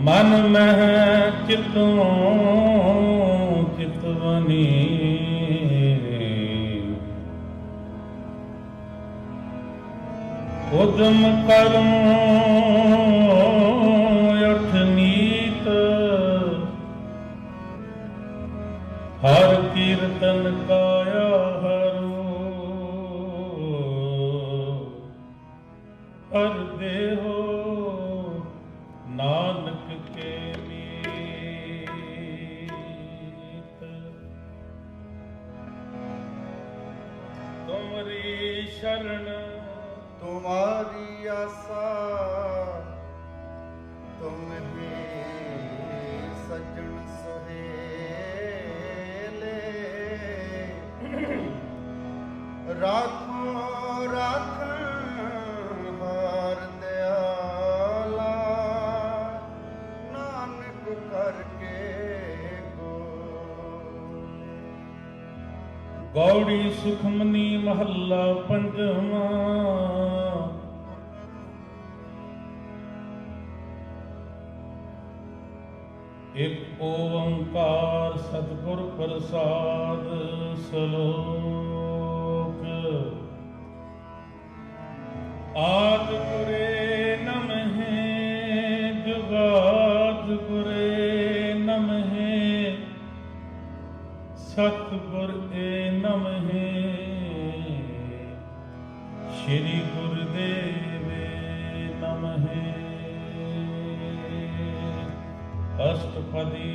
मन मह चितों चितवनी उद्यम करूं अठ नीत हर कीर्तन काया हरो हर देहो नानक के मीत। तुमरी शरण तुम्हारी आसा तुम ही सज्जन सहेले राखो राखन हार दयाला नानक करके गौड़ी सुखमनी महला पंजवा। एक ओंकार सतगुर प्रसाद सलोक। आद गुरे नमः जुगाद गुरे नमः सतगुर ए नमः श्री गुरुदेव नमः। अष्टपदी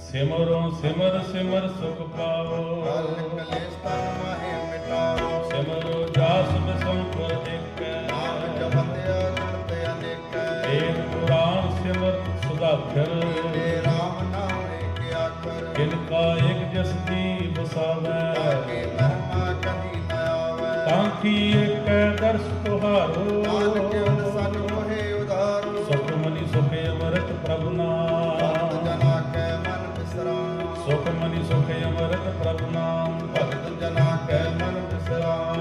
सिमरो सिमर सिमर सुख पाओ कलेश तन माहे मिटाओ सिमरो जास बिसंपुर एक नाम जपत अगणित अनेक एक पुराण सिमर सुधाकर हे राम नाम एक आखर जिनका एक जस दी बसावै ताकि महिमा कभी न आवे ताकि एक दर्श तुहारो नानक केवल सन मोहे उधारो सुख मनि सुख अमृत प्रभु नाम भक्त जना के मन विश्राम सुख मनि सुख अमृत प्रभु नाम भक्त जना के मन विश्राम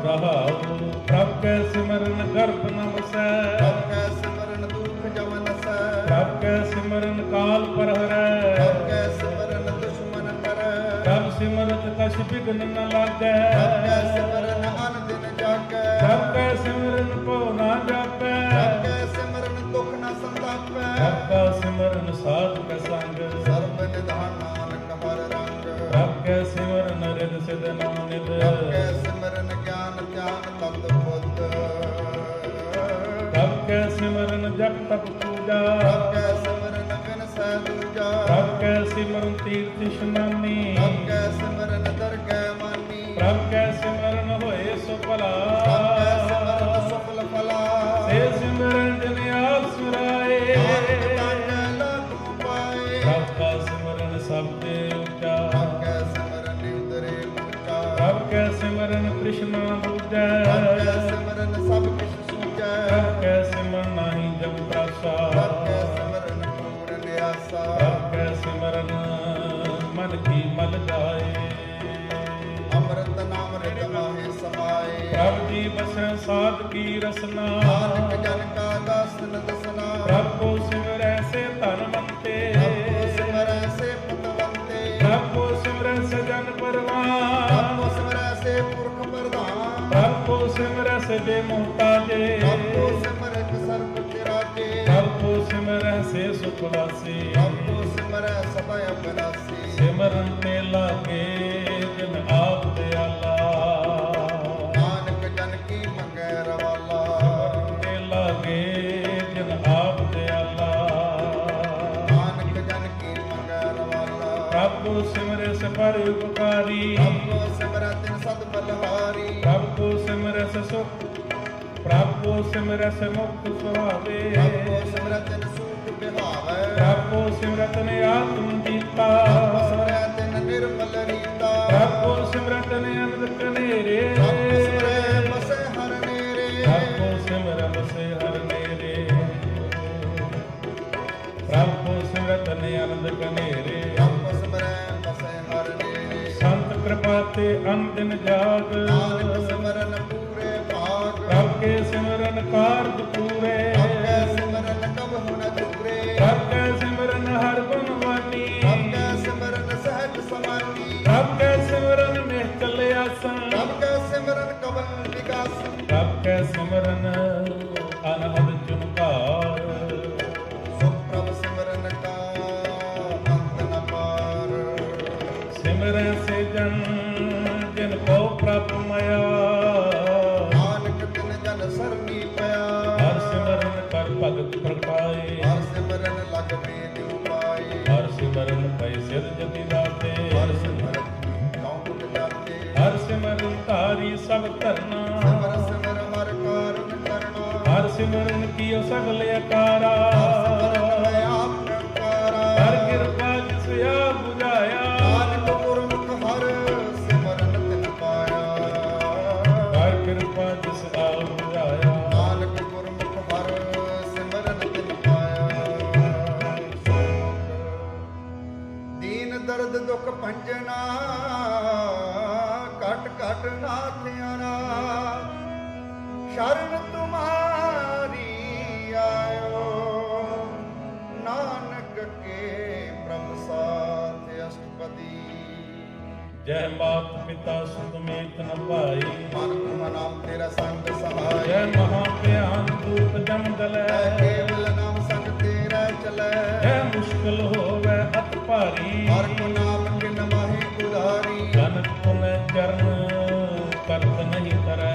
रहाओ प्रभ के सिमरन गर्भ न बसै प्रभ के सिमरन दुख जम नसै प्रभ के सिमरन काल पर हरै प्रभ के सिमरन दुश्मन करै प्रभ सिमरत कछ विघ्न न लागै प्रभ के सिमरन अन दिन जागै प्रभ के सिमरन को ना जापै प्रभ के सिमरन दुख न संतापै प्रभ का सिमरन साध के संग सर्व निधान नानक हर रंग प्रभ के सिमरन रिद सिद्ध नवनिध प्रभ के सिमरन ज्ञान ध्यान तत्व बुद्ध प्रभ के सिमरन जप तप पूजा प्रभ के सिमरन बिन सह दूजा प्रभ के सिमरन तीर्थ स्नानी प्रभ के सिमरन दरगह मानी प्रभ के सिमरन होए सुफला प्रभ के सिमरन सफल फला से सिमरन जन आसुराए लागू पाए प्रभ का सिमरन सबते ऊंचा प्रभ के सिमरन उतरे ऊंचा प्रभ के सिमरन कृष्णा दूजै प्रभ के सिमरन सब किछ सूझै प्रभ के सिमरन नाही जम प्रासा प्रभ के सिमरन पूर्ण न्यासा प्रभ के सिमरन मन की मल जाए अमृत नाम रित माहे समाए प्रभ जी बसै साध की रसना नानक जन का दास न दसना प्रभ को सिमरै से धनवंते प्रभ को सिमरै से पतवंते प्रभ को सिमरै से जन परवान प्रभ को सिमरै से पुरख प्रधान प्रभ को सिमरै से बेमुहताजे प्रभ को सिमरै सर्व तिराजे प्रभ को सिमरै से सुख वासी प्रभ को सिमरै सदा अविनाशी सिमरन में लागे जन आप दयाला नानक जन की मंगै रवाला सिमरन में लागे जन आप दयाला नानक जन की मंगै रवाला प्रभ को सिमरै से पर उपकारी प्रभ को सिमरै तिन सद बलहारी प्रभ को सिमरै से सुख प्रभ को सिमरै से मुक्त सुहावे प्रभ को सिमरै तिन सूख बिहावै प्रभ को सिमरत ने आत्म जीता प्रभ को सिमरै तिन निर्मल रीता प्रभ को सिमरत ने अनंत कनेरे प्रभ को सिमरै बसै हर नेरे प्रभ को सिमरै बसे हर नेरे प्रभ को सिमरत ने आनंद कनेरे प्रभ को सिमरै बसै हर नेरे संत कृपा ते अंदिन जाग नानक सिमरन पूरे भाग ਪ੍ਰਭ ਕੇ ਸਿਮਰਨ ਕਾਰਜ ਪੂਰੇ ਪ੍ਰਭ ਕੈ ਸਿਮਰਨ ਕਬਹੁ ਨ ਚੂਰੇ ਪ੍ਰਭ ਕੈ ਸਿਮਰਨ ਹਰ ਗੁਣ ਵਾਨੀ ਪ੍ਰਭ ਕੈ ਸਿਮਰਨ ਸਹਿਜ ਸਮਾਨੀ ਪ੍ਰਭ ਕੈ ਸਿਮਰਨ ਨਿਹਚਲ ਆਸਨ ਪ੍ਰਭ ਕੈ ਸਿਮਰਨ ਕਬਲ ਵਿਗਾਸਨ ਪ੍ਰਭ ਕੈ ਸਿਮਰਨ ਅਨਹਦ ਚੁਨਕਾਰ ਸੋ ਪ੍ਰਭ ਸਿਮਰਨ ਕਾ ਅੰਤ ਨ ਪਾਰ ਸਿਮਰੈ ਸੇ ਜਨ ਜਿਨ ਕੋ ਪ੍ਰਭ ਮਇਆ ਨਾਨਕ ਤਿਨ ਜਨ ਸਰਨੀ ਪਿਆ ਹਰ ਸਿਮਰਨ ਕਰ ਭਗਤ ਪ੍ਰਕਾਏ ਹਰ ਸਿਮਰਨ ਲਗ ਮੇਲ ਉਪਾਏ ਹਰ ਸਿਮਰਨ ਪੈ ਸਿਧ ਜਤੀ ਦਾਤੇ ਹਰ ਸਿਮਰਨ ਕੌਣ ਜਾਤੇ ਹਰ ਸਿਮਰਨ ਧਾਰੀ ਸਭ ਧਰਨਾ ਸਿਮਰ ਸਿਮਰ ਹਰ ਕਾਰਨ ਕਰਨਾ ਹਰ ਸਿਮਰਨ ਕੀਓ ਸਗਲ ਅਕਾਰਾ ਸਿਮਰਨ ਮੈਂ ਆਪ ਨਿਰੰਕਾਰਾ ਹਰ ਕਿਰਪਾ ਜਿਸ ਆਪ ਬੁਝਾਇਆ ਨਾਨਕ ਗੁਰਮੁਖ ਹਰ ਸਿਮਰਨ ਤਿਨ ਪਾਇਆ ਹਰ ਕਿਰਪਾ ਜਿਸ ਆਪ ਬੁਝਾਇਆ ਨਾਨਕ ਗੁਰਮੁਖ ਹਰ ਸਿਮਰਨ ਤਿਨ ਪਾਇਆ ਦੀਨ ਦਰਦ ਦੁਖ ਭੰਜਨਾ ਘਟ ਘਟ ਨਾਥਿਆਰਾ ਸ਼ਰਨ ਤੁਮਾਰੀ ਆਇਓ ਨਾਨਕ ਕੇ ਪ੍ਰਭ ਸਾਥ ਅਸ਼ਟਪਦੀ ਜੈ ਮਾਤ ਪਿਤਾ ਸੁਤ ਮੇਤ ਨ ਭਾਈ ਮਨ ਕੁਮ ਨਾਮ ਤੇਰਾ ਸੰਗ ਸਹਾਈ ਜੈ ਮਹਾ ਭਿਆਨ ਦੂਤ ਜਮ ਦਲੈ ਕੇਵਲ ਨਾਮ ਸੰਗ ਤੇਰਾ ਚਲੈ ਜੈ ਮੁਸ਼ਕਿਲ ਹੋਵੇ ਅਤ ਭਾਰੀ ਹਰ ਕੋ ਨਾਮ ਕਿਨ ਮਾਹੀ ਉਧਾਰੀ ਜਨਕ ਪੁਨਿ ਚਰਨ ਕਰਤ ਨਹੀਂ ਕਰੈ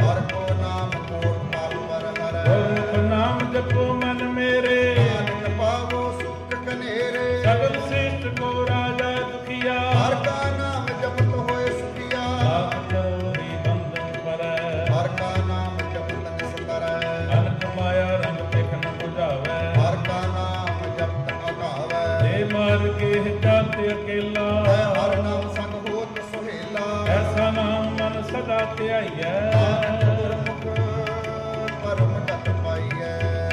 ਹਰ ਕੋ ਨਾਮ ਕੋਟ ਪਾਪ ਪਰ ਹਰੈ ਗੁਰਮੁਖ ਨਾਮ ਜਪੋ ਮਨ ਮੇਰੇ ਨਾਨਕ ਪਾਵੋ ਸੁਖ ਕਨੇਰੇ ਸਗਲ ਸ੍ਰਿਸ਼ਟ ਕੋ ਰਾਜਾ ਦੁਖੀਆ ਹਰ ਕਾ ਨਾਮ ਜਪਤ ਹੋਏ ਸੁਖੀਆ ਆਪ ਚੋਰੀ ਬੰਧਨ ਪਰੈ ਹਰ ਕਾ ਨਾਮ ਜਪਤ ਨਿਸ ਕਰੈ ਅਨਕ ਮਾਇਆ ਰੰਗ ਦੇਖ ਨ ਬੁਝਾਵੈ ਹਰ ਕਾ ਨਾਮ ਜਪਤ ਅਗਾਵੈ ਜੇ ਮਾਰ ਕੇ ਜਾਤੇ ਅਕੇਲਾ ਹਰ ਨਾਮ ਸੰਗ ਹੋਤ ਸੁਹੇਲਾ ਐਸਾ ਨਾਮ ਮਨ ਸਦਾ ਧਿਆਈਐ ਗੁਰਮੁਖ ਪਰਮ ਗਤ ਪਾਈਐ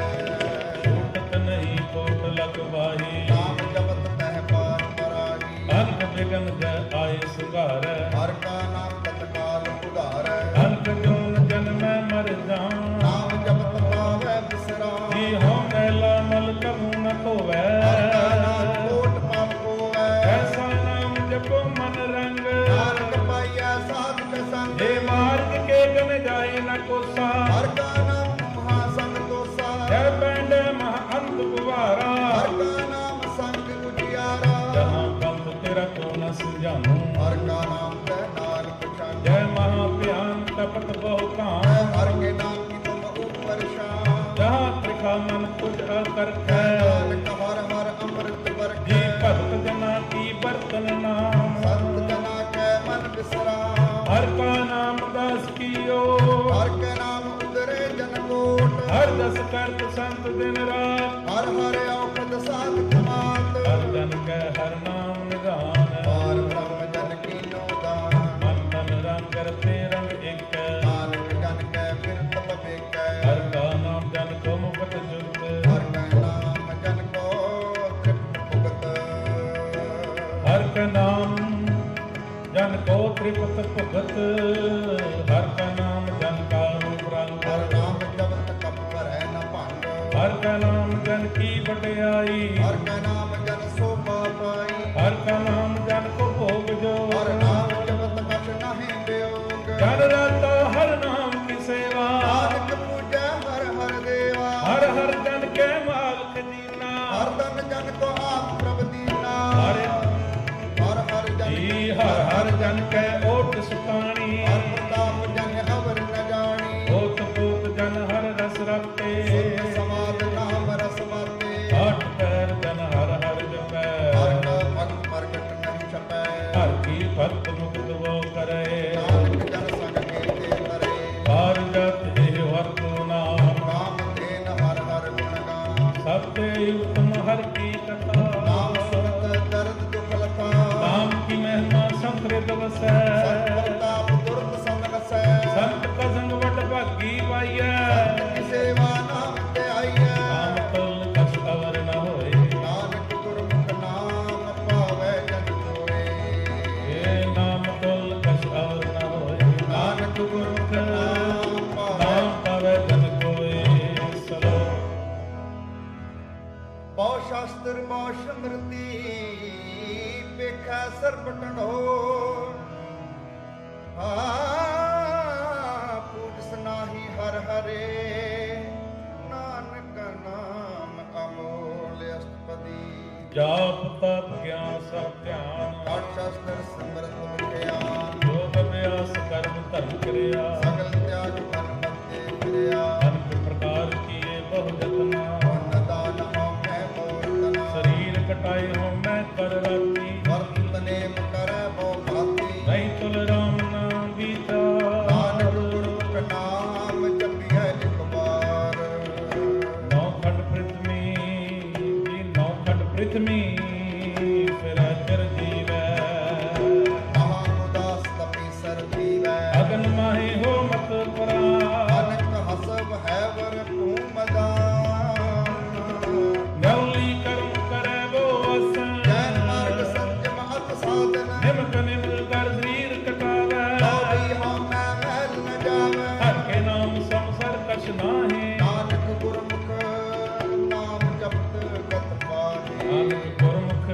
ਛੂਟਤ ਨਹੀਂ ਕੋਟ ਲਗਵਾਹੀ ਨਾਮ ਜਪਤ ਤਹਿ ਪਾਰ ਪਰਾਹੀ ਅਨਕ ਬਿਗਨ ਜੈ ਆਏ ਸੁਘਾਰੈ ਹਰ ਕਾ ਨਾਮ ਤਤਕਾਲ ਉਧਾਰੈ ਅਨਕ ਜੋਨ ਜਨਮੈ ਮਰ ਜਾਉ ਨਾਮ ਜਪਤ ਪਾਵੈ ਬਿਸਰਾਮ ਜੀ ਹਉ ਮੈਲਾ ਮਲ ਕਬੂ ਨ ਧੋਵੈ ਹਰ ਕਾ ਨਾਮ ਕੋਟ ਪਾਪ ਹੋਵੈ ਐਸਾ ਨਾਮ ਜਪੋ ਮਨ ਰੰਗ ਨਾਨਕ ਪਾਈਐ ਸਾਧਕ ਸੰਗ ਜੇ ਮਾਰਗ ਕੇ ਗਨ ਜਾਏ ਨ ਕੋਸਾ ਹਰ ਕਾ ਨਾਮ ਮਹਾ ਸੰਗ ਦੋਸਾ ਜੈ ਪੈਂਡੇ ਮਹ ਅੰਤ ਗੁਵਾਰਾ ਹਰ ਕਾ ਨਾਮ ਸੰਗ ਉਜਿਆਰਾ ਜਹਾਂ ਕੰਤ ਤੇਰਾ ਕੋ ਨ ਸੁਝਾਨੂ ਹਰ ਕਾ ਨਾਮ ਤੈ ਨਾਲ ਪਛਾਨ ਜੈ ਮਹਾ ਭਿਆਨ ਤਪਤ ਬਹੁ ਕਾਂ ਹਰ ਕੇ ਨਾਮ ਕੀ ਤੁਮ ਉਪਰ ਸ਼ਾਨ ਜਹਾਂ ਤ੍ਰਿਖਾ ਮਨ ਤੁਝ ਅਕਰਖੈ ਨਾਨਕ ਹਰ ਹਰ ਅੰਮ੍ਰਿਤ ਜੀ ਵਰਖੈ ਭਗਤ ਜਨਾ ਕੀ ਬਰਤਨ ਨਾਮ ਸੰਤ ਜਨਾ ਕੈ ਮਨ ਬਿਸਰਾਮ ਹਰ ਕਾ ਨਾਮ ਦਾਸ ਕੀਓ ਹਰ ਕੈ ਨਾਮ ਉਦਰੇ ਜਨ ਕੋਟ ਹਰ ਦਸ ਕਰਤ ਸੰਤ ਦਿਨ ਰਾਤ ਹਰ ਹਰ ਔਖਦ ਸਾਧ ਕਮਾਤ ਹਰ ਜਨ ਕੈ ਹਰ ਨਾਮ ਨਿਧਾਨ ਪਾਰ ਬ੍ਰਹਮ ਜਨ ਕੀਨੋ ਦਾਨ ਮਨ ਤਨ ਰੰਗ ਰਤੇ ਰੰਗ ਇੱਕ ਨਾਨਕ ਜਨ ਕੈ ਬਿਰਤ ਪਵੇਕੈ ਹਰ ਕਾ ਨਾਮ ਜਨ ਕੋ ਮੁਕਤ ਜੁਗਤ ਹਰ ਕੈ ਨਾਮ ਜਨ ਕੋ ਤ੍ਰਿਪਤ ਭੁਗਤ ਹਰ ਕਾ ਨਾਮ ਜਨ ਕੋ ਤ੍ਰਿਪਤ ਭੁਗਤ ਹਰ ਕਾ ਨਾਮ ਜਨ ਕਾ ਰੂਪ ਰੰਗ ਹਰ ਨਾਮ ਜਪਤ ਕਪ ਭਰੈ ਨ ਭੰਗ ਹਰ ਕਾ ਨਾਮ ਜਨ ਕੀ ਵਡਿਆਈ ਹਰ ਕੈ ਨਾਮ ਜਨ ਸੋਭਾ ਪਾਈ ਹਰ ਕਾ ਨਾਮ ਜਨ ਕੋ ਭੋਗ ਜੋ ਹਰ ਨਾਮ ਜਪਤ ਕਛ ਨਾਹੀ ਬਿਯੋਗ ਜਨ ਰਾਤਾ ਹਰ ਨਾਮ ਕੀ ਸੇਵਾ ਨਾਨਕ ਪੂਜੈ ਹਰ ਹਰ ਦੇਵਾ ਹਰ ਹਰ ਜਨ ਕੈ ਮਾਲਕ ਦੀਨਾ ਹਰ ਤਨ ਜਨ ਕੋ ਆਪ ਪ੍ਰਭ ਦੀਨਾ ਹਰ ਹਰ ਹਰ ਜਨ ਜੀ ਹਰ ਹਰ ਜਨ ਕੈ ਓਟ ਸੁਖਾਣੀ ਹਰ ਪ੍ਰਤਾਪ ਜਨ ਅਵਰ ਨ ਜਾਣੀ ਓਤ ਪੋਤ ਜਨ ਹਰ ਰਸ ਰਤੇ ਸੁਧ ਸਮਾਦ ਨਾਮ ਰਸ ਮਾਤੇ ਆਠ ਪੈਰ ਜਨ ਹਰ ਹਰ ਜਪੈ ਹਰ ਕਾ ਭਗਤ ਪ੍ਰਗਟ ਨਹੀਂ ਛਪੈ ਹਰ ਕੀ ਭਗਤ ਮੁਕਤ ਵੋ ਕਰੇ ਨਾਨਕ ਜਨ ਸੰਗ ਕੀਤੇ ਕਰੇ ਹਰ ਜਤ ਇਹ ਵਰਤੋ ਨਾਮ ਕਾਮ ਦੇਨ ਹਰ ਹਰ ਗੁਣ ਗਾਮ ਸਭ ਤੇ ਉਤਮ ਹਰ ਕੀ ਕਥਾ ਨਾਮ ਸੁਨਤ ਦਰਦ ਦੁਖ ਲਖਾ ਨਾਮ ਕੀ ਮਹਿਮਾ ਸੰਤ੍ਰਿਤ ਵਸੈ ਸਤ ਪ੍ਰਤਾਪ ਦੁਰਤ ਸਮਨਸੈ ਸੰਤ ਕਸੰਗ ਵਡ ਭਾਗੀ ਪਾਈਐ ਕੀ ਸੇਵਾ ਨਾਮ ਤੇ ਆਈਐ ਨਾਮ ਤੁਲ ਕਛ ਅਵਰ ਨ ਹੋਏ ਨਾਨਕ ਗੁਰਮੁਖ ਨਾਮ ਪਾਵੈ ਜਨ ਕੋਏ ਏ ਨਾਮ ਤੁਲ ਕਛ ਅਵਰ ਨ ਹੋਏ ਨਾਨਕ ਗੁਰਮੁਖ ਨਾਮ ਪਟਣੋ ਪੂਜਸ ਨਾਹੀ ਹਰ ਹਰੇ ਨਾਨਕ ਨਾਮ ਅਮੋਲ ਅਸ਼ਟਪਦੀ ਜਾਪ ਤਪ ਗਿਆਨ ਸਭ ਧਿਆਨ ਪਾਠ ਸ਼ਾਸਤਰ ਸਿਮਰਤ ਵਿਗਿਆਨ ਯੋਗ ਅਭਿਆਸ ਕਰਮ ਧਰਮ ਕਿਰਿਆ ਸਗਲ ਤਿਆਗ ਮਨ ਮਤੇ ਕਿਰਿਆ ਅਨੇਕ ਪ੍ਰਕਾਰ ਕੀਏ ਬਹੁ ਜਤਨਾ ਵੰਨ ਦਾਨ ਹਉਮੈ ਮੂਰਤਨਾ ਸਰੀਰ ਕਟਾਏ ਹੋ ਮੈਂ ਕਰ ਰਾਤੀ ਵਰਤ ਨੇਮ ਕਰੈ ਬਹੁ ਭਾਤੀ ਨਹੀਂ ਤੁਲ ਰਾਮ ਨਾਮ ਵਿਚਾਰ ਨਾਨਕ ਗੁਰਮੁਖ ਨਾਮ ਜਪਿਐ ਇਕ ਵਾਰ ਨੌ ਖੰਡ ਪ੍ਰਿਥਵੀ ਜੀ ਨੌ ਖੰਡ ਪ੍ਰਿਥਵੀ ਫਿਰ ਚਰ ਜੀਵੈ ਮਹਾ ਉਦਾਸ ਤਪੀ ਸਰਦੀਵੈ ਅਗਨ ਮਾਹੀ ਹੋ ਮਤ ਪਰਾ ਅਨਕ ਹਸਬ ਹੈ ਵਰ ਭੂਮਦਾਨ ਗੌਲੀ ਕਰਮ ਕਰੈ ਬੋ ਅਸਨ ਜੈਨ ਮਾਰਗ ਸੰਜਮ ਅਤ ਸਾਧਨ ਨਿਮਕ ਨਿਮਕ ਕਰ ਸਰੀਰ ਕਟਾਵੈ ਸੋਈ ਹਉਮੈ ਮਹਿਲ ਨ ਜਾਵੈ ਹਰ ਕੇ ਨਾਮ ਸੰਸਰ ਕਛ ਨਾਹੀ ਨਾਨਕ ਗੁਰਮੁਖ ਨਾਮ ਜਪਤ ਗਤ ਪਾਹੇ ਨਾਨਕ ਗੁਰਮੁਖ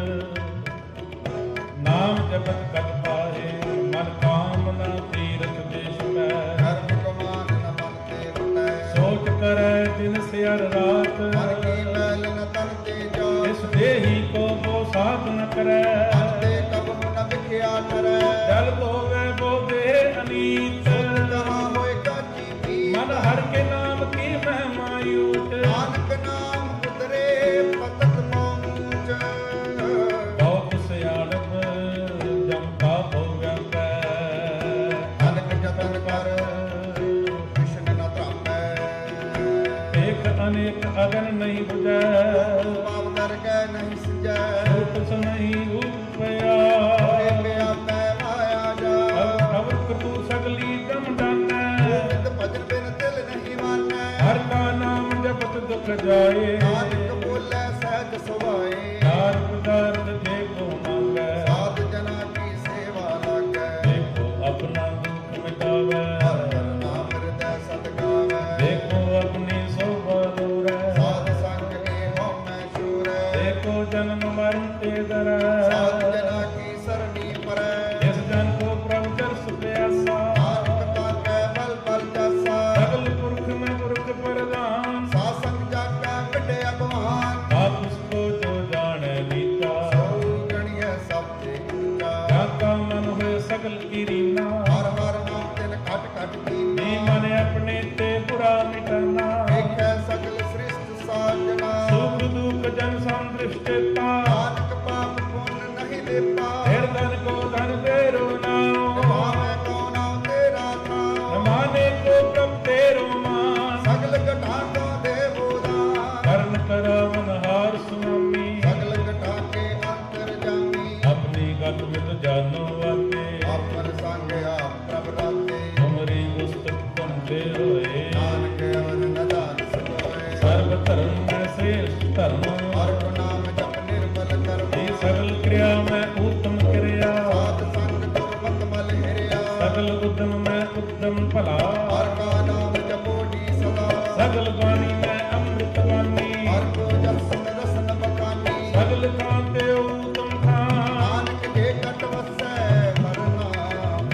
ਨਾਮ ਜਪਤ ਕਤ ਪਾਹੇ ਮਨ ਕਾਮਨਾ ਤੀਰਥ ਦੇਸ਼ ਪੈ ਕਰਮ ਕਮਾਨ ਨ ਮਨ ਤੇ ਵਟੈ ਸੋਚ ਕਰੈ ਦਿਨ ਸਿਰ ਰਾਤ ਮਨ ਕੀ ਮੈਲ ਨ ਤਨ ਤੇ ਜਾ ਇਸ ਦੇਹੀ ਕੋ ਬੋ ਸਾਥ ਨ ਕਰੈ ਮਨ ਤੇ ਕਬਮ ਨ ਵਿਖਿਆ ਕਰੈ ਜਲ ਧੋਵੈ ਬੋ ਦੇਹ ਅਨੀਤ ਕਹਾ ਹੋਏ ਕਾਜੀ ਪੀ ਮਨ ਹਰ ਕੇ ਨਾਮ ਕੀ ਮਹਿਮਾ ਊਚ ਨਾਨਕ ਨਾਮ ਉਤਰੇ ਪਤਤ ਮੋਚ ਬਹੁਤ ਸਿਆਣਪ ਜਮ ਕਾ ਹੋਵੈ ਅਨਕ ਜਤਨ ਕਰ ਕ੍ਰਿਸ਼ਨ ਨ ਧਾਮੈ ਏਕ ਅਨੇਕ ਅਗਨ ਨਹੀਂ 부ਜੈ ਪਾਪ ਦਰ ਗੈ ਨਹੀਂ ਸਜੈ ਰੂਪ ਨਹੀਂ ਰੂਪਿਆ ਹੋਏ ਪਿਆ ਮੈਂ ਮਾਇਆ ਜਾ ਅਵਰ ਕਤੂ ਸਗਲੀ ਦਮ ਡਾਨੈ ਨਿਤ ਭਜਨ ਬਿਨ ਦਿਲ ਨਹੀਂ ਮਾਨੈ ਹਰ ਕਾ ਨਾਮ ਜਪਤ ਦੁਖ ਜਾਏ ਨਾਨਕ ਬੋਲੇ ਸਹਿਜ ਸੁਭਾਏ ਹਰ ਪਦਾਰਥ ਜੇ ਕੋ ਮੰਗੈ ਸਾਧ ਜਨਾ ਕੀ ਸੇਵਾ ਲਾਗੈ ਦੇਖੋ ਆਪਣਾ ਦੁਖ ਮਿਟਾਵੈ ਹਰ ਹਰ ਨਾਮ ਹਿਰਦੈ ਸਤ ਗਾਵੈ ਦੇਖੋ ਆਪਣੀ ਸੋਭਾ ਦੂਰੈ ਸਾਧ ਸੰਗ ਏ ਹਉਮੈ ਛੂਰੈ ਦੇਖੋ ਜਨਮ ਮਰਨ ਤੇ ਦਰੈ ਸਾਧ ਜਨਾ ਕੀ ਸਰਣੀ ਪਰੈ ਜਿਸ ਜਨ ਕੋ ਪ੍ਰਭ ਦਰਸ ਪਿਆਸਾ ਨਾਨਕ ਤਾਕੈ ਬਲ ਬਲ ਜਾਸਾ ਸਗਲ ਪੁਰਖ ਮੈਂ ਪੁਰਖ ਪ੍ਰਧਾਨ ਸਾ ਸੰਗ ਜਾਗੈ ਮਿਟਿਆ ਭਵਾਨ ਆਪ ਉਸ ਕੋ ਜੋ ਜਾਣੈ ਨੀਤਾ ਸੋ ਗਣੀਐ ਸਭ ਤੇ ਉੱਚਾ ਜਾ ਕਾ ਮਨ ਹੋਏ ਸਗਲ ਕੀ ਰੀਨਾ ਹਰ ਹਰ ਨਾਮ ਤਿਨ ਖਟ ਖਟ ਨੀ ਕੀਨਾ ਮਨ ਆਪਣੇ ਤੇ ਬੁਰਾ ਮਿਟਾਨਾ ਵੇਖੈ ਸਗਲ ਸ੍ਰਿਸ਼ਟ ਸਾਜਣਾ ਸੁਖ ਦੁਖ ਜਨ ਸੰਦ੍ਰਿਸ਼ਟਤਾ ਨਾਨਕ ਪਾਪ ਪੁੰਨ ਨਹੀਂ ਦੇਪਾ ਫਿਰ ਧਨ ਕੋ ਧਨ ਤੇਰੋ ਨਾਮ ਭਾਵੇਂ ਕੋ ਨਾਮ ਤੇਰਾ ਥਾਂ ਮਾਨੇ ਕੋ ਪ੍ਰਭ ਤੇਰੋ ਮਾਨ ਸਗਲ ਘਟਾ ਕੋ ਦੇਵੋ ਦਾਨ ਕਰਨ ਕਰਾਵਨ ਹਾਰ ਸੁਨਾਮੀ ਸਗਲ ਘਟਾ ਕੇ ਅੰਤਰ ਜਾਮੀ ਆਪਣੀ ਗਤ ਵਿਦ ਜਾਨੋ ਆਤੇ ਆਪਨ ਸੰਗ ਆਪ ਪ੍ਰਭ ਰਾਤੇ ਤੁਮਰੀ ਗੁਸਤਕ ਪੰਦੇ ਹੋਏ ਨਾਨਕ ਅਵਰ ਨਦਾਨ ਸੋਏ ਸਰਬ ਧਰਮ ਮੈਂ ਸ੍ਰੇਸ਼ਟ ਧਰਮ ਹਰ ਕੋ ਨਾਮ ਜਪ ਨਿਰਮਲ ਕਰਮ ਇਹ ਸਗਲ ਕਿਰਿਆ ਮੈਂ ਉਤਮ ਕਿਰਿਆ ਸਾਧ ਸੰਗ ਦੁਰਮਤ ਮਲ ਹਿਰਿਆ ਸਗਲ ਉਦਮ ਮੈਂ ਉਦਮ ਭਲਾ ਹਰ ਕਾ ਨਾਮ ਜਪੋ ਜੀ ਸਦਾ ਸਗਲ ਬਾਣੀ ਮੈਂ ਅੰਮ੍ਰਿਤ ਬਾਣੀ ਹਰ ਕੋ ਜਸਨ ਰਸਨ ਬਖਾਨੀ ਸਗਲ ਕਾਂਤੇ ਉਤਮ ਥਾਨ ਨਾਨਕ ਜੇ ਕਟ ਵਸੈ ਹਰ ਨਾਮ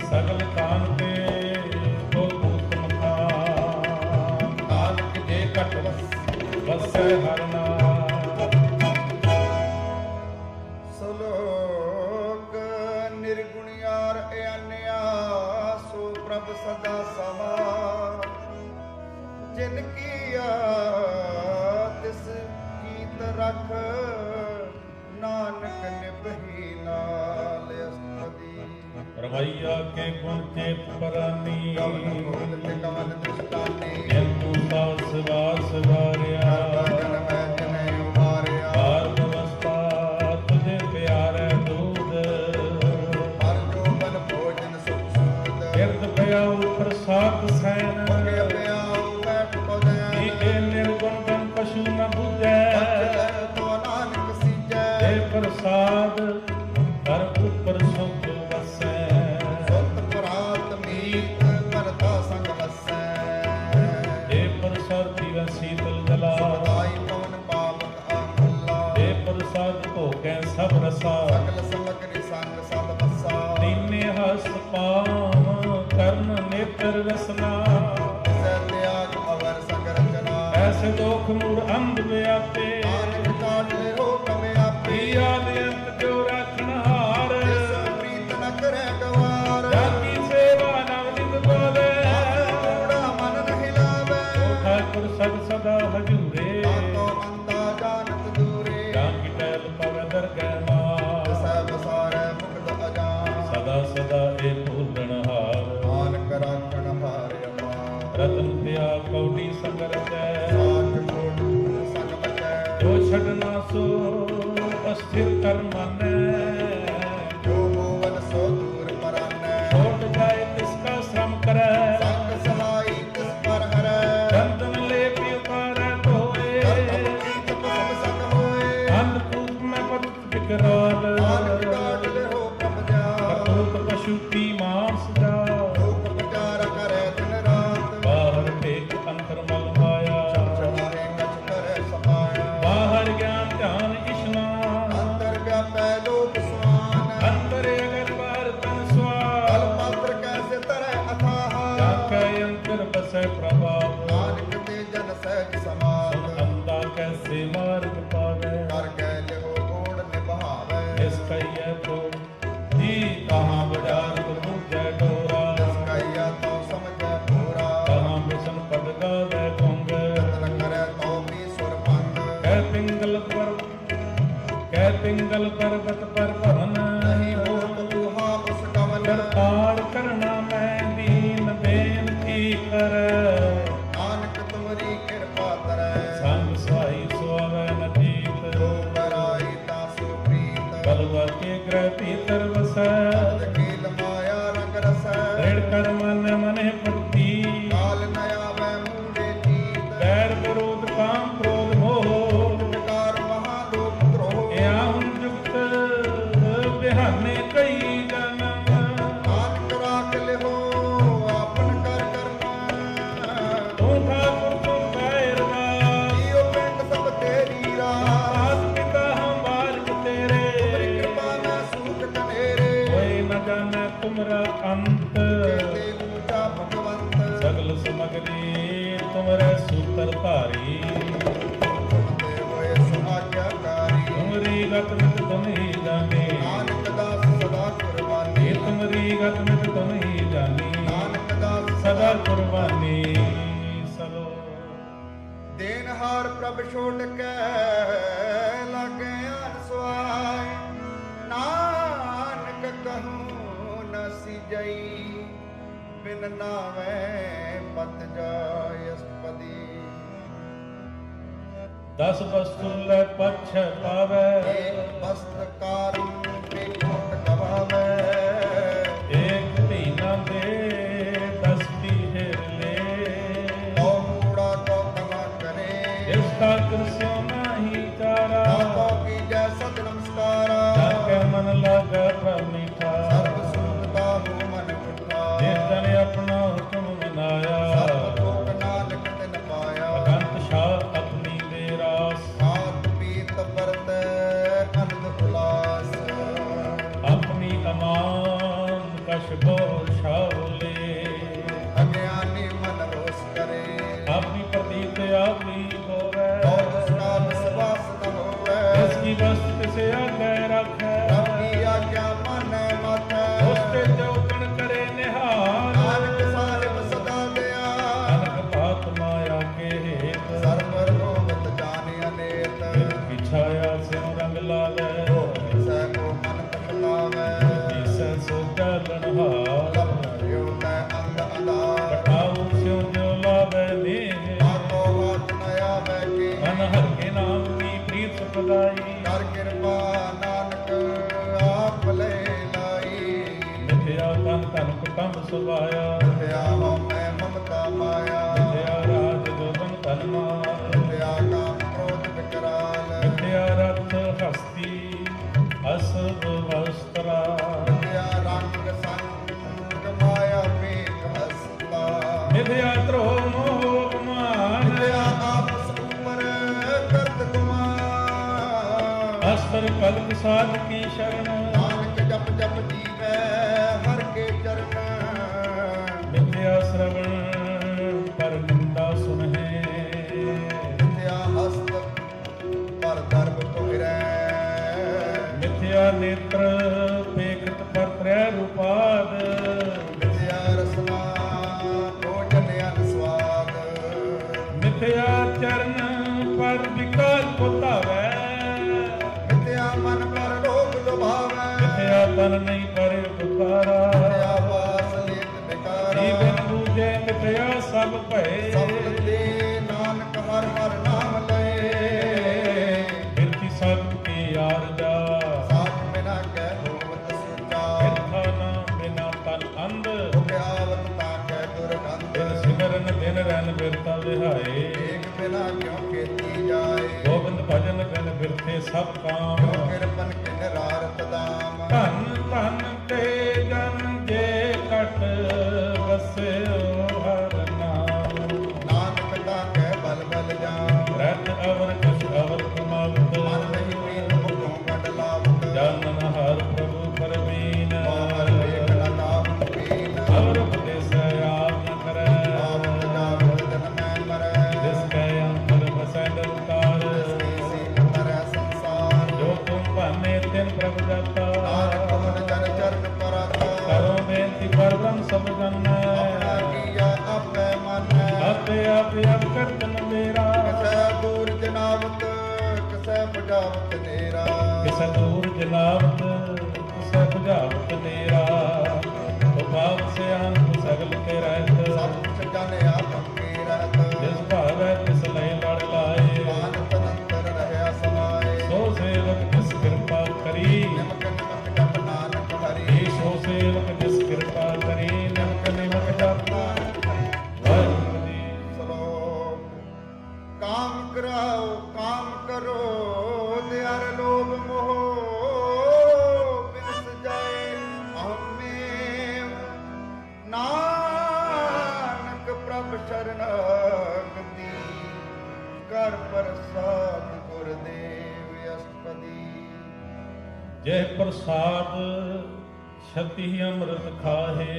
ਸਗਲ ਕਾਂਤੇ ਕੋ ਉਤਮ ਥਾਨ ਨਾਨਕ ਜੇ ਕਟ ਵਸੈ ਹਰ ਨਾਮ ਸਲੋਕ ਨਿਰਗੁਣਿਆਰ ਅਨਿਆ ਸੋ ਪ੍ਰਭ ਸਦਾ ਸਮਾ ਜਿਨ ਕੀਆ ਤਿਸ ਕੀਤ ਰਖ ਨਾਨਕ ਨਿਭੀ ਨਾਲ ਅਸਤਦੀ ਰਵਈਆ ਕੇ ਗੁਣ ਚੇਤ ਪਰਾਨੀ ਕਵਨ ਮੋਲ ਤੇ ਕਵਨ ਦ੍ਰਿਸ਼ਟਾਨੀ ਜੰਤੂ ਸਾਸ ਵਾਸ ਵਾਰਿਆ ਜਨ ਮੈਂ ਜਨੈ ਉਮਾਰਿਆ ਬਾਰ ਅਵਸਥਾ ਤੁਝੇ ਪਿਆਰੇ ਦੂਧ ਹਰ ਜੋਬਨ ਭੋਜਨ ਸੁਖ ਸੂਦ ਕਿਰਤ ਪਿਆ ਪ੍ਰਸਾਦ ਸੈਨ ਮੰਗੇ ਪਿਆਉ ਬੈਠ ਪਦੈ ਇਹ ਨਿਰਗੁਣ ਗਨ ਪਸ਼ੂ ਨ ਬੁਝੈ ਤੋ ਨਾਨਕ ਸੀਜੈ ਇਹ ਪ੍ਰਸਾਦ ਕਰ ਉਪਰ ਸੁਖ ਵਸੈ ਸੁਤ ਪ੍ਰਾਤ ਮੀਤ ਕਰਤਾ ਸੰਗ ਵਸੈ ਇਹ ਪ੍ਰਸਾਦ ਪੀਵੈ ਸੀਤਲ ਜਲਾ ਸਦਾਈ ਪਵਨ ਪਾਵਕ ਆਮਲਾ ਇਹ ਪ੍ਰਸਾਦ ਭੋਗੈ ਸਭ ਰਸਾ ਸਗਲ ਸੰਗ ਰਸ ਪਾਵ ਕਰਨ ਨੇਤਰ ਰਸਨਾ ਸੈ ਤਿਆਗ ਅਵਰ ਸੰਗ ਰਚਨਾ ਐਸੇ ਦੋਖ ਮੂੜ ਅੰਧ ਵਿਆਪੇ ਨਾਨਕ ਕਾਟ ਲਿਓ ਕਮੇ ਆਪੇ ਆਦ ਅੰਤ ਜੋ ਰੱਖਣ ਹਾਰ ਜਿਸ ਪ੍ਰੀਤ ਨ ਕਰੈ ਗਵਾਰ ਜਾਕੀ ਸੇਵਾ ਨਵਨਿਤ ਪਾਵੇ ਕੂੜਾ ਮਨ ਨਹੀਂ ਲਾਵੇ ਠਾਕੁਰ ਸਦ ਸਦਾ ਹਜੂਰੇ ਤਾਤੋ ਮੰਦਾ ਜਾਣਤ ਦੂਰੇ ਜਾਕੀ ਟਹਿਲ ਪਵ ਦਰਗਹਿ ਮਾਰ ਸੈ ਬਸਾਰੈ ਮੁਕਤ ਅਜਾਨ ਸਦਾ ਸਦਾ ਇਹ ਭੂਲਣ ਹਾਰ ਨਾਨਕ ਰਾਖਣ ਹਾਰ ਅਪਾਰ ਰਤਨ ਪਿਆ ਕੌਡੀ ਸੰਗ ਰਚੈ ਸਾਚ ਕੋਟ ਸੰਗ ਬਚੈ ਜੋ ਛੱਡਣਾ ਸੋ ਅਸਥਿਰ ਕਰ ਮਾਨੈ ਜੋ ਹੋਵਨ ਸੋ ਦੂਰ ਪਰਾਨੈ ਛੋਟ ਜਾਏ ਤਿਸ ਕਾ ਸ਼ਰਮ ਕਰੈ ਸੰਗ ਸਹਾਈ ਤਿਸ ਪਰ ਹਰੈ ਚੰਦਨ ਲੇਪ ਉਤਾਰੈ ਧੋਏ ਕਰਤਮ ਕੀਤ ਕੁਸਮ ਸੰਗ ਹੋਏ ਅੰਨ ਕੂਪ ਮੈਂ ਪਤ ਬਿਕਰਾਲ ਨਾਨਕ ਕਾਟ ਲਿਓ ਪ੍ਰਭ ਜਾ ਕੂਪ ਪਸ਼ੂ ਕੀ ਮਾਂਸ ਜਾ ਲੋਕ ਵਿਚਾਰ ਕਰੈ ਦਿਨ ਰਾਤ ਬਾਹਰ ਟੇਕ ਅੰਤਰ ਮਲ ਮਾਇਆ ਚੜਾਏ ਕਛ ਕਰੈ ਸਮਾਇਆ ਬਾਹਰ ਗਿਆਨ ਧਿਆਨ ਇਸ਼ਨਾਨ ਅੰਦਰ ਵਿਆਪੈ ਲੋਕ ਸਮਾਨ ਅੰਤਰ ਅਗਰ ਬਾਹਰ ਤਨ ਕਲ ਸਵਾਰ ਮਾਤਰ ਕੈਸੇ ਤਰੈ ਅਥਾਹ ਜਾਕੈ ਅੰਤਰ ਬਸੈ ਪ੍ਰਭਾਵ ਨਾਨਕ ਤੇ ਜਨ ਸਹਿਜ ਸਮਾਦ ਅੰਦਾ ਕੈਸੇ ਮਾਰਗ ਪਾਵੈ ਕਰ ਕੈ ਲਿਓ ਗੋੜ ਨਿਭਾਵੈ ਇਸ ਕਈਐ ਤੋ ਜੀ ਕਹਾਂ ਬਜਾਰ ਬੂਝੈ ਡੋਰਾ ਕਈਆ ਤੋ ਸਮਝੈ ਪੂਰਾ ਕਹਾਂ ਬਿਸ਼ਨ ਪਦ ਗਾਵੈ ਗੁੰਗ ਤਨ ਕਰੈ ਤੋ ਵੀ ਸੁਰ ਪੰਦ ਕਹਿ ਪਿੰਗਲ ਪਰਬਤ ਪਰ ਭਵਨ ਨਹੀਂ ਹੋਤ ਤੁਹਾ ਉਸ ਕਵਨ ਕਰਤਾਰ ਕਰਨਾ ਮੈਂ ਦੀਨ ਬੇਨਤੀ ਕਰ ਨਾਨਕ ਤੁਮਰੀ ਕਿਰਪਾ ਤਰੈ ਸੰਗ ਸਹਾਈ ਸੁਆਵੈ ਨਦੀਤ ਜੋ ਕਰਾਈ ਤਾ ਸੋ ਪ੍ਰੀਤ ਬਲਵਾ ਕੇ ਗ੍ਰਹਿ ਭੀਤਰ ਵਸੈ ਕੀਲ ਮਾਇਆ ਰੰਗ ਰਸੈ ਰੇੜ ਕਰ ਮਨ ਮਨੇ ਪਰਤੀ ਕਾਲ ਨ ਆਵੈ ਮੂੜੇ ਜੀਤ ਬੈਰ ਵਿਰੋਧ ਕਾਮ ਕ੍ਰੋਧ ਮੋਹ ਵਿਕਾਰ ਮਹਾ ਲੋਕ ਧਰੋਹ ਇਹਾ ਹੁਣ ਜੁਗਤ ਬਿਹਾਨੇ ਕਈ ਜਨਮ ਨਾਨਕ ਰਾਖ ਲਿਓ ਆਪਨ ਕਰ ਕਰਨਾ ਤੂੰ ਠਾਕੁਰ ਤੂੰ ਬੈਰਵਾ ਜੀਉ ਪਿੰਡ ਸਭ ਤੇਰੀ ਰਾਹ ਆਸ ਪਿਤਾ ਹਮ ਬਾਲਕ ਤੇਰੇ ਕਿਰਪਾ ਮੈਂ ਸੂਖ ਕਨੇਰੇ ਕੋਈ ਨ ਜਾਣੈ ਤੁਮਰਾ ਅੰਤ ਤੇ ਊਚਾ ਭਗਵੰਤ ਸਗਲ ਸਮਗਰੀ ਤੁਮਰੇ ਸੂਤਰ ਧਾਰੀ ਤੇ ਹੋਏ ਸੁਆਗਿਆਕਾਰੀ ਤੁਮਰੀ ਗਤ ਮਿਤ ਤੁਮਹੀ ਜਾਣੀ ਨਾਨਕ ਦਾਸ ਸਦਾ ਕੁਰਬਾਨੀ ਇਹ ਤੁਮਰੀ ਗਤ ਮਿਤ ਤੁਮਹੀ ਜਾਣੀ ਨਾਨਕ ਦਾਸ ਸਦਾ ਕੁਰਬਾਨੀ ਸਲੋ ਦੇਨਹਾਰ ਪ੍ਰਭ ਛੋੜ ਕੇ ਲਾਗੇ ਆਨ ਸੁਆਏ ਨਾਨਕ ਕਹੂੰ ਨ ਸਿਜਈ ਬਿਨ ਨਾਵੇਂ ਪਤ ਜਾਇ ਅਸਪਦੀ ਦਸ ਵਸਤੂ ਲੈ ਪਛ ਪਾਵੈ ਏਕ ਬਸਤ ਕਾਰਨ ਬੇਖੋਟ ਗਵਾਵੇ ਏਕ ਧੀਨਾ ਦੇ ਦਸ ਪੀਹਰ ਲੈ ਤੋ ਮੂੜਾ ਤੋ ਕਮਾ ਕਰੇ ਇਸ ਕਾ ਕਿਰਸਿਓ ਨਾਹੀ ਚਾਰਾ ਤਾਤੋ ਕੀ ਜੈ ਸਤ ਨਮਸਕਾਰਾ ਜਾਕੇ ਮਨ ਲਾਗਾ ਪ੍ਰਭ ਮੀਠਾ ਸਰਬ ਸੁਖਤਾ ਹੋ ਮਨ ਪੁੱਠਾ ਜਿਸ ਜਨ ਆਪਣਾ ਹੁਕਮ ਮਨਾਇਆ ਸਰਬ ਦੁਖ ਨਾਨਕ ਤਿਨ ਪਾਇਆ ਅਗੰਤ ਸ਼ਾਹ ਆਪਣੀ ਦੇ ਰਾਸ ਖਾਤ ਪੀਤ ਵਰਤ ਅਨੰਦ ਉਲਾਸ ਆਪਣੀ ਅਮਾਨ ਕਛ ਬੋ ਸ਼ਾਵਲੇ ਅਗਿਆਨੀ ਮਨ ਰੋਸ ਕਰੇ ਆਪਣੀ ਪ੍ਰਤੀਤ ਆਪਣੀ ਹੋਵੇ ਔਰ ਉਸਕਾ ਵਿਸ਼ਵਾਸ ਨ ਹੋਵੇ ਇਸ ਕੀ ਵਸਤ ਕਿਸੇ ਆਗੇ ਰੱਖੈ ਰੱਬੀ ਆਗਿਆ ਮਨ ਮਾਥੈ ਉਸ ਤੇ ਚੌਕਣ ਕਰੇ ਨਿਹਾਲ ਨਾਨਕ ਸਾਹਿਬ ਸਦਾ ਦਿਆ ਅਨਕ ਭਾਤ ਮਾਇਆ ਕੇ ਹੇਤ ਸਰਬ ਰੋਗਤ ਜਾਣੇ ਅਨੇਤ ਵਿਛਾਇਆ ਸਿਉ ਰੰਗ ਲਾਲੇ ਸੈ ਕੋ ਮਨ ਪਛਤਾਵੈ ਈਸੈ ਸੋ ਚਾਲਣਹਾਰ ਲਬ ਰਿਉ ਤੈ ਅੰਗ ਅਦਾਰ ਪਠਾਉ ਸਿਉ ਜੋ ਲਾਵੇ ਨੇ ਆਤੋ ਹੱਥ ਨ ਆਵੈ ਕੇ ਮਨ ਹਰ ਕੇ ਨਾਮ ਕੀ ਪ੍ਰੀਤ ਸਦਾਈ ਕਰ ਕਿਰਪਾ ਨਾਨਕ ਆਪ ਲੈ ਲਾਈ ਮਿਥਿਆ ਤਨ ਧਨ ਕੁਟੰਬ ਸੁਭਾਇਆ ਵਿਦਿਆ ਹਉ ਮੈਂ ਮਮਤਾ ਮਾਇਆ ਮਿਥਿਆ ਰਾਜ ਜੋਬਨ ਧਨ ਮਾਰ ਵਿਦਿਆ ਕਾਮ ਕ੍ਰੋਧ ਵਿਕਰਾਲ ਮਿਥਿਆ ਰਥ ਹਸਤੀ ਅਸਦ ਵਸਤਰਾ ਵਿਦਿਆ ਰੰਗ ਸੰਗ ਮਾਇਆ ਮੇਘ ਹਸਤਾ ਮਿਥਿਆ ਧਰੋ ਮੋਹ ਅਪਮਾਨ ਵਿਦਿਆ ਆਪਸ ਉਮਰ ਕਰਤ ਗੁਮਾਨ ਅਸਤਰ ਕਲਪ ਸਾਧ ਕੀ ਸ਼ਰਨ ਨਾਨਕ ਜਪ ਜਪ ਜੀਵੈ ਹਰ ਕੇ ਦਿਹਾਏ ਏਕ ਬਿਨਾ ਕਿਉ ਕੀਤੀ ਜਾਏ ਗੋਬਿੰਦ ਭਜਨ ਬਿਨ ਬਿਰਥੇ ਸਭ ਕਾਮ ਕਿਉ ਕਿਰਪਨ ਕਿਨ ਰਾਰਤ ਦਾਮ ਧਨ ਧਨ ਤੇ ਜਨ ਜੇ ਕਟ ਵਸਿਓ ਹਰ ਨਾਮ ਨਾਨਕ ਤਾਂ ਕਹਿ ਬਲ ਬਲ ਜਾਮ ਰਤ ਅਵਰ ਕਛ ਅਵਰ ਕਮਾਵਤ ਮਨ ਨਹੀਂ ਪ੍ਰੀਤ ਮੁਖੋਂ ਕੱਢ ਲਾਵਤ ਜਾਨਨ ਹਰ ਪ੍ਰਭੂ ਪਰਮੀਨ ਪਾਵਰ ਵੇਖ ਨ ਲਾਭ ਪੀਨ ਅਵਰ ਉਪਦੇਸ ਆਪ ਨ ਕਰੈ ਆਵਤ ਜਾਵਤ ਜਨ ਮੈਂ ਮਰੈ ਜਿਸ ਕੈ ਅੰਤਰ ਵਸੈ ਨਿਰੰਕਾਰ ਸੀ ਮਰੈ ਸੰਸਾਰ ਜੋ ਤੁਮ ਭਾਨੇ ਤਿਨ ਪ੍ਰਭ ਜਾਤਾ ਨਾਨਕ ਮਨ ਜਨ ਚਰਨ ਪਰਾਤਾ ਕਰੋ ਬੇਨਤੀ ਪਰ ਬ੍ਰਹਮ ਸਭ ਜਨ ਆਪਣਾ ਕੀਆ ਆਪੇ ਮਨ ਆਪੇ ਆਪੇ ਆਪ ਕਰਤਨ ਮੇਰਾ ਕਿਸੈ ਦੂਰ ਜਨਾਵਤ ਕਿਸੈ ਬੁਝਾਵਤ ਨੇਰਾ ਕਿਸੈ ਦੂਰ ਜਲਾਵਤ ਕਿਸੈ ਬੁਝਾਵਤ ਨੇਰਾ ਉਪਾਵ ਸਿਆਨ ਤੂੰ ਸਗਲ ਤੇ ਰਹਿਤ ਸਭ ਕੁਛ ਜਾਣਿਆ ਪੱਕੀ ਰਹਿਤ ਜਿਸ ਭਾਵੈ ਤਿਸ ਲਈ ਲੜ ਲਾਏ ਮਾਨਤ ਅੰਤਰ ਰਹਿਆ ਸਮਾਏ ਸੋ ਸੇਵਕ ਜਿਸ ਕਿਰਪਾ ਕਰੀ ਨਿਮਕ ਨਿਮਕ ਜਪ ਨਾਨਕ ਹਰੀ ਸੋ ਸੇਵਕ ਜਿਸ ਕਿਰਪਾ ਕਰੀ ਨਿਮਕ ਨਿਮਕ ਜਪ ਨਾਨਕ ਹਰੀ ਵਾਹਿਗੁਰੂ ਜੀ ਸਲੋਕ ਕਾਮ ਕਰਾਓ ਕਾਮ ਕਰੋ ਦਿਆਰ ਲੋਭ ਮੋਹ ਬਿਨਸ ਜਾਏ ਹਮੇਵ ਨਾਨਕ ਪ੍ਰਭ ਸ਼ਰਨਾਗਤੀ ਕਰ ਪ੍ਰਸਾਦ ਗੁਰਦੇਵ ਅਸਪਦੀ ਜੈ ਪ੍ਰਸਾਦ ਛਤੀ ਅੰਮ੍ਰਿਤ ਖਾਹੇ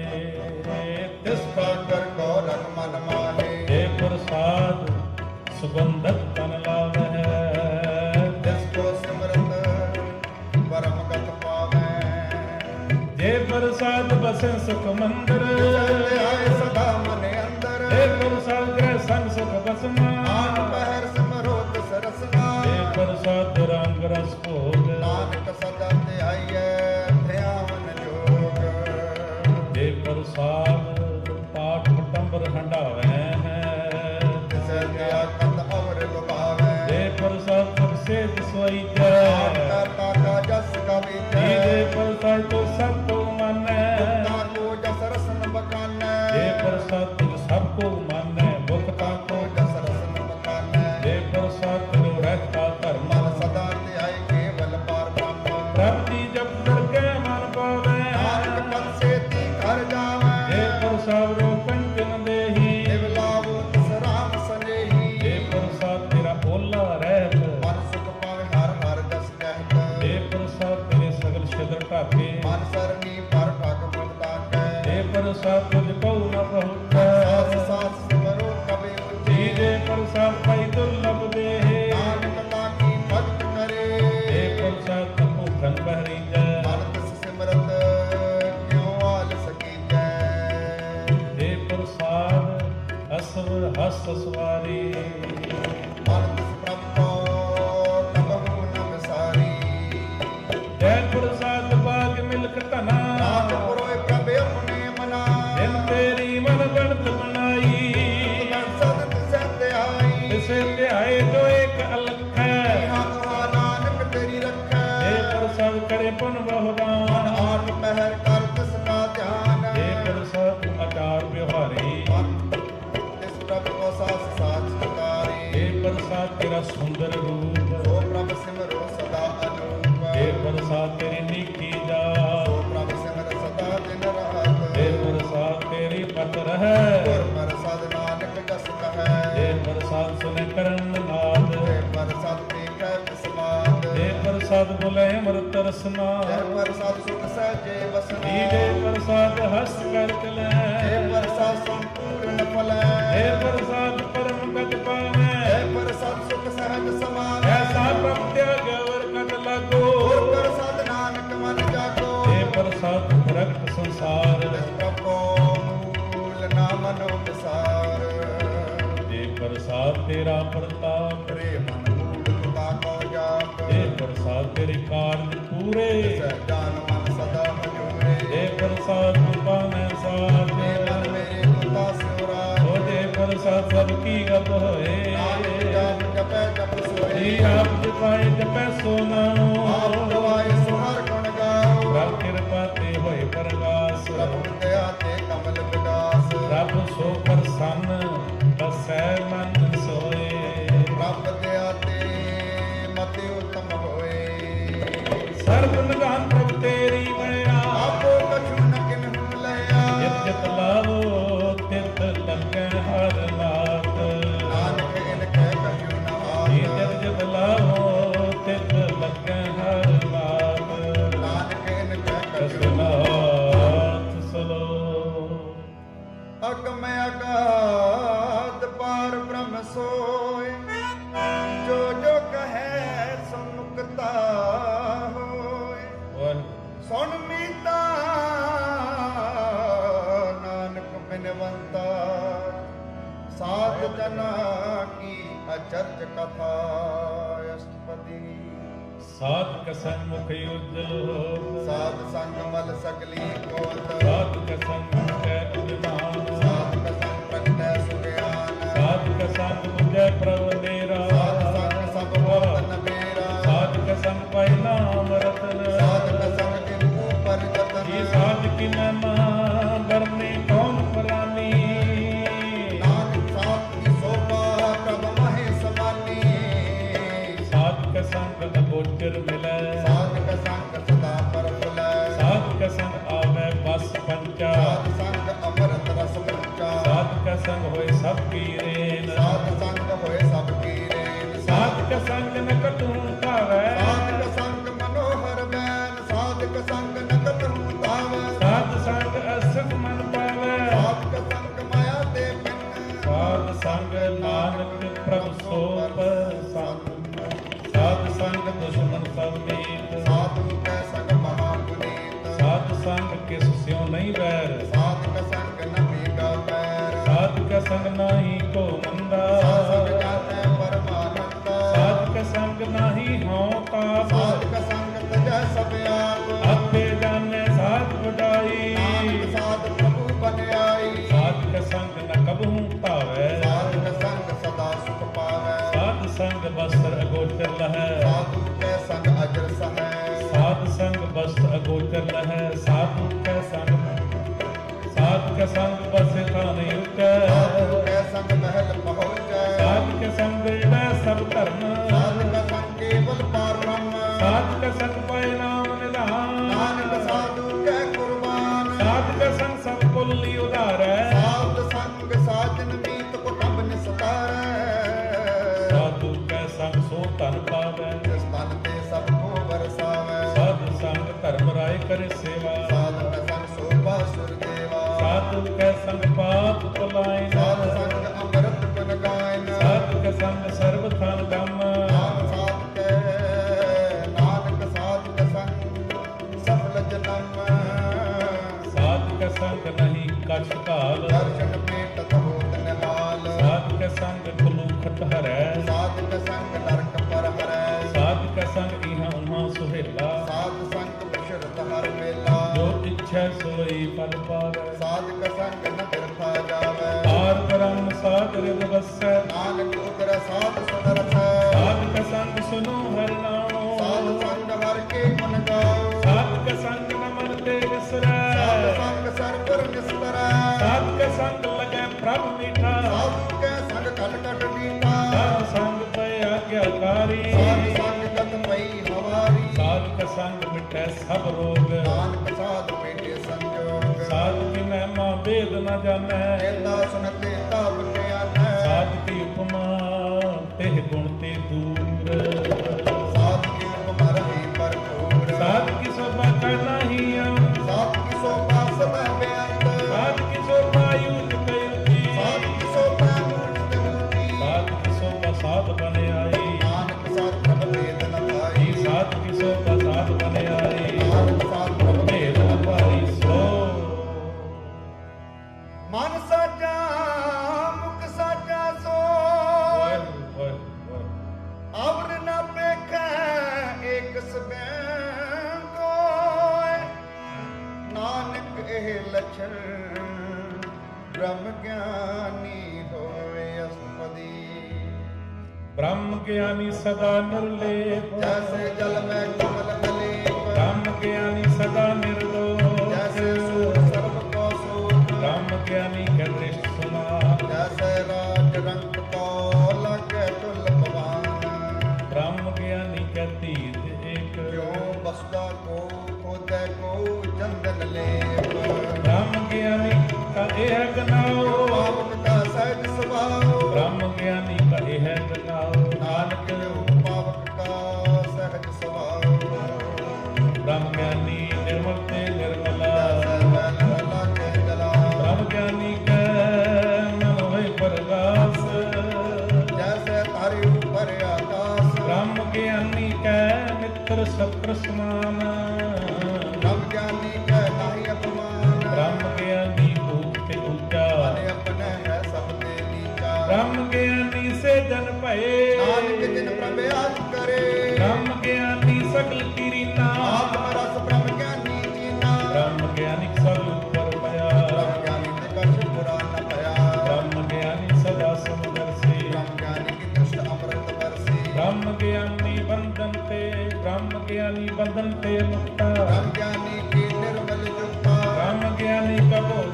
ਤਿਸ ਕਾ ਕਰ ਗੌਰਨ ਮਨ ਮਾਹੇ ਜੈ ਪ੍ਰਸਾਦ ਸੁਗੰਧਤ ਤਨ ਲਾਵਹਿ ਤਿਸ ਕੋ ਸਿਮਰਤ ਪਰਮ ਗਤ ਪਾਵੈ ਜੈ ਪ੍ਰਸਾਦ ਬਸੈ ਸੁਖ ਮੰਦਰ ਚਲੇ ਆਏ ਸਦਾ ਮਨ ਅੰਦਰ ਜੈ ਪ੍ਰਸਾਦ ਗ੍ਰਹਿ ਸੰਗ ਸੁਖ ਬਸਨਾ ਆਨ ਪਹਿਰ ਸਿਮਰੋ ਤਿਸ ਰਸਨਾ ਜੈ ਪ੍ਰਸਾਦ ਰੰਗ ਰਸ ਭੋਗ ਨਾਨਕ ਸਦਾ ਤੇ ਆਈਐ ਧਿਆਨ ਜੋਗ ਜੈ ਪ੍ਰਸਾਦ ਪਾਠ ਪਟੰਬਰ ਹੰਡਾਵੈ ਤਿਸੈ ਦਿਆ ਕੰਦ ਅਵਰ ਲੁਭਾਵੈ ਜੈ ਪ੍ਰਸਾਦ ਸਭ ਸੇਧ ਸੋਈ ਆਪ ਜੈ ਕਰਤਾ ਕਾ ਜਸ ਕਵੀ ਜੈ ਜੈ ਪ੍ਰਸਾਦ ਤੋ ਸਭ ਕੋ ਮਾਨੈ ਤਾ ਕੋ ਜਸ ਰਸਨ ਬਕਾਨੈ ਜੈ ਪ੍ਰਸਾਦ ਤਿਨ ਸਭ ਕੋ ਮਾਨੈ ਮੁਖ ਤਾ ਕੋ ਕੋ ਜਸ ਰਸਨ ਬਕਾਨੈ ਜੈ ਪ੍ਰਸਾਦ ਤਿਨੋ ਰਹਿਤਾ ਧਰਮ ਮਨ ਸਦਾ ਤੇ ਆਈ ਕੇਵਲ ਪਾਰ ਬ੍ਰਹਮ ਪ੍ਰਭ ਦੀ ਜਪ ਕਰਕੇ ਮਨ ਪਾਵੈ ਨਾਨਕ ਪਦ ਸੇਤੀ ਘਰ ਜਾਵੈ ਜੈ ਪ੍ਰਸਾਦ ਰੋ ਕੰਚਨ ਦੇਹੀ ਨਿਵ ਲਾਵੋ ਤਿਸ ਰਾਮ ਸਨੇਹੀ ਜੈ ਪ੍ਰਸਾਦ ਤੇਰਾ ਓਲਾ ਰਹਿਤ ਮਨ ਸੁਖ ਪਾਵੇ ਹਰ ਹਰ ਜਸ ਕਹਿਤ ਜੈ ਪ੍ਰਸਾਦ ਤੇਰੇ ਸਗਲ ਛਿਦਰ ਢਾਕੇ ਮਨ ਸਰਨੀ ਪਰ ਠਗ ਮੁਕਤਾ ਕੈ ਜੈ ਪ੍ਰਸਾਦ ਤੁਝ ਕਉ ਨ ਸਾਸ ਪਹੁੰਚੈ ਸਾਸ ਸਿਮਰੋ ਕਬੇ ਜੀ ਉੱਚੀ ਜੈ ਪ੍ਰਸਾਦ ਪਈ ਦੁਰਲਭ ਦੇਹੇ ਨਾਨਕ ਤਾ ਕੀ ਭਗਤ ਕਰੇ ਜੈ ਪ੍ਰਸਾਦ ਭੂਖਨ ਬਹਿਰੀਜੈ ਮਨ ਤਿਸ ਸਿਮਰਤ ਕਿਉ ਆਲ ਸਕੀਜੈ ਜੈ ਪ੍ਰਸਾਦ ਅਸਵ ਹਸ ਸਵਾਰੀ ਮਨ ਤਿਸ ਪ੍ਰਭ ਕੋ ਕਬਹੂ ਨ ਵਿਸਾਰੀ ਜੈ ਪ੍ਰਸਾਦ ਬਾਗ ਮਿਲਕ ਧਨਾ ਨਾਮ ਪੁਰੋਏ ਪ੍ਰਭ ਆਪਣੇ ਮਨਾ ਦਿਨ ਤੇਰੀ ਮਨ ਬਣਤ ਬਣਾਈ ਮਨ ਸਦ ਤਿਸੈ ਤੇ ਆਈ ਤਿਸੇ ਧਿਆਏ ਜੋ ਇੱਕ ਅਲਖ ਹੈ ਹਾਂ ਤੁਹਾ ਨਾਨਕ ਤੇਰੀ ਰੱਖੈ ਜੈ ਪ੍ਰਸਾਦ ਕਰੇ ਪੁਨ ਮਨ ਬਹੁਦਾਨ ਆਪ ਪਹਿਰ ਕਰ ਤਿਸ ਕਾ ਧਿਆਨ ਜੈ ਪ੍ਰਸਾਦ ਆਚਾਰ ਵਿਵਹਾਰੀ ਤਿਸ ਪ੍ਰਭ ਕੋ ਸਾਸ ਸਾਚ ਸਕਾਰੀ ਜੈ ਪ੍ਰਸਾਦ ਤੇਰਾ ਸੁੰਦਰ ਰੂਪ ਸੋ ਪ੍ਰਭ ਸਿਮਰੋ ਸਦਾ ਅਨੂਪ ਜੈ ਪ੍ਰਸਾਦ ਤੇਰੀ ਨੀਕੀ ਜਾ ਸੋ ਪ੍ਰਭ ਸਿਮਰ ਸਦਾ ਦਿਨ ਰਾਤ ਜੈ ਪ੍ਰਸਾਦ ਤੇਰੀ ਪਤ ਰਹਿ ਗੁਰ ਪ੍ਰਸਾਦ ਨਾਨਕ ਜਸ ਕਹੈ ਜੈ ਪ੍ਰਸਾਦ ਸੁਨੇ ਕਰਨ ਨਾਦ ਜੈ ਪ੍ਰਸਾਦ ਦੇਖੈ ਬਿਸਮਾਦ ਜੈ ਪ੍ਰਸਾਦ ਬੋਲੇ ਅੰਮ੍ਰਿਤ ਰਸਨਾ ਜੈ ਪ੍ਰਸਾਦ ਸੁਖ ਸਹਿਜੇ ਵਸਨਾ ਜੀ ਜੈ ਪ੍ਰਸਾਦ ਹਸ ਕਰ ਚਲੈ ਜੈ ਪ੍ਰਸਾਦ ਸੰਪੂਰਨ ਫਲੈ ਜੈ ਪ੍ਰਸਾਦ ਪਰਮ ਗਤ ਪਾਵੈ ਜੈ ਪ੍ਰਸਾਦ ਸੁਖ ਸਹਿਜ ਸਮਾਵੈ ਐਸਾ ਪ੍ਰਭ ਤਿਆਗ ਵਰ ਕਟ ਲਾਗੋ ਗੁਰ ਪ੍ਰਸਾਦ ਨਾਨਕ ਮਨ ਜਾਗੋ ਜੈ ਪ੍ਰਸਾਦ ਪ੍ਰਗਟ ਸੰਸਾਰ ਤਿਸ ਪ੍ਰਭ ਕੋ ਮੂਲ ਨਾ ਮਨੋ ਵਿਸਾਰ ਜੈ ਪ੍ਰਸਾਦ ਤੇਰਾ ਪ੍ਰਤਾਪ ਰੇ ਮਨ ਮੂੜਤਾ ਕੋ ਜਾਪ ਜੈ ਪ੍ਰਸਾਦ ਤੇਰੇ ਕਾਰਜ ਪੂਰੇ ਸਹਿਜਾਨ ਮਨ ਸਦਾ ਹਜੂਰੇ ਜੈ ਪ੍ਰਸਾਦ ਪਾਵੈ ਸਾਥ ਜੇ ਮਨ ਮੇਰੇ ਕੁਤਾ ਸਿਉਰਾ ਹੋ ਜੈ ਪ੍ਰਸਾਦ ਸਭ ਕੀ ਗਤ ਹੋਏ ਨਾਨਕ ਜਾਪ ਜਪੈ ਜਪ ਸੋਏ ਜੀ ਆਪ ਜਪਾਏ ਜਪੈ ਸੋ ਨਾਮੋ ਆਪ ਗਵਾਏ ਸੋ ਹਰ ਗੁਣ ਗਾਓ ਪ੍ਰਭ ਕਿਰਪਾ ਤੇ ਹੋਏ ਪ੍ਰਗਾਸ ਪ੍ਰਭੂ ਦਇਆ ਤੇ ਕਮਲ ਵਿਗਾਸ ਰੱਬ ਸੋ ਪ੍ਰਸੰਨ ਬਸੈ ਮਨ भगवंता साध जना की अचर्च कथा अष्टपदी साधक संग मुख उज्जल होत साध संग मल सकली कोत साधक संग कै उदिमान साधक संग प्रगटै सुज्ञान साधक संग बुझै प्रभु नेरा साध संग सब वतन मेरा साधक संग पाई नाम रतन साधक संग के ऊपर जतन ये साधक महिमा बरने कौन परानी नानक साध की शोभा प्रभ महे समानी साधक संग अगोचर मिलै साधक संग सदा पर फुलै साधक संग आवे बस पंचा साध संग अमृत रस पंचा साधक संग होए सब की रेन साध संग होए सब की रेन साधक संग न कटूं कावै साधक संग मनोहर बैन साधक संग नकत हूँ धावै साध संग असत मन पावै साधक संग माया ते पिन साध संग नानक प्रभु सो संग साध संग दुश्मन सब मीत साधु कै संग महापुनीत साध संग किस स्यों नहीं बैर साधक संग न भीगा पैर साधक संग नाही को मंदा साधक जाते परमानंदा साधक संग नाही हौं ताप साधक संग तजै सब आप आपे जाने साध बुझाई नानक साध प्रभु बन आई साधक संग न कबहू पावै साधक संग सदा सुख पावै साध संग वस्त्र अगोचर लहै साधु कै संग अजर सहै साध संग वस्त्र अगोचर लहै साधु कै संग साधक संग बस खाने रुकै साधु कै संग महल पहुँचै साधक संग विड़ै सब धर्म साधक संग केवल पार ब्रह्म साधक संग पाए नाम निधान नानक साधु कै कुर्बान साधक संग सब कुल्ली उधारै साध संग साजन मीत कुटुंब निस्तारै साधु कै संग सो धन पावै जिस तन ते सब को बरसावै साधु संग धर्म राय करे सेवा साधक संग शोभा सुर देवा साधु कै संग पाप पलायन साध संग अमृत गुण गायन साधक संग सर्व धन गम नानक साधक संग सफल जन्म साधक संग नहीं कछ काल दर्शन पेट होत निहाल साधक संग कुलूखट हरै साधक संग नरक पर हरै साधक संग इहाँ उहाँ सुहेला साध संग विशरत हर मेला जो इच्छा सोई फल पावै साधक संग न बिरथा जावै पार ब्रह्म सागर बसै नानक उतर साध सुधर है साधक संग सुनो हर नामो साध संग हर के गुण गाओ साधक संग न मन ते विसरै साध संग सरपुर निस्तर साधक संग लगै प्रभु मीठा साधु के संग कट कट मीठा साध संग पै आज्ञाकारी साध संग गत पई हवारी साधक संग मिटै सब रोग नानक साध पेटे संजोग साध की महिमा वेद न जानै केता सुनते ताप के आनै साध की उपमा तेह गुण ते दूर साध की उपमा रही भरपूर साध की शोभा का नहीं अंत साध की शोभा सदा बेअंत साध की शोभा युग कयुगी साध की शोभा मूर्त मूर्ति साध की शोभा साध बने आई नानक साध प्रभ भेद न पाई साध की शोभा साध बने आई नानक साध प्रभ भेद न पाई सो मन साजा मुख साजा सो अवर न पेख एक सबैं को नानक एह लक्षण ब्रह्म ज्ञानी होए अष्टपदी ब्रह्म ज्ञानी सदा निर्लेप जैसे जल में कमल कलेप ब्रह्म ज्ञानी सदा निर्दोष जैसे सूर सर्व को सूर ब्रह्म ज्ञानी का दृष्ट सुना जैसे राज रंग को लगे तुल भवान ब्रह्म ज्ञानी का तीत एक क्यों बसदा को खुद को चंदन लेप ब्रह्म ज्ञानी का यह गनाओ पावक का सहज स्वभाव ब्रह्म ज्ञानी का यह गनाओ नानक पावक का सहज स्वभाव ब्रह्म ज्ञानी निर्मल ते निर्मला जैसे मैल लागे जला ब्रह्म ज्ञानी का मन होए प्रकाश जैसे तारे ऊपर आकाश ब्रह्म ज्ञानी का मित्र सत्र समान ब्रह्म ज्ञानी का नाही अपमान ब्रह्म ज्ञानी ऊंचे ऊंचा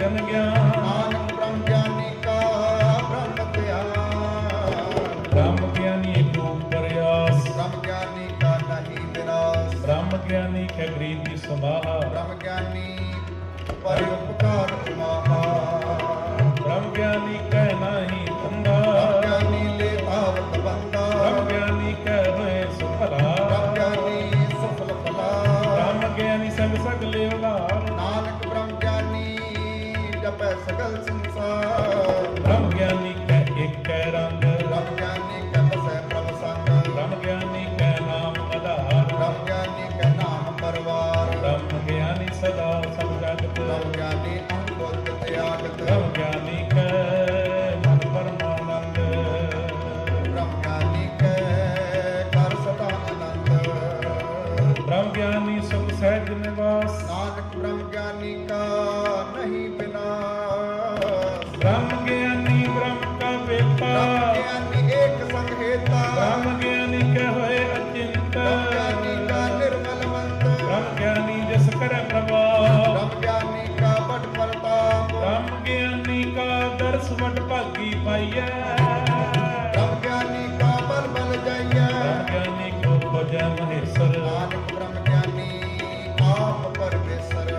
जन ज्ञान नानक ब्रह्म ज्ञानी का ब्रह्म ध्यान ब्रह्म ज्ञानी को प्रयास ब्रह्म ज्ञानी का नहीं विनाश ब्रह्म ज्ञानी के ग्रीति समाहा ब्रह्म ज्ञानी परोपकार महा ब्रह्म ज्ञानी कह नाही धंधा ब्रह्म ज्ञानी ले आवत बंदा ब्रह्म ज्ञानी कह होए सुफला ब्रह्म ज्ञानी सफल फला ब्रह्म ज्ञानी सब सगले उदार नानक ब्रह्म ज्ञानी जपै सगल संसार ब्रह्म ज्ञानी कह एक कह रंग ब्रह्म ज्ञानी का बसै प्रभ संग ब्रह्म ज्ञानी कह नाम आधार ब्रह्म ज्ञानी का नाम परवार ब्रह्म ज्ञानी सदा सब जगत ब्रह्म ज्ञानी अनुभुत त्यागत ब्रह्म ज्ञानी कह मन परमानंद ब्रह्म ज्ञानी के कर सदा आनंद ब्रह्म ज्ञानी सुख सहज निवास नानक ब्रह्म ज्ञानी का नहीं विनाश ब्रह्म ज्ञानी ब्रह्म का वेता ब्रह्म ज्ञानी एक संग हेता ब्रह्म ज्ञानी कह होए अचिंत ब्रह्म ज्ञानी का निर्मल मंत ब्रह्म ज्ञानी जस कर प्रभाव ब्रह्म ज्ञानी का बट प्रताप ब्रह्म ज्ञानी का दर्श वट भागी पाइय ब्रह्म ज्ञानी का बल बल जाइए ब्रह्म ज्ञानी को भजय महेश्वर नानक ब्रह्म ज्ञानी आप परमेश्वर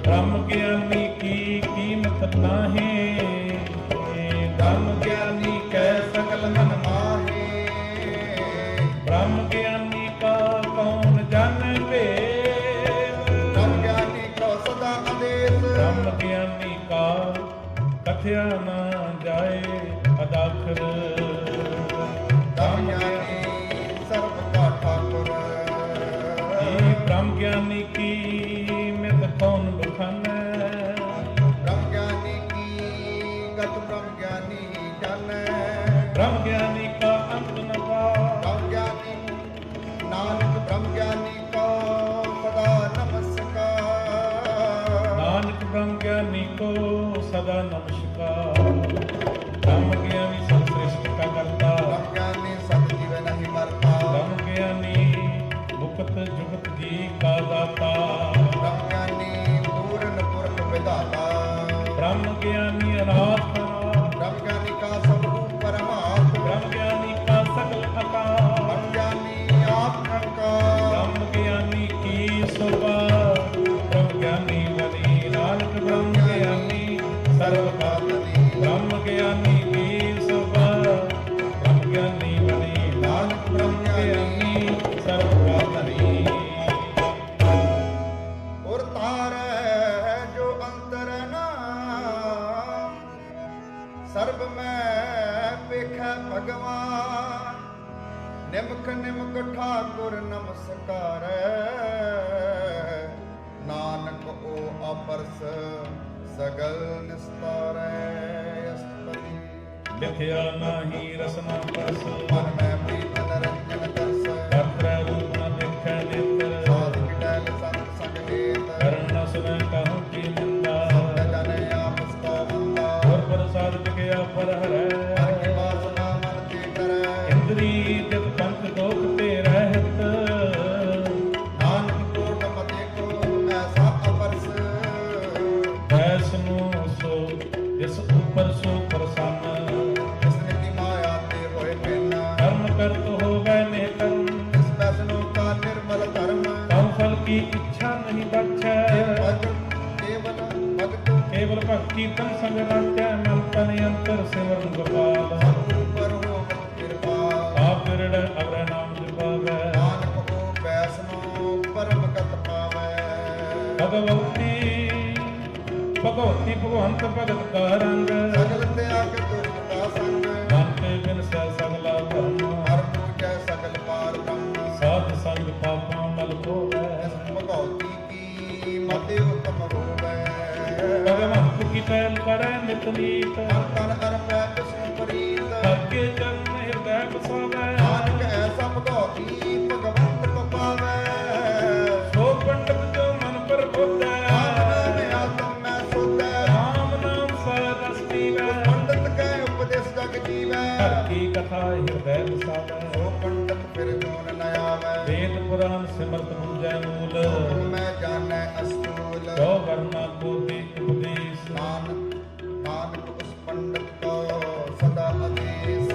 ब्रह्म ज्ञानी की कीमत नाहे ब्रह्म ज्ञानी कह सकल मन माहे ब्रह्म ज्ञानी का कौन जानवे ब्रह्म ज्ञानी को सदा आदेश ब्रह्म ज्ञानी का कथया न जाए अदाखर ब्रह्म ज्ञानी सर्व का ठाकुर ये ब्रह्म ज्ञानी की मित कौन बखाने ब्रह्म ज्ञानी की गत ब्रह्म ज्ञानी जाने ब्रह्म ज्ञानी का अंत न पाओ ब्रह्म ज्ञानी नानक ब्रह्म ज्ञानी को सदा नमस्कार नानक ब्रह्म ज्ञानी को सदा नमस्कार ब्रह्म ज्ञानी सब सृष्टि का करता ब्रह्म ज्ञानी सब जीव नहीं मरता ब्रह्म ज्ञानी मुक्त जुगत जी का दाता ब्रह्म ज्ञानी पूर्ण पुरख विधाता ब्रह्म ज्ञानी अनाथ ब्रह्म ज्ञानी का सब रूप परमात्मा ब्रह्म ज्ञानी का सकल आकार ब्रह्म ज्ञानी आप निरंकार ब्रह्म ज्ञानी की शोभा ब्रह्म ज्ञानी बनी नानक ब्रह्म ज्ञानी सर्व का ब्रह्म ज्ञानी की शोभा ब्रह्म ज्ञानी बनी नानक ब्रह्म ज्ञानी सर्व का धनी और तारै है जो अंतर नाम सर्ब में पेखै भगवान निमक निमक ठाकुर नमस्कार नानक ओ अपरस सगल निस्तार अस्तपति लिखया नाही रसना परस मन में प्रीत निरंजन दर्श कर्त्र रूप न देखै नेत्र साधु किटल संग संग लेत करण न सुनै कहूँ की निंदा संग जन आपस को बंदा और प्रसाद बिकया पर हरै मन की वासना मन ते करे इंद्री जब पंथ दोख ते रहत नानक कोट मते को ऐसा अपरस वैष्णु सो जिस ऊपर सो प्रसन्न जिसने की माया ते होए पेना कर्म करत हो गए ने कर्म इस वैष्णो का निर्मल धर्म कम फल की इच्छा नहीं बख्शै भजन केवल भक्त केवल भक्ति तन संग राख्य मन तन अंतर सिमरन गोपाल ऊपर हो कृपा आप विरड अवर नाम जपावै नानक को वैष्णो परम गत पावै भगवती भगवती भगवंत भगत का रंग सगल त्याग दुर्ग का संग मन के बिन सै सगला धर्म हर पूजै सकल पार ब्रह्म साध संग पापों मल होवै इस भगवती की मति उत्तम होवै भगवंत की टहल करे नित नीत मन तन अर्पै विष्णु प्रीत भाग्य जन्म हृदय बसावै नानक ऐसा भगवती भगवंत को पावै सो पंडित जो मन पर बोधै नाम में आत्म में शुद्ध राम नाम सरस पीवै पंडित के उपदेश जग जीवै हर की कथा हृदय बसावै सो पंडित फिर जोन न आवै वेद पुराण सिमरत बुझै मूल मैं जानै अस्तूल जो वर्णा को दे उपदेश ਨਾਨਕ ਉਸ ਪੰਡਤ ਕੋ ਸਦਾ ਆਦੇਸ਼।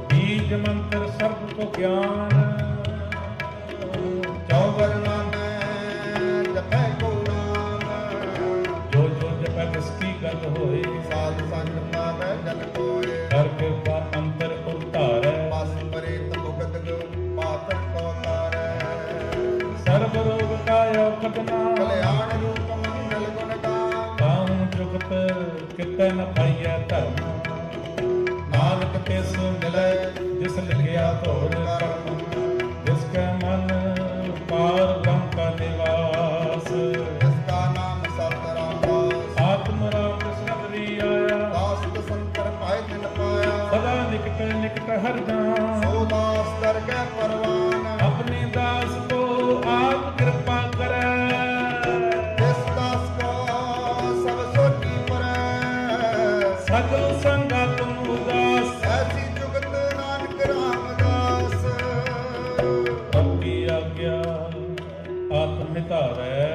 बीज मंत्र सर्व को ज्ञान ਚੌਗਰ ਨਾਮੈ ਜਪੈ ਕੋ ਨਾਮ। जो जपै जिसकी गत होए ਸਾਧ ਸੰਗ ਪਾਵੈ ਜਨ ਕੋਇ। कर कृपा अंतर उतारै ਬਸ ਪਰੇ ਤਪੁਗਤ ਪਾਤਰ ਕੋ ਤਾਰੈ। सर्व रोग का औखद नाम ਕਲਿਆਣ ਰੂਪ ਮੰਗਲ ਗੁਣ ਗਾਮ। काहू जुगत कितै न पाइयै धर्म नानक तिस मिलै जिस लिखिया तोड़ कर्म जिसके मन पार ब्रह्म का निवास ਜਿਸਕਾ ਨਾਮ ਸਤ ਰਾਮਦਾਸ। आत्म राम कृष्ण हरि आया ਦਾਸ ਸੰਤਰ ਪਾਇ ਤਿਨ ਪਾਇਆ। सदा निकट हर जान ਸੋ ਦਾਸ ਦਰਗਹਿ ਪਰਵਾਨ। अपने दास को आप कृपा करे ਜਿਸ ਦਾਸ ਕੋ ਸਭ ਸੋਟੀ ਪਰੈ। सगल संगा तुम उदास ਐਸੀ ਜੁਗਤ ਨਾਨਕ ਰਾਮਦਾਸ। आपकी आज्ञा आत्म धारै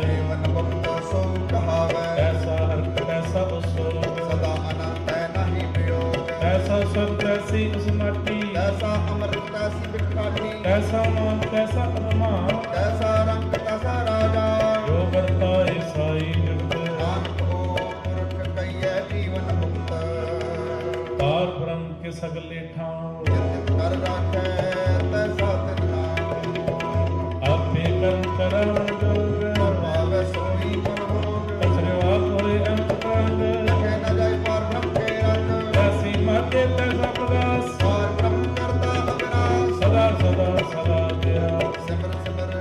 ਜੀਵਨ ਮੁਕਤ ਸੋ ਕਹਾਵੈ। ऐसा हर ऐसा उसो ਸਦਾ ਅਨੰਤ ਹੈ ਨਹੀਂ ਵਿਯੋਗ। ऐसा सब तैसी उस माटी ਐਸਾ ਅੰਮ੍ਰਿਤ ਤੈਸੀ ਬਿਖਾਟੀ। ऐसा मान तैसा अभिमान ਐਸਾ ਰੰਗ ਤੈਸਾ ਰਾਜਾ। जो करता ईसाई जुगत ਨਾਨਕ ਹੋ ਪੁਰਖ ਕਈਐ ਜੀਵਨ ਮੁਕਤ। पार ब्रह्म के सगले ठाव ਜਿਤ ਕਰ ਰਾਖੈ ਤੈਸਾ ਤਿਨ ਨਾਮ। आपे कर्म करम जोग ਪਾਵੈ ਸੋਈ ਮਨ ਭੋਗ। असरवा कोरे अंत प्रांग ਲਖੇ ਨ ਜਾਇ ਪਾਰ ਬ੍ਰਹਮ ਕੇ ਰੰਗ। ऐसी माते तैसा प्रकाश ਪਾਰ ਬ੍ਰਹਮ ਕਰਤਾ ਅਵਿਨਾਸ਼। सदा सदा सदा तेरा ਸਿਮਰ ਸਿਮਰ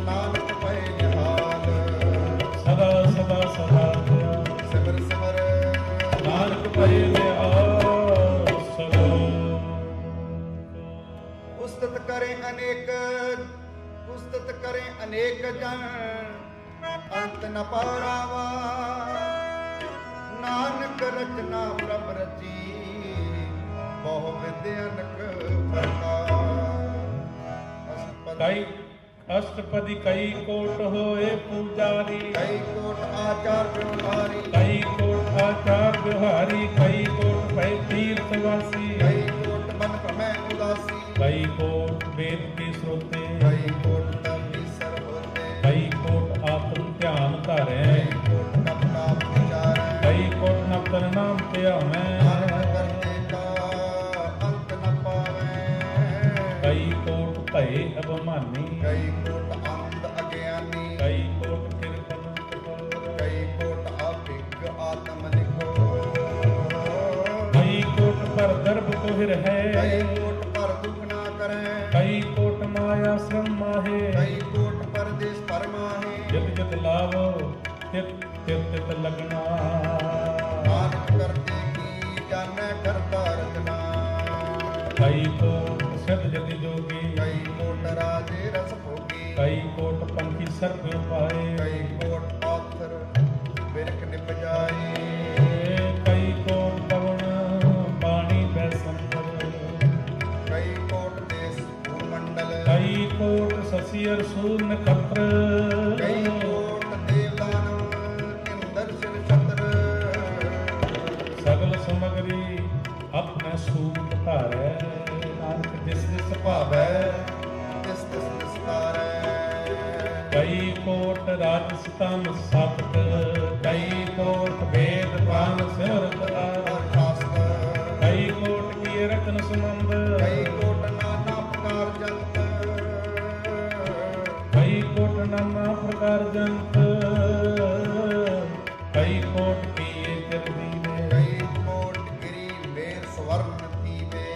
ਨਾਨਕ ਪਏ ਨਿਹਾਲ। सदा सदा सदा तेरा ਸਿਮਰ ਸਿਮਰ नानक भय में सदा ਉਸਤਤ ਕਰੇ ਅਨੇਕ ਉਸਤਤ ਕਰੇ ਅਨੇਕ ਜਨ ਅੰਤ ਨ ਪਾਰਾਵਾ। ਨਾਨਕ ਰਚਨਾ ਪ੍ਰਭ ਰਚੀ ਬਹੁ ਵਿਦਿਆਨਕ ਪ੍ਰਕਾਰ। कई अष्टपदी कई कोट होए पुजारी ਕਈ ਕੋਟ ਆਚਾਰ ਵਿਵਹਾਰੀ। कई कोट आचार बिहारी कई कोट भय तीर्थवासी ਕਈ ਕੋਟ ਮਨ ਭਮੈ ਉਦਾਸੀ। कई कोट वेद के श्रोते ਕਈ ਕੋਟ ਤਪੀ ਸਰਬਤੇ। कई कोट आत्म ध्यान धारै ਕਈ ਕੋਟ ਤਪ ਤਾਪ ਵਿਚਾਰੈ। कई कोट नवतर नाम ध्यावै ਨਾਨਕ ਕਰਤੇ ਕਾ ਅੰਤ ਨ ਪਾਵੈ। कई कोट भय अभिमानी ਕਈ ਕੋਟ ਅੰਧ ਅਗਿਆਨੀ। कई कोट किरपन कठोर ਕਈ ਕੋਟ ਅਭਿਗ ਆਤਮ ਲਿਖੋ। कई कोट पर गर्भ कुहिर है ਕਈ ਕੋਟ ਪਰ ਦੁਖ ਨਾ ਕਰੈ। कई कोट माया श्रम माहे ਕਈ ਕੋਟ ਪਰਦੇਸ ਪਰਮਾਹੇ। जग जग लावो तित तित तित लगना ਨਾਨਕ ਕਰਤੇ ਕੀ ਜਾਣੈ ਕਰਤਾ ਰਚਨਾ। कई कोट सिद्ध जति जोगी ਕਈ ਕੋਟ ਰਾਜੇ ਰਸ ਭੋਗੀ। कई कोट पंखी सर्प पाए ਕਈ ਕੋਟ ਪਾਥਰ ਬਿਰਖ ਨਿਪਜਾਈ। कई कोट पवन पानी बैसंबर ਕਈ ਕੋਟ ਦੇਸ ਭੂਮੰਡਲ। कई कोट शशि और सूर्य नक्षत्र ਕਈ ਕੋਟ ਦੇਵ ਦਾਨਵ ਇੰਦਰ ਸਿਰ ਛਤਰ। सगल समगरी अपने सूप धारै नानक जिस जिस भावै ਤਿਸ ਤਿਸ ਨਿਸਤਾਰੈ। कई कोट राजस्थान सप्त कई कोट वेद प्राण सिमरत ਹਰ ਸ਼ਾਸਤਰ। कई कोट की रत्न सुमंद ਕਈ ਕੋਟ ਨਾਨਾ ਪ੍ਰਕਾਰ ਜੰਤ। कई कोट नाना प्रकार जंत कई कोट की दीवे ਕਈ ਕੋਟ ਗਿਰੀ ਮੇਰ ਸਵਰਨ ਤੀਵੇ।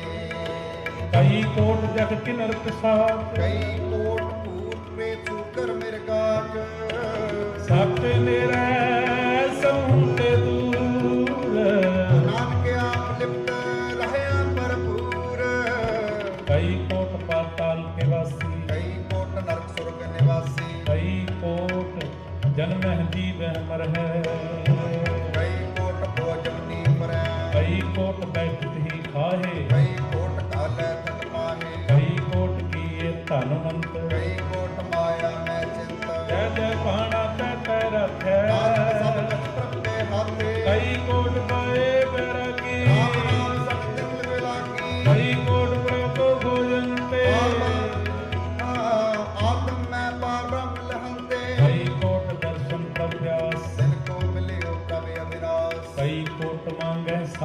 कई कोट जग किनरत साथ ਕਈ ਕੋਟ ਭੂਤ ਪ੍ਰੇਤ ਸੂਕਰ ਮਿਰਗਾਜ। सत मेरा समुते दूर ਨਾਨਕ ਆਪ ਲਿਪਤ ਰਹਿਆ ਭਰਪੂਰ। कई कोट पाताल के वासी ਕਈ ਕੋਟ ਨਰਕ ਸੁਰਗ ਨਿਵਾਸੀ। कई कोट जन्म जीव मर है ਕਈ ਕੋਟ ਭੋਜਨ ਨੀ ਪਰੈ। कई कोट बैठत ही खाहे ਕਈ ਕੋਟ ਕਾਲੈ ਥਕ ਪਾਹੇ। कई कोट किए धनवंत ਕਈ ਕੋਟ ਮਾਇਆ ਮੈਂ ਚਿੰਤ। जय जय पाणा तै तै रखै ਨਾਨਕ ਸਭ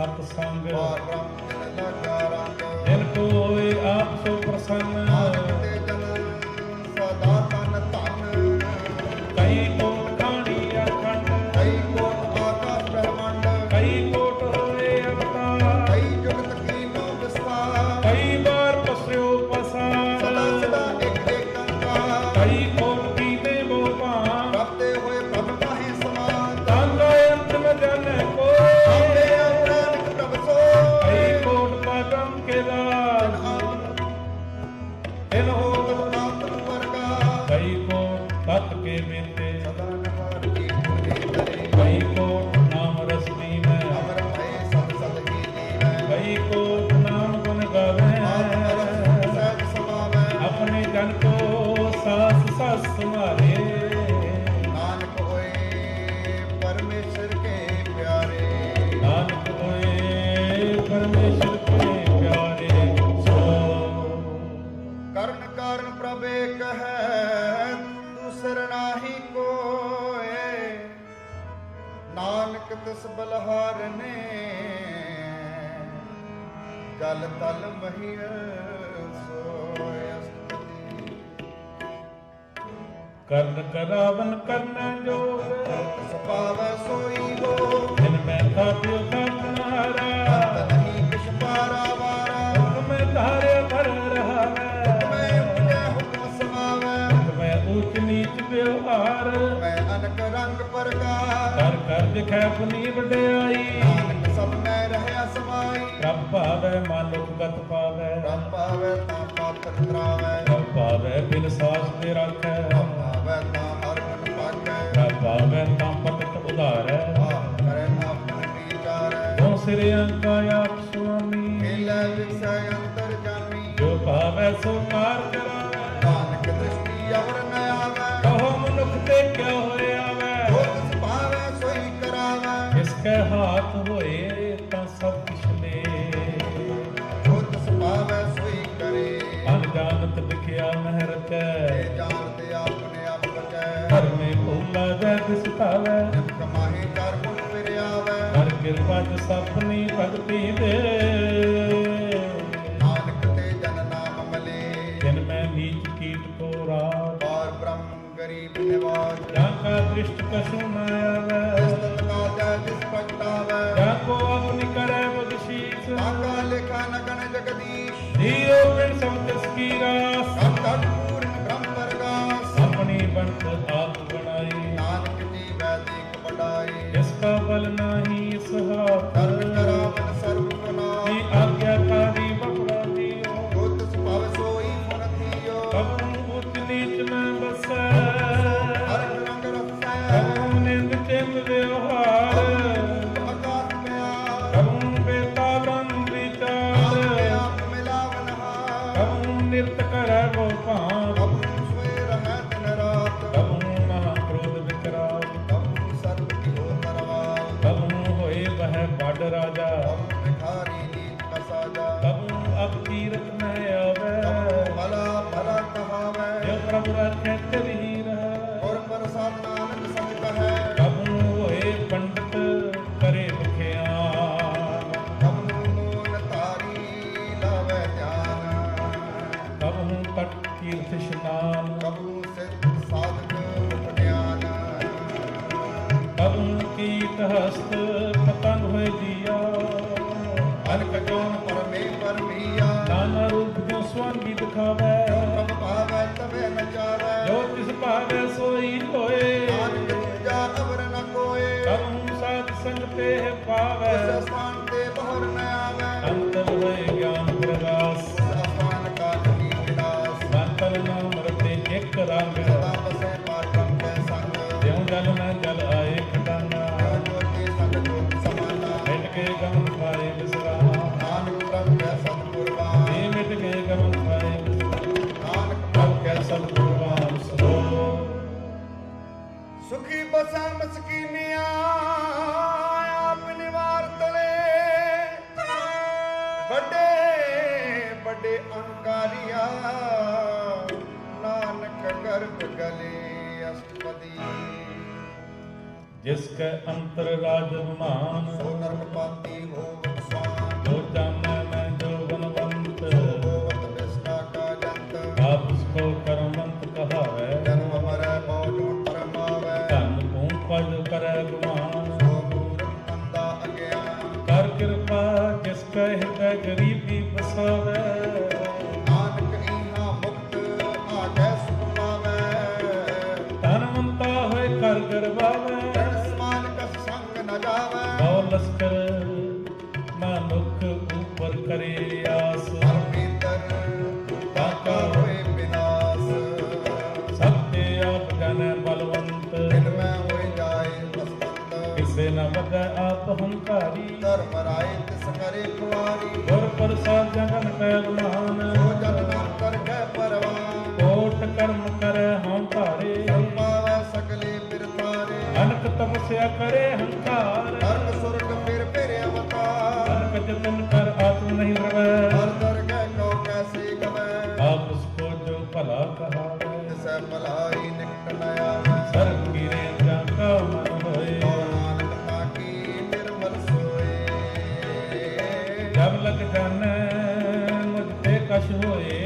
ਸਤ ਸੰਗ ਪਾਰ ਬ੍ਰਹਮ ਜਿਨ ਲਾਗਾ ਰੰਗ ਜਿਨ ਕੋ ਹੋਏ ਆਪ ਸੋ ਪ੍ਰਸੰਨ ਨਾਨਕ ਤੇ ਜਨ ਸਦਾ ਤਨ ਧਨ ਕਈ ਕੋਟ ਖਾਣੀ ਅਖੰਡ ਕਈ ਕੋਟ ਆਕਾਸ਼ ਬ੍ਰਹਮੰਡ ਕਈ ਕੋਟ ਹੋਏ ਅਵਤਾਰ ਕਈ ਜੁਗਤ ਕੀਨੋ ਵਿਸਤਾਰ ਕਈ ਵਾਰ ਪਸਿਓ ਸਦਾ ਪਸਾਰ ਸਦਾ ਇੱਕ ਏਕੰਕਾਰ ਕਈ ਕੋਟ ਕੀਨੇ ਬੋ ਭਾਂ ਰੱਬਦੇ ਹੋਏ ਪ੍ਰਭ ਮਾਹੇ ਸਮਾਨ ਤਾਂਗਾ ਅੰਤ ਨ ਜਾਣੈ ਕੋਈ ਆਉਂਦੇ ਅਵਰਾਨਕ ਪ੍ਰਭ ਸੋਇ ਕਈ ਕੋਟ ਪਾਗਮ ਕੇ ਰਾਜ ਤਿਨ ਹੋਤ ਆਤਮ ਵਰਗਾ ਕਈ ਕੋਟ ਤਤ ਕੇ ਮੇਤੇ ਸਦਾ ਨਵਾਰ ਕੀ ਪੁਰੇ ਕਰੇ ਕਈ ਕੋਟ ਨਾਮ ਰਸ ਦੀਵੈ ਅਮਰ ਭਏ ਸਤ ਸਤ ਕੀ ਜੀਵੈ ਕਈ ਕੋਟ ਨਾਮ ਗੁਣ ਗਾਵੈ ਸਹਿਜ ਸਮਾਵੈ ਆਪਣੇ ਜਨ ਕੋ ਸਾਸ ਸਸ ਸੰਭਾਲੇ ਨਾਨਕ ਹੋਏ ਪਰਮੇਸ਼ਰ ਕੇ ਪਿਆਰੇ ਨਾਨਕ ਹੋਏ ਪਰਮੇਸ਼ਰ ਕੇ ਪਿਆਰੇ ਸੋ ਕਰਨ ਕਾਰਨ ਪ੍ਰਭ ਏਕ ਹੈ ਦੂਸਰ ਨਾਹੀ ਕੋਏ ਨਾਨਕ ਤਿਸ ਬਲਹਾਰ ਨੇ ਜਲ ਤਲ ਮਹੀਰ ਸੋਇ ਅਸਤੁਤੀ ਕਰਨ ਕਰਾਵਨ ਕਰਨ ਜੋਗ ਸੁਪਾਵੈ ਸੋਈ ਹੋ ਜਿਨ ਮੈਂ ਥਾਪਿਓ ਥਾਪਨਾਰਾ ਅੰਤ ਨਹੀਂ ਕਿਛ ਪਾਰਾ ਵਾਰਾ ਹੁਕਮ ਧਾਰਿਆ ਧਰ ਰਹਾਵੈ ਮੈਂ ਉਠੈ ਹੁਕਮ ਸਮਾਵੈ ਮੈਂ ਊਚ ਨੀਚ ਵਿਵਹਾਰ ਮੈਂ ਅਨਕ ਰੰਗ ਪ੍ਰਕਾਰ ਕਰ ਕਰ ਦਿਖੈ ਆਪਣੀ ਵਡਿਆਈ ਨਾਨਕ ਸਭ ਮੈਂ ਰਹਿਆ ਸਮਾਈ ਰੱਬ ਭਾਵੈ ਮਾਨੁਖ ਗਤ ਪਾਵੈ ਰੱਬ ਪਾਵੈ ਤਾਂ ਪਾਤਰ ਤਰਾਵੈ ਰੱਬ ਭਾਵੈ ਬਿਨ ਸਾਸ ਤੇ ਰਾਖੈ ਰੱਬ ਪਾਵੈ ਤਾਂ ਹਰ ਮਨ ਪਾਕੈ ਰੱਬ ਭਾਵੈ ਤਾਂ ਪਤਿਤ ਉਧਾਰੈ ਆਪ ਕਰੇ ਆਪਨ ਵਿਚਾਰੈ ਜੋ ਸਿਰ ਅੰਕਾ ਆਪ ਸੁਆਮੀ ਖੇਲੇ ਵਿਸੈ ਅੰਤਰ ਜਾਮੀ ਜੋ ਭਾਵੈ ਸੋ ਕਾਰ ਕਰਾਵੈ ਨਾਨਕ ਦ੍ਰਿਸ਼ਟੀ ਅਵਰ ਨ ਆਵੈ ਕਹੋ ਮਨੁੱਖ ਤੇ ਕਿਆ ਹੋਇਆ ਜੋ ਵੈ ਤਿਸ ਭਾਵੈ ਸੋਈ ਕਰਾਵੈ ਜਿਸ ਕੈ ਹਾਥ ਹੋਏ ਤਾਂ ਸਭ ਕਿਛ ਲੈ ਜੋ ਤਿਸ ਭਾਵੈ ਸੋਈ ਕਰੇ ਅਨਜਾਨਤ ਵਿਖਿਆ ਮਹਿਰ ਇਹ ਕੈ ਜਾਣਦੇ ਆਪਣੇ ਆਪ ਬਚੈ ਧਰਮੇ ਭੂਲਾ ਜੈ ਦਿਸ ਭਾਵੈ ਨਿਮ ਕਮਾਹੇ ਕਰ ਗੁਣ ਫਿਰਿਆਵੈ ਹਰ ਕਿਰਪਾ ਚ ਸਪਨੀ ਭਗਤੀ ਦੇ ਨਾਨਕ ਤੇ ਜਨ ਨਾਮ ਮਲੇ ਜਿਨ ਮੈਂ ਨੀਚ ਕੀਟ ਕੋ ਰਾਜ ਪਾਰ ਬ੍ਰਹਮ ਗਰੀਬ ਨਿਵਾਜ ਜਾਂ ਕਾ ਦ੍ਰਿਸ਼ਟ ਕਛੂ ਨ ਆਵੈ ਇਸਤਤ ਕਾਜੈ ਜਿਸ ਪਛਤਾਵੈ ਜਾਂ ਕੋ ਆਪਨੀ ਕਰੈ ਬਖਸ਼ੀਸ ਤਾਕਾ ਲੇਖਾ ਨ ਗਣ ਜਗਦੀਸ਼ ਜੀਉ ਬਿਨ ਸਭ ਤਿਸ ਕੀ ਰਾਸ ਸਤ ਤਤ ਪੂਰਨ ਬ੍ਰਹਮ ਪਰਗਾਸ ਆਪਣੀ ਬੰਤ ਆਪ ਬਣਾਈ ਨਾਨਕ ਜੀ ਵੈਦਿਕ ਵਡਾਈ ਜਿਸ ਕਾ ਬਲ ਨਾਹੀ ਸਹਾਤ ਕਰਨ ਕਰਾਵਨ ਸਰਬ ਗੁਨਾ ਜੀ ਆਗਿਆਕਾਰੀ ਬਪੜਾ ਦਿਓ ਜੋ ਤਿਸ ਭਵ ਸੋਈ ਮਨ ਥੀਓ ਕਬੂ ਉਚ ਨੀਚ ਨ ਬਸੈ ਹਰ ਰੰਗ ਰਸੈ ਕਬੂ ਨਿੰਦ ਚਿੰਦ ਵਿਵਹਾਰ ਆਕਾਸ ਪਿਆ ਕਬੂ ਬੇਤਾ ਬ੍ਰਹਮ ਵਿਚਾਰ ਆਪ ਮਿਲਾਵਨ ਹਾਰ ਕਬੂ ਨਿਰਤ ਕਰੈ ਬੋ ਭਾਵ ਕਬੂ ਸੋਏ ਰਹਿ ਦਿਨ ਰਾਤ ਕਬੂ ਮਹਾ ਕ੍ਰੋਧ ਵਿਕਰਾਲ ਕਬੂ ਸਰਬ ਕੀਓ ਤਰਵਾਲ ਕਬੂ ਹੋਏ ਬਹਿ ਬੜ ਰਾਜਾ ਕਬੂ ਬਿਖਾਰੀ ਨੀਚ ਕਸਾਜਾ ਕਬੂ ਅਬ ਤੀਰਥ ਨ ਆਵੈ ਕਬੂ ਭਲਾ ਭਲਾ ਕਹਾਵੈ ਜੋ ਪ੍ਰਭ ਰਾਖੈ ਤਿਵਹੀ ਰਹਿ ਔਰ ਪ੍ਰਸਾਦ ਨਾਨਕ ਸੰਗ ਕਹੈ ਕਬੂ ਹੋਏ ਪੰਡਤ ਕਰੇ ਬਖਿਆਨ ਕਬੂ ਮੂਨ ਤਾਰੀ ਲਾਵੈ ਧਿਆਨ ਕਬੂ ਤਟ ਤੀਰਥ ਇਸ਼ਨਾਨ ਕਬੂ ਸਿੱਧ ਸਾਧਕ ਵਿਗਿਆਨ ਕਬੂ ਕੀਟ ਹਸਤ ਪਤੰਗ ਹੋਏ ਜੀਆ ਅਨਕ ਜੋਨ ਪਰਮੇ ਪਰਮੀਆ ਨਾਨਾ ਰੂਪ ਜੋ ਸਵਾਂਗੀ ਦਿਖਾਵੈ ਪ੍ਰਭ ਭਾਵੈ ਤਵੇ ਨ ਜਾਵੈ ਜੋ ਤਿਸ ਭਾਵੈ ਸੋਈ ਹੋਏ ਨਾਨਕ ਦੂਜਾ ਅਵਰ ਨ ਕੋਏ ਕਬੂ ਸਾਧ ਸੰਗ ਤੇ ਪਾਵੈ ਉਸ ਅਸਥਾਨ ਤੇ ਬਹੁਰ ਨ ਆਵੈ ਅੰਤਰ ਹੋਏ ਗਿਆਨ ਪ੍ਰਗਾਸ ਉਸ ਅਸਥਾਨ ਕਾ ਨਹੀਂ ਵਿਨਾਸ਼ ਮੰਤਰ ਨਾਮ ਰਤੇ ਇੱਕ ਰੰਗ ਸਦਾ ਬਸੈ ਪਾਰ ਬ੍ਰਹਮ ਕੈ ਸੰਗ ਜਿਉ ਜਲ ਮੈਂ ਜਲ ਆਏ ਖਟਾਨਾ ਜੋਤੀ ਸੰਗ ਜੋਤ ਸਮਾਨਾ ਮਿਟ ਕੇ ਗਮਨ ਪਾਏ ਬਿਸਰਾਮ ਨਾਨਕ ਪ੍ਰਭ ਕੈ ਸਤਿਗੁਰਬਾਨ ਇਹ ਮਿਟ ਕੇ ਗਮਨ ਪਾਏ ਬਿਸਰਾਮ ਨਾਨਕ ਪ੍ਰਭ ਕੈ ਸਤਿਗੁਰਬਾਨ ਸੋ ਸੁਖੀ ਬਸੈ ਮਸਕੀਨੀਆਂ ਆਪ ਨਿਵਾਰ ਤਲੇ ਵੱਡੇ ਵੱਡੇ ਅਹੰਕਾਰੀਆ ਨਾਨਕ ਗਰਭ ਗਲੇ ਅਸਤਪਦੀ ਜਿਸ ਕੈ ਅੰਤਰ ਰਾਜ ਵਿਮਾਨ ਸੋ ਨਰਕ ਪਾਤੀ ਹੋਵ ਕਰੈ ਗੁਮਾਨ। ਸੋ ਮੂਰਖ ਮੰਦਾ ਅਗਿਆਨ। ਕਰ ਕਿਰਪਾ ਜਿਸ ਕੈ ਹਿਰਦੈ ਗਰੀਬੀ ਵਸਾਵੈ। ਨਾਨਕ ਇਹਾਂ ਮੁਕਤ ਆਗੈ ਸੁਖ ਪਾਵੈ। ਧਨਵੰਤਾ ਹੋਏ ਕਰ ਗਰਵਾਵੈ। ਜਨ ਸਮਾਨ ਕਸ ਸੰਗ ਨ ਜਾਵੈ। ਬਹੁ ਲਸਕਰ ਮਨੁੱਖ ਉਪਰ ਕਰੇ ਆਸ। ਹਰ ਭੀਤਰ ਤਾਕਾ ਹੋਏ ਵਿਨਾਸ਼। ਸਭ ਤੇ ਆਪ ਜਾਣੈ ਬਲਵੰਤ। ਦਿਨ ਮੈਂ ਹੋਏ ਜਾਏ ਬਸਵੰਤ। ਕਿਸੇ ਨ ਵਧੈ ਆਪ ਹੰਕਾਰੀ। ਧਰਮ ਰਾਏ ਤਿਸ ਕਰੇ ਖੁਆਰੀ। ਗੁਰ ਪ੍ਰਸਾਦ ਜਗਨ ਕੈ ਗੁਮਾਨ। ਸੋ ਜਨ ਨਾਮ ਕਰ ਗਏ ਪਰਵਾਨ। ਕੋਟ ਕਰਮ ਕਰੈ ਹਉ ਧਾਰੇ। ਪਾਵੈ ਸਗਲੇ ਬਿਰਤਾਰੇ। ਅਨਕ ਤਪਸਿਆ ਕਰੇ ਹੰਕਾਰ। ਨਰਕ ਸੁਰਗ ਫਿਰ ਫਿਰ ਅਵਤਾਰ। ਅਨਕ ਜਤਨ ਕਰ ਆਤਮ ਨਹੀਂ ਰਵੈ। ਹਰ ਦਰਗਹਿ ਕੋ ਕੈਸੇ ਗਵੈ। ਆਪ ਉਸਕੋ ਜੋ ਭਲਾ ਕਹਾਵੇ। ਤਿਸੈ ਭਲਾਈ ਨਿਕਟ ਨ ਆਵੈ। ਸਰਬ ਕੀਰੇ ਜਾਂ ਕਾ ਮਨ ਹੋਏ। ਕੋ ਨਾਨਕ ਤਾਕੀ ਨਿਰਮਲ ਸੋਏ। ਜਬ ਲਗ ਜਾਣੈ ਮੁਝ ਤੇ ਕਛ ਹੋਏ।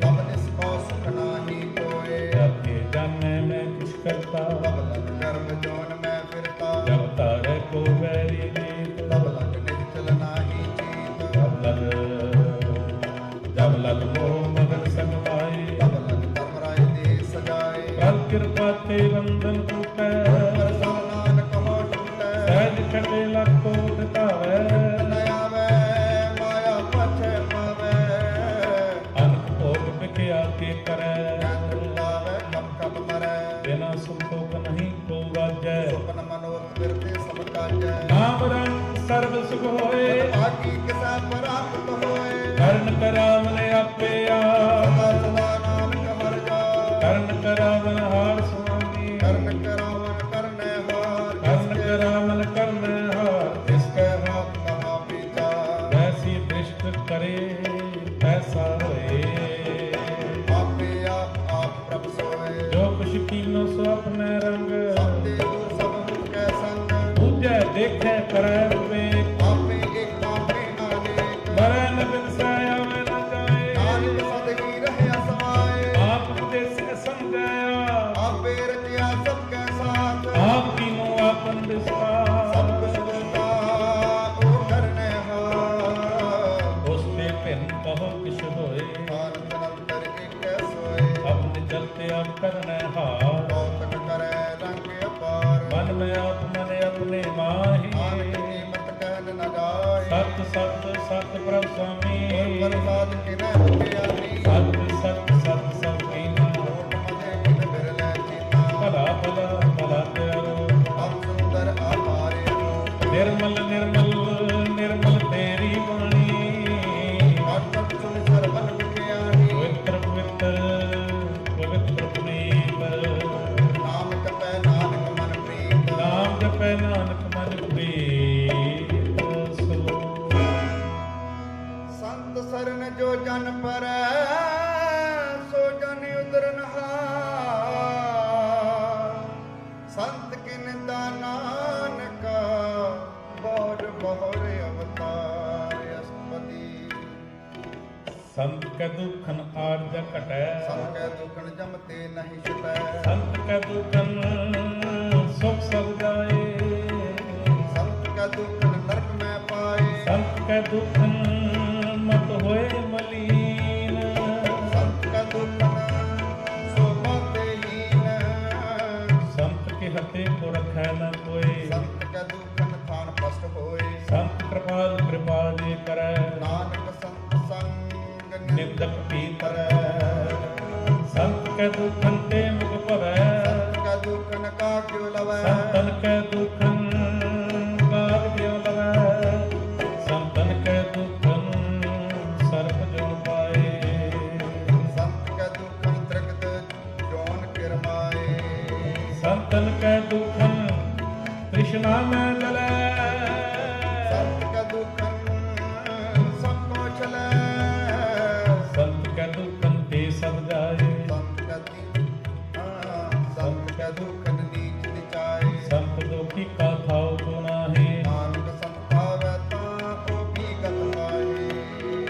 ਤਬ ਨਿਸ ਕੋ ਸੁਖ ਨਾਹੀ ਕੋਏ। ਜਬ ਕੇ ਜਾਣੈ ਮੈਂ ਕਿਛ ਕਰਤਾ। ਤਬ ਲਗ ਕਰਮ ਜੋਨ ਮੈਂ ਫਿਰਤਾ। ਜਬ ਤਾਰੇ ਕੋ ਵੈਰੀ ਨੀਤ। ਤਬ ਲਗ ਨਿਚਲ ਨਾਹੀ ਚੀਤ। ਜਬ ਲਗ ਮੋਹ ਮਗਨ ਸੰਗ ਪਾਏ। ਤਬ ਲਗ ਧਰਮ ਰਾਏ ਦੇ ਸਜਾਏ। ਕਰ ਕਿਰਪਾ ਤੇ ਬੰਧਨ ਟੂਟੈ। ਪਰ ਸਭ ਨਾਨਕ ਹੋ ਟੁਟੈ। ਸਹਿਜ ਖਟੇ ਲੱਖੋ ਦਿਤਾਵੈ। ਨ ਆਵੈ ਮਾਇਆ ਪਛੈ ਪਾਵੈ। ਅਨਕ ਭੋਗ ਵਿਖਿਆ ਕੇ ਕਰੈ। ਆਵੈ ਕਬ ਕਬ ਮਰੈ। ਬਿਨਾ ਸੰਤੋਖ ਨਹੀਂ ਕੋ ਵਾਜੈ। ਸੁਪਨ ਮਨੋਰਥ ਬਿਰਤੇ ਸਭ ਕਾਜੈ। ਨਾਮ ਰੰਗ ਸਰਬ ਸੁਖ ਹੋਏ। ਬਾਕੀ ਕਿਸਾ ਪ੍ਰਾਪਤ ਹੋਏ। ਕਰਨ ਕਰਾਵਨ ਆਪੇ ਆਪ। ਸਦਾ ਸਦਾ ਨਾਨਕ ਹਰਿ ਜਾਪ। ਕਰਨ ਕਰਾਵਨ ਹਾਰ ਸੁਆਮੀ। ਕਰਨ ਕਰਾਵਨ ਕਰਨੈ ਹਾਰ। ਕਰਨ ਕਰਾਵਨ ਕਰਨੈ ਹਾਰ। ਜਿਸ ਕੈ ਹਾਥ ਕਹਾ ਵਿਚਾਰ। ਵੈਸੀ ਦ੍ਰਿਸ਼ਟ ਕਰੇ ਐਸਾ ਹੋਏ। ਆਪੇ ਆਪ ਪ੍ਰਭ ਸੋਏ। ਜੋ ਕੁਛ ਕੀਨੋ ਸੋ ਆਪਣੇ ਰੰਗ। ਸਭ ਦੇ ਦੂਰ ਸਭ ਮੁਖ ਕੈ ਸੰਗ। ਬੁਝੈ ਦੇਖੈ ਕਰੈ ਵਿਵੇਕ। ਆਪੇ ਏਕ ਆਪੇ ਅਨੇਕ। ਮਰੈ ਨ ਬਿਨਸੈ ਆਵੈ ਨ ਜਾਏ। ਨਾਨਕ ਸਦ ਹੀ ਰਹਿਆ ਸਮਾਏ। ਆਪ ਉਪਦੇਸੈ ਸਮਝਾਇਆ। ਆਪੇ ਰਚਿਆ ਸਭ ਕੈ ਸਾਥ। ਆਪ ਕੀਨੋ ਆਪਨ ਸਭ ਦਿਸਾ। ਕੁਛ ਬੁਝਾ ਉਹ ਕਰਨੈ ਹਾਰ। ਉਸ ਤੇ ਭਿੰਨ ਕਹੋ ਕਿਛ ਹੋਏ। ਨਾਨਕ ਅੰਤਰ ਏਕੈ ਸੋਏ। ਆਪਣੇ ਚਲਤੇ ਆਪ ਕਰਨੈ ਹਾਰ। ਕੌਤਕ ਕਰੈ ਰੰਗ ਅਪਾਰ। ਮਨ ਮੈਂ ਆਪ ਮਨ ਆਪਣੇ ਮਾਹੀ। ਨਾਨਕ ਕੀਮਤ ਕਹਿਨ ਨ ਜਾਏ। ਸਤ ਸਤ ਸਤ ਪ੍ਰਭ ਸੁਆਮੀ। ਗੁਰ ਪ੍ਰਸਾਦ ਕਿਨੈ ਬਖਿਆਨੀ। ਸਤ ਸਤ ਸਤ ਸਭ ਕੀਨਾ। ਕੋਟ ਮਦੇ ਕਿਨ ਬਿਰਲੇ ਚੀਨਾ। ਭਲਾ ਭਲਾ ਭਲਾ ਤਿਆਰੋ। ਅਬ ਸੁੰਦਰ ਆਕਾਰੇ ਰੂਪ। ਨਿਰਮਲ ਨਿਰਮਲ ਨਿਰਮਲ ਤੇਰੀ ਬਾਣੀ। ਅਟਕ ਸੁਨ ਸਰਬਨ ਵਿਖਿਆਨੀ। ਪਵਿੱਤਰ ਪਵਿੱਤਰ ਪਵਿੱਤਰ ਪੁਨੀਤ। ਨਾਮ ਜਪੈ ਨਾਨਕ ਮਨ ਪ੍ਰੀਤ। ਨਾਮ ਜਪੈ ਨਾਨਕ ਮਨ ਪ੍ਰੀਤ ਸੋ। ਸੰਤ ਸਰਨ ਜੋ ਜਨ ਪਰੈ। ਸੋ ਜਨ ਉਦਰਨ ਹਾਰ। ਸੰਤ ਕਿਨ ਦਾਨਾ ਨਾਨਕਾ। ਬਹੁਰ ਬਹੁਰ ਅਵਤਾਰ ਅਸਪਦੀ। ਸੰਤ ਕੈ ਦੁਖਨ ਆਰਜ ਘਟੈ। ਸਭ ਕੈ ਦੁਖਨ ਜਮ ਤੇ ਨਹੀਂ ਛੁਟੈ। ਸੰਤ ਕੈ ਦੁਖਨ ਸੁਖ ਸਭ ਜਾਏ। ਸੰਤ ਕੈ ਦੁਖਨ ਨਰਕ ਮੈਂ ਪਾਏ। ਸੰਤ ਕੈ ਦੁਖਨ ਮਤ ਹੋਏ ਮਲੀਨ। ਸੰਤ ਕੈ ਦੁਖਨ ਸੋ ਮਤੇ ਹੀਨ। ਸੰਤ ਕੇ ਹਤੇ ਕੋ ਰਖੈ ਨ ਕੋਇ। ਸੰਤ ਕੈ ਦੁਖਨ ਥਾਨ ਪਸਟ ਹੋਏ। ਸੰਤ ਕਿਰਪਾਲ ਕਿਰਪਾ ਜੇ ਕਰੈ। ਨਾਨਕ ਸੰਤ ਸੰਗ ਨਿੰਦਕ ਵੀ ਤਰੈ। ਸੰਤ ਕੈ ਦੁਖਨ ਤੇ ਮੁਖ ਭਵੈ। ਸੰਤ ਕੈ ਦੁਖਨ ਕਾ ਕਿਉ ਲਵੈ। ਸੰਤਨ ਕੈ ਦੁਖਨ ਕਾਗ ਜਿਉ ਲਵੈ। ਸੰਤਨ ਕੈ ਦੁਖਨ ਸਰਬ ਜੋ ਪਾਏ। ਸੰਤ ਕੈ ਦੁਖਨ ਤ੍ਰਿਕਤ ਜੋਨ ਕਿਰਮਾਏ। ਸੰਤਨ ਕੈ ਦੁਖਨ ਤ੍ਰਿਸ਼ਨਾ ਮੈਂ ਜਲੈ। ਸੰਤ ਕੈ ਦੁਖਨ ਸਭ ਕੋ ਚਲੈ। ਸੰਤ ਕੈ ਦੁਖਨ ਤੇ ਸਭ ਜਾਏ। ਸੰਤ ਕੈ ਦੁਖਨ ਨੀਚ ਨਿਚਾਏ। ਸੰਤ ਦੁਖੀ ਕਾ ਥਾਉ ਤੋ ਨਾਹੀ। ਨਾਨਕ ਸੰਤ ਭਾਵੈ ਤਾਂ ਕੋ ਵੀ ਗਤ ਪਾਏ।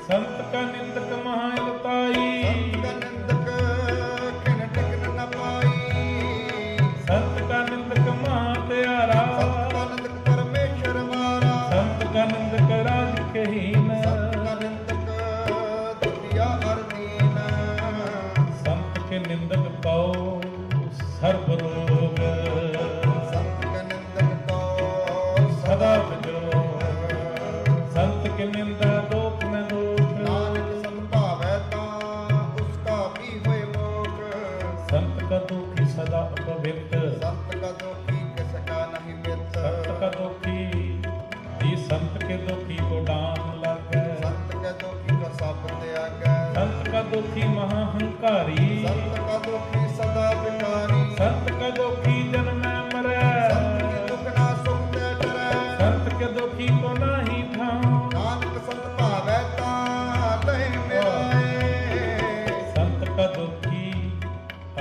ਸੰਤ ਕਾ ਨਿੰਦਕ ਮਹਾ ਲਤਾਈ। ਸੰਤ ਕੈ ਨਿੰਦਕ ਕਿਨ ਟਿਕਨ ਨ ਪਾਈ। ਸੰਤ ਕਾ ਨਿੰਦਕ ਹੀਨ ਸੰਤ ਨਿੰਦਕ ਦੁਖੀਆ ਅਰ ਦੀਨ ਸੰਤ ਕੇ ਨਿੰਦਕ ਪਾਓ ਸਰਬ ਰੋਗ ਸੰਤ ਕੇ ਨਿੰਦਕ ਕੋ ਸਦਾ ਵਿਜੋ ਸੰਤ ਕੇ ਨਿੰਦਾ ਦੋਖ ਮੈਂ ਦੋਖ ਨਾਨਕ ਸੰਭਾਵੈ ਤਾਂ ਉਸਕਾ ਵੀ ਹੋਏ ਮੋਖ संत का दुखी सदा अपवित्र संत का दुखी किसका नहीं मित्र संत का दुखी जी संत के दुखी को डान लागे संत के दुखी को सब त्यागै संत का दुखी महाहंकारी संत का दुखी सदा विकारी संत का दुखी जन्म मरै संत के दुख ना सुख ते डरै संत के दुखी को नाही ठाऊं नानक संत भावै तां लहि मिलाए संत का दुखी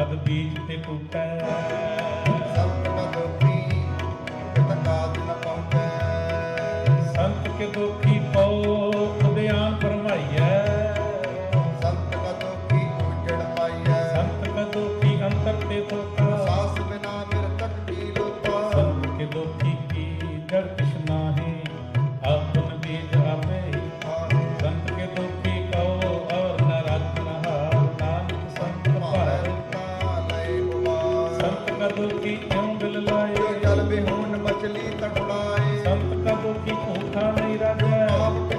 अद बीज ते टूटै संत का दुखी कित काज न पहुँचै संत के दुखी को उद्यान फरमाइयै संत का दुखी उजड़ पाइयै संत का दुखी अंतर ते तोता सास बिना मृतक की लोता संत के दुखी की जड़ किछ नाहि आपन बीज आपे संत के दुखी कहो और न राखन हार नानक संत पार संत का दुखी क्यों बिल लाए जल बिहून मछली तड़फड़ाए संत का दुखी भूखा नहीं रहे आप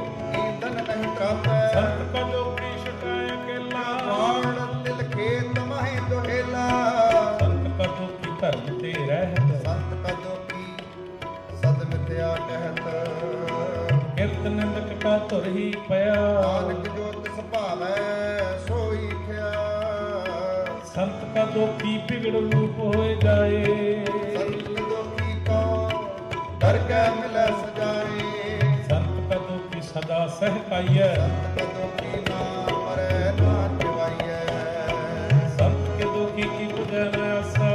ईंधन नहीं त्रापै संत का दुखी छुटाए अकेला प्राण तिल खेत माहि दोहेला संत का दुखी धर्म ते रहत संत का दुखी सद मिथ्या कहत किरत निंदक का धुर ही पया नानक जो तिस भावै सोई खिया संत का दुखी बिगड़ रूप हो जाए संत दुखी को डर के मिलै सजाए संत का दुखी सदा सहकाइए संत का दुखी ना मरै ना जिवाइयै संत के दुखी की बुझे न आशा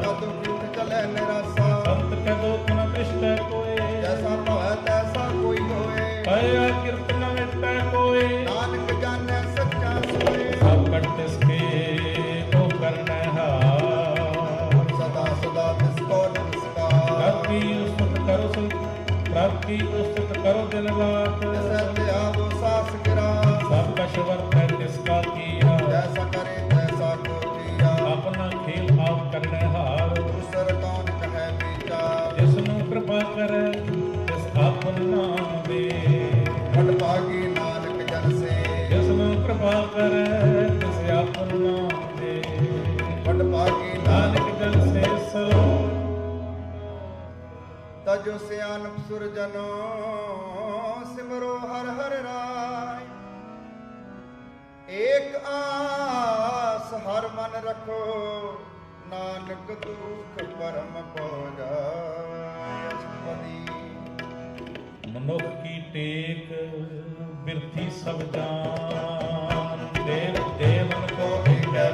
का दुखी चलै निराशा संत के दुख न दृष्टि कोई जैसा भवै तैसा कोई होए पया कीर्त न मिटै कोई नानक जानै सच्चा सोए सब कट तिसके तो करने हार सदा सदा तिसको नमस्कार प्राप्ति उस्तुत करो प्राप्ति उस्तुत करो दिन रात जैसे त्यागो सास गिरा सब कश वर्त है तिसका किया जैसा करे तैसा को दिया अपना खेल आप करने हार दूसर कौन कहे विचार जिसनु कृपा करे तिस आपन नाम दे बड़ भागी नानक जन से जिसनु कृपा करे तिस आपन नाम दे बड़ भागी नानक जन से सरो तजो सियानप सुरजनो सिमरो हर हर राय एक आस हर मन रखो नानक दुख परम पौ जाय मनुख की टेक बिरथी सब जान देव देवन को भिक्षै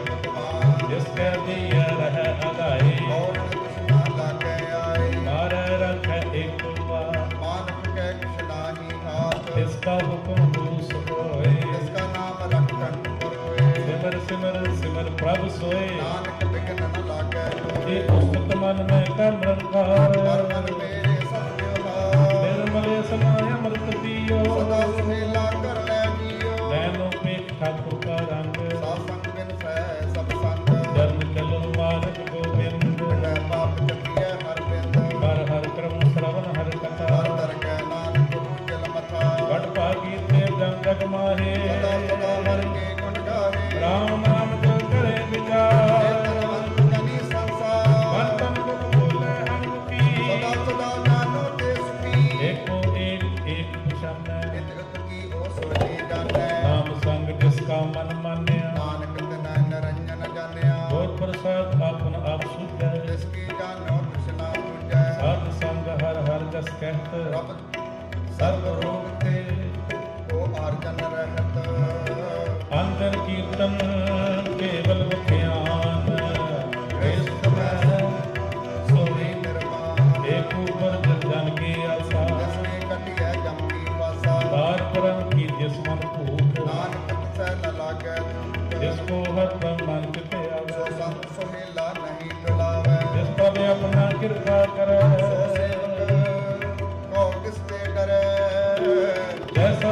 जिसके दिया रह अगाए और कृष्णा लागे आए मारे रखे एक बार मानव के कृष्णा ही हाथ इसका हुक्म दूस होए इसका नाम रखन परोए सिमर सिमर सिमर प्रभु सोए नानक बिघ्न न लागे ये पुस्तक मन में कर रंकार हर मन मेरे सब व्यवहार निर्मले समाय अमृत दियो सदा सुहेला कर ले जियो नैनो पे ठाकुर का रंग सासंग बिन सह सब संग जन्म चलो मार्ग गोविंद कह पाप चकिए हर बिंद हर हर क्रम श्रवण हर कथा हर दर के नानक जल मथा बड़ भागी ते जग जग माहे सदा सदा हर के गुण गाहे राम नाम जो करे विचार चेतनवंत जनी संसार वर्तन गुण बोले हम की सदा सदा जानो ते सुखी एको एक पुछन इतगत की ओ सोची जाने नाम संग जिसका मन मान्या नानक तिन निरंजन जानिया बहुत प्रसाद आपन आप सुध जिसकी जानो कृष्णा पूजै साध संग हर हर जस कहत रब सर्व रोग ते को आर्जन रहत अंतर कीर्तन केवल बख्यान कृष्ण सोई निर्माण एक ऊपर जन की आशा जिसने कटिया जम की पासा तार परम की जिस मन भूख नानक से न लागे जिसको हर दम मन चिते सो आवे संग सोहेला नहीं डुलावे जिस पर अपना कृपा करे सो सेवक को किसते डरे जैसा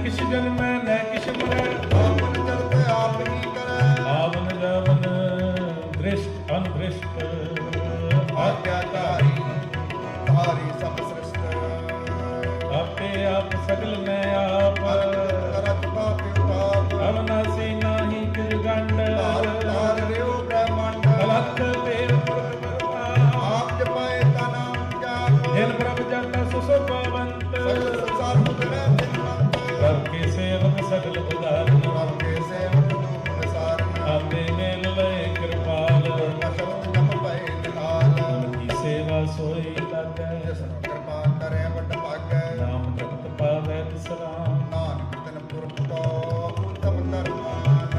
किस जन्मै न किस मरै, आपन चलत आप ही करै, आवन जावन दृष्ट अनदृष्ट, आज्ञाकारी धारी सब सृष्ट, आपे आप सगल मैं आप, करत पाप उताप, अवनासी नाही किर गंड, तार रियो ब्रह्मांड, अलख देव पुरख बरमा, आप जपाए ता नाम जाप, जिन प्रभ जाता सुसोभावंत, सगल संसार मुकरै तिन्मंत, करके सेवक सगल उदाहरण, आपके सेवक तुम विसारण, आपे मेल लय कृपाल, शब्द जप पै निहाल, की सेवा सोई लागै, जिसनु कृपा करे वड भागै, नाम जपत पावै विसराम, नानक तिन पुरख को उत्तम धर्मान,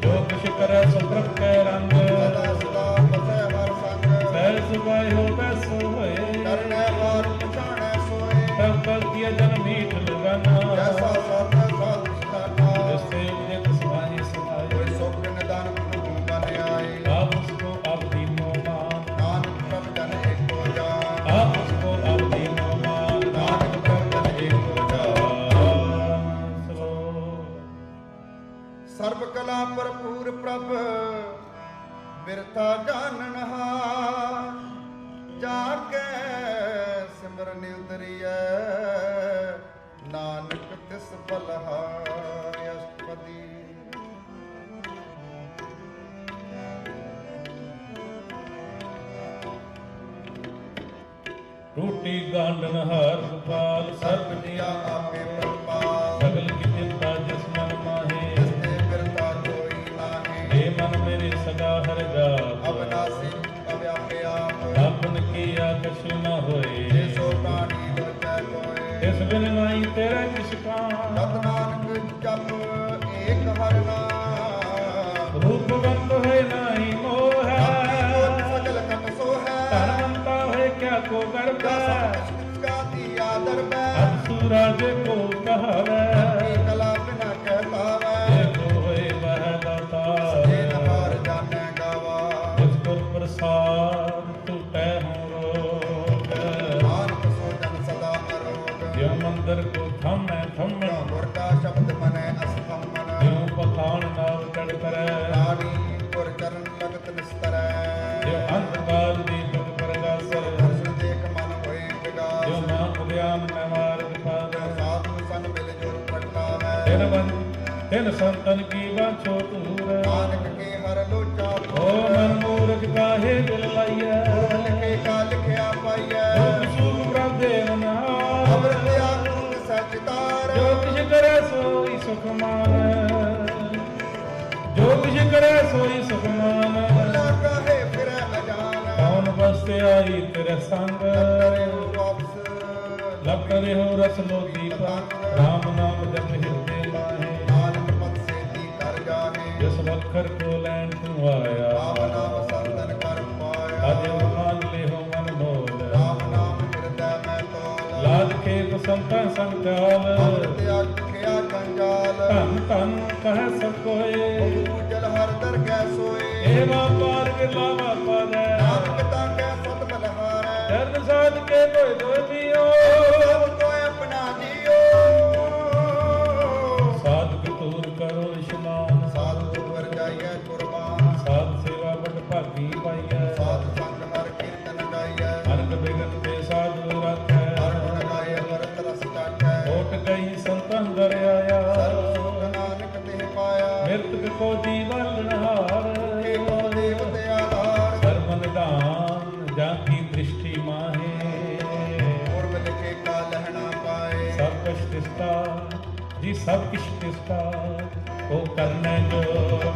जो कुछ करै सो प्रभ कै रंग, सदा सदा बसै हर संग, सहज सुभाय होवै सो होए, करनै वार पछाणै सोए, तब बल्कि जन मीठ लगाना, जैसा साथ साथ स्थाना, जिससे उदित समाहि समाये, कोई सुख निदान प्रभु बन आए, आप उसको आप दीनो मान, नानक प्रभ जन एको जान, आप उसको आप दीनो मान, नानक प्रभ जन एको जान, श्लोक। सर्व कला भरपूर प्रभ बिरथा जाननहार, जाके सिमरन उतरिय नानक तिस बलहार, अष्टपदी। टूटी गांडन हार गोपाल, सर्व दिया आपे प्रपाल, सगल की चिंता जिस मन माहे, जिसने बिरथा कोई नाहे, हे मन मेरे सदा हर जाप, अविनाशी अव्यापे आप, आपन किया कछु न होए, जे सो प्राणी लोचै कोय, इस बिन नाई तेरा किस काम, रत नानक जप एक हर नाम, रूपवंत है नाही मोह, सगल कट सोहै, धनवंता है क्या को गर्भ, का दिया दरबै, अब सूरज को कहवे, कला बिना कहता वै, ये को होए वह दाता, जे नहार जाने गावा, मुझको प्रसाद टूटे हो रोग, नानक सो जन सदा अरोग, जो मंदिर को थमे थमे, गुर का शब्द मने अस्तंभन, जो पखान नाव चढ़ करे, प्राणी गुर चरण लगत निस्तरै, जो अंधकार दीपक प्रगासर, दर्शन देख मन होए जो विगास, नाम ध्यान में मार्ग पावे, साधु सन मिल जुल प्रगटावै, तिन संतन की बाछो दूर, नानक के हर लोचा ओ मन मूर्ख काहे दिल लाइया, लिखे का लिखिया पाइयै, सुख प्रभ देव नहार, अमृत आनंद सचितार, जो किछ करे सोई सुख मान, जो किछ करे सोई सुख मान, भला काहे फिरै अजान, कौन बसते आई तेरे संग, करे हो वापस, लब करे हो रस लो दीप, राम नाम जप हृदय माहे, नानक पद से दी कर जाहे, जिस वखर को लैन तू आया, राम नाम संतन कर पाया, आज मान ले हो मन मोल, राम नाम हृदय में तोल, लाज खेत संतन संचाल, अमृत आख्या जंजाल, धन धन कह सकोए, जल हर दर कै सोए, एवा पार गिरलावा पादै, नानक ताकै सत बलहारै, चरण साध के कोई दो दियो, सब को अपना जियो, साधक तूर करो इशनान, साधु वर जाइए कुर्बान, साध सेवा बट भागी पाइयै, साधु संग हर कीर्तन गाइए, अनक बिगन ते साधु राखै, हर गुण गाए अमृत रस चाखै, ओट गई संतन दर आया, सर्व सुख नानक तिह पाया, मृतक को जीवन नहार, के को देवते आधार, सर्व निदान जाकी दृष्टि माहे, पूर्व लिखे का लहना पाए, सब कुछ तिष्ठा जी सब किश तिष्ठा ओ करने जोग,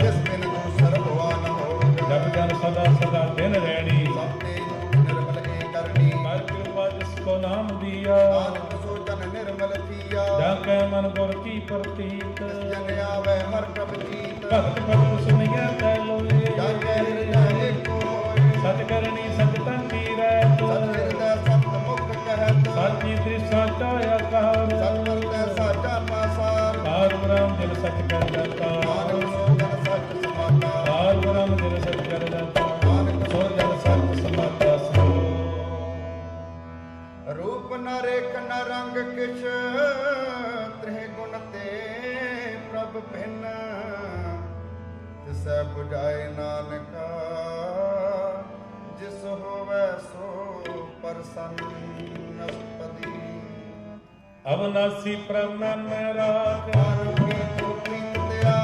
जिस दिन दूसर हुआ न हो, जब जन सदा सदा दिन रहनी, सब तेज निर्मल एक करनी, कर कृपा जिसको नाम दिया, नानक सो जन निर्मल थिया, जाके मन गुर की प्रतीत, जन आवे हर प्रभ जीत, भक्त भक्त सुनिया तै लोए, जाके हृदय कोय, सत करनी सत तन की रहत, सत हृदय सत मुख कहत, साची दृष्टा चाया कार, सत वर्तै साचा पासार, कार ब्रह्म दिल सच कर जाता, नानक सो जन सच समाता, कार ब्रह्म दिल सच कर जाता, नानक सो जन सच समाता सो, रूप न रेख न रंग किछ ਭਿੰਨ ਤਿਸੈ 부ਝਾਏ ਨਾਨਕਾ ਜਿਸ ਹੋਵੈ ਸੋ ਪ੍ਰਸੰਨਸਪਤੀ। ਅਵਨਾਸੀ ਪ੍ਰਭ ਨਾਮ ਰਾਖ ਆਰੋਗੀ ਟੋਪੀ ਤਿਆ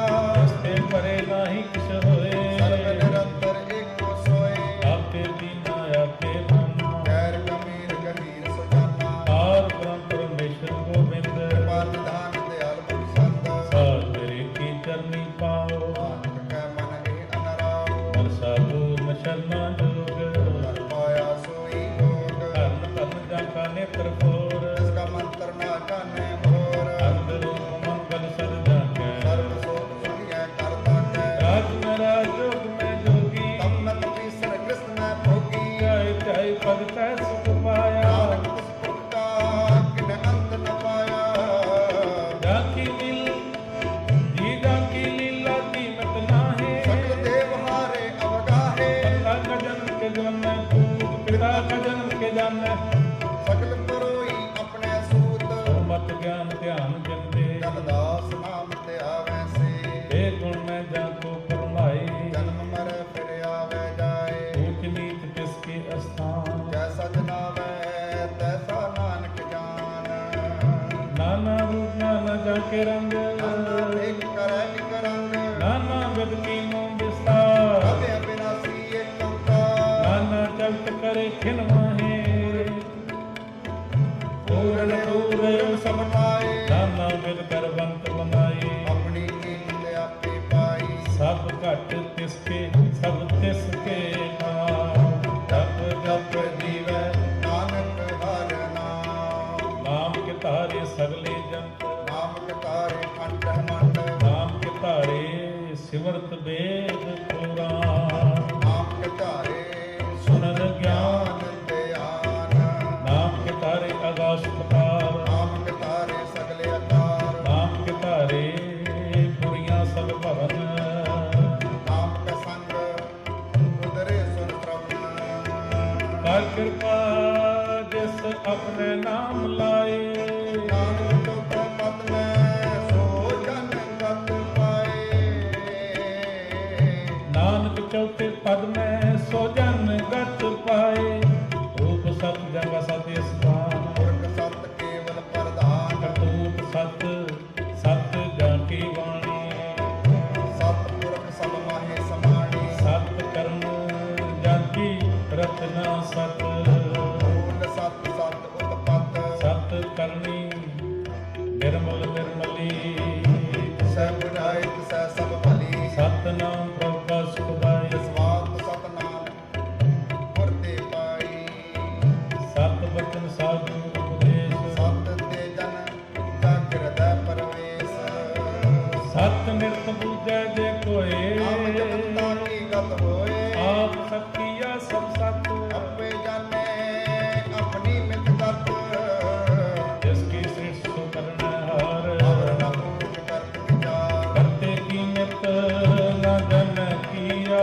ਤੇ ਪਰੇ ਨਾਹੀ ਕਿਛ ਹੋਏ। ਸਰਬ ਨਿਰੰਤਰ ਏਕੋ ਸੋਏ ਆਪੇ ਦੀਨਾ ਆਪੇ ਬ੍ਰਹਮਾ ਗੈਰ ਗੰਭੀਰ ਗਹੀਰ ਸੁਜਾਨਾ। ਆਰ ਬ੍ਰਹਮ ਪਰਮੇਸ਼ਰ ਗੋਬਿੰਦ ਪਦ ਦਾਨ ਦਿਆਲ ਬਖਸ਼ੰਦ ਸਾਧ ਤੇਰੇ ਕੀ ਚਰਨੀ ਪਾਓ। ਨਾਨਕ ਕੈ ਮਨ ਇਹ ਅਨਰਾਓ ਵਰਸਾ ਪੂਰਨ ਸ਼ਰਨਾ ਜੋਗ ਕਰ ਪਾਇਆ ਸੋਈ ਲੋਗ। ਧਰਨ ਧਰਨ ਜਾਂ ਕਾ ਨੇਤਰ ਫੋਰ ਜਿਸਕਾ ਮੰਤਰ ਨਾ ਜਾਣੇ ਹੋਰ ਅੰਦਰ ਰੂਪ ਮੰਗਲ ਸਰਜਾ ਕੈ ਸਰਬ ਸੋਖ ਸੁਣੀਐ ਕਰਤਾ ਕੈ। ਰਾਜ ਮੈਂ ਰਾਜ ਜੋਗ ਮੈਂ ਜੋਗੀ ਤਮ ਮਤ ਪੀਸਰ ਕ੍ਰਿਸ਼ਨ ਮੈਂ ਭੋਗੀ। ਜਾਇ ਜਾਇ ਪਦ ਤੈ ਸੁਖ ਪਾਇਆ। ਨਾਨਕ ਤਿਸ ਭੁਗਤਾ ਕਿਨੇ ਅੰਤ ਨ ਪਾਇਆ। ਜਾ ਕੀ ਲੀਲ ਜੀ ਜਾ ਕੀ ਲੀਲਾ ਕੀਮਤ ਨਾਹੀ। ਸਕਲ ਦੇਵ ਹਾਰੇ ਅਵਗਾਹੇ ਪਿਤਾ ਕਾ ਜਨਮ ਕੇ ਜਨਮੈ ਪੂਤ ਪਿਤਾ ਕਾ ਜਨਮ ਕੇ ਜਾਣੈ। ਸਕਲ ਪਰੋਈ ਆਪਣੇ ਸੂਤ। ਮਤ ਗਿਆਨ ਧਿਆਨ ਜੰਦੇ ਜਨ ਦਾਸ ਨਾਮ ਤੇ ਆਵੈ ਸੇ। ਇਹ ਗੁਣ ਮੈਂ ਜਾ ਕੋ ਪਰਮਾਈ। ਜਨਮ ਮਰੈ ਫਿਰ ਆਵੈ ਜਾਏ। ਊਚ ਨੀਚ ਤਿਸ ਕੇ ਅਸਥਾਨ ਜੈਸਾ ਜਨਾਵੈ ਤੈਸਾ ਨਾਨਕ ਜਾਨ। ਨਾਨਾ ਰੂਪ ਨਾਨਾ ਜਾ ਕੇ ਰੰਗ ਅੰਦਰ ਇੱਕ ਕਰੈ ਇੱਕ ਰੰਗ। ਨਾਨਾ ਵਿਦ ਕੀਨੋ ਵਿਸਤਾਰ। ਅਭੈ ਬਿਨਾਸੀ ਏਕ ਓੰਕਾਰ। ਨਾਨਾ ਚਲਤ ਕਰੇ ਖਿਨ ਮਾਹੇ। ਪੂਰਨ ਪੂਰੇ ਸਭ ਪਾਏ ਨਾਨਾ ਵਿਦ ਕਰਵੰਤ ਬਨਾਈ। ਆਪਣੀ ਨੀਂਦ ਆਪੇ ਪਾਈ। ਸਭ ਘਟ ਤਿਸ ਕੇ ਸਭ ਤਿਸ ਕੇ ਨਾਮ। ਜਪ ਜਪ ਜੀਵੈ ਨਾਨਕ ਹਰਿ ਨਾਮ। ਨਾਮ ਕੇ ਧਾਰੇ ਸਗਲੇ ਜੰਤ। ਨਾਮ ਕਤਾਰੇ ਕੰਠ ਮੰਡ। ਨਾਮ ਕੇ ਧਾਰੇ ਸਿਮਰਤ ਵੇਦ ਪੁਰਾਨ। ਨਾਮ ਕਤਾਰੇ ਸੁਨਨ ਗਿਆਨ ਗਿਆਨ ਧਿਆਨ। ਨਾਮ ਕੇ ਧਾਰੇ ਆਗਾਸ਼ ਪਤਾਲ। ਨਾਮ ਕਤਾਰੇ ਸਗਲੇ ਆਕਾਰ। ਨਾਮ ਕੇ ਧਾਰੇ ਪੁਰੀਆਂ ਸਭ ਭਵਨ। ਨਾਮ ਕਾ ਸੰਗ ਉਦਰੇ ਸੁਨ ਪ੍ਰਭਨ। ਕਰ ਕਿਰਪਾ ਜਿਸ ਆਪਣੇ ਨਾਮ ਲਾਏ। ਨਾਨਕ ਚੌਥਾ ਪਦ ਮੈਂ ਸੋ ਜਨ ਗਤ ਪਾਏ। ਨਾਨਕ ਚੌਥੇ ਪਦ ਮੈਂ ਸੋ ਜਨ ਗਤ ਪਾਏ। ਰੂਪ ਸਤ ਜਗਾ ਸਤ ਸਥਾਨ। ਪੁਰਖ ਸਤ ਕੇਵਲ ਪ੍ਰਧਾਨ। ਕਰਤੂਤ ਸਤ ਸਤ ਜਾਂ ਕੀ ਬਾਣੀ। ਸਤ ਪੁਰਖ ਸਭ ਮਾਹੇ ਸਮਾਣੀ। ਸਤ ਕਰਮ ਜਾਂ ਕੀ ਰਤਨਾ ਸਤ। ਮੂਲ ਸਤ ਸਤ ਉਤਪਤ। ਸਤ ਕਰਨੀ ਨਿਰਮਲ ਨਿਰਮਲੀ। ਸੈ ਬੁਝਾਏ ਤਿਸੈ ਸਭ ਭਲੀ। ਸਤਨਾਮ ਪ੍ਰਭੁ ਕਾ ਸੁਖਦਾਇ। ਸਵਾਤ ਸਤਨਾਮ ਗੁਰ ਤੇ ਪਾਈ। ਸਤ ਬਚਨ ਸਾਧੂ ਉਪਦੇਸ਼। ਸਤ ਤੇ ਜਨ ਜਾਗਿਰਦੈ ਪਰਵੇਸ਼। ਸਤ ਨਿਰਤ ਬੂਝੈ ਜੇ ਆਪ ਕੋਏ। ਜਪਤਾ ਕੀ ਗਤ ਹੋਏ। ਆਪ ਸਖੀਆ ਸਭ ਸਤ। ਆਪੇ ਜਾਣੇ ਆਪਣੀ ਮਿਤ ਗਤ। ਜਿਸ ਕੀ ਸ੍ਰਿਸ਼ਟ ਸੋ ਕਰਨਾ ਹਾਰ। ਅਵਰ ਨ ਪੂਜ ਕਰਤ ਵਿਚਾਰ। ਕਰਤੇ ਕੀ ਨਿਤ ਨ ਜਨ ਕੀਆ।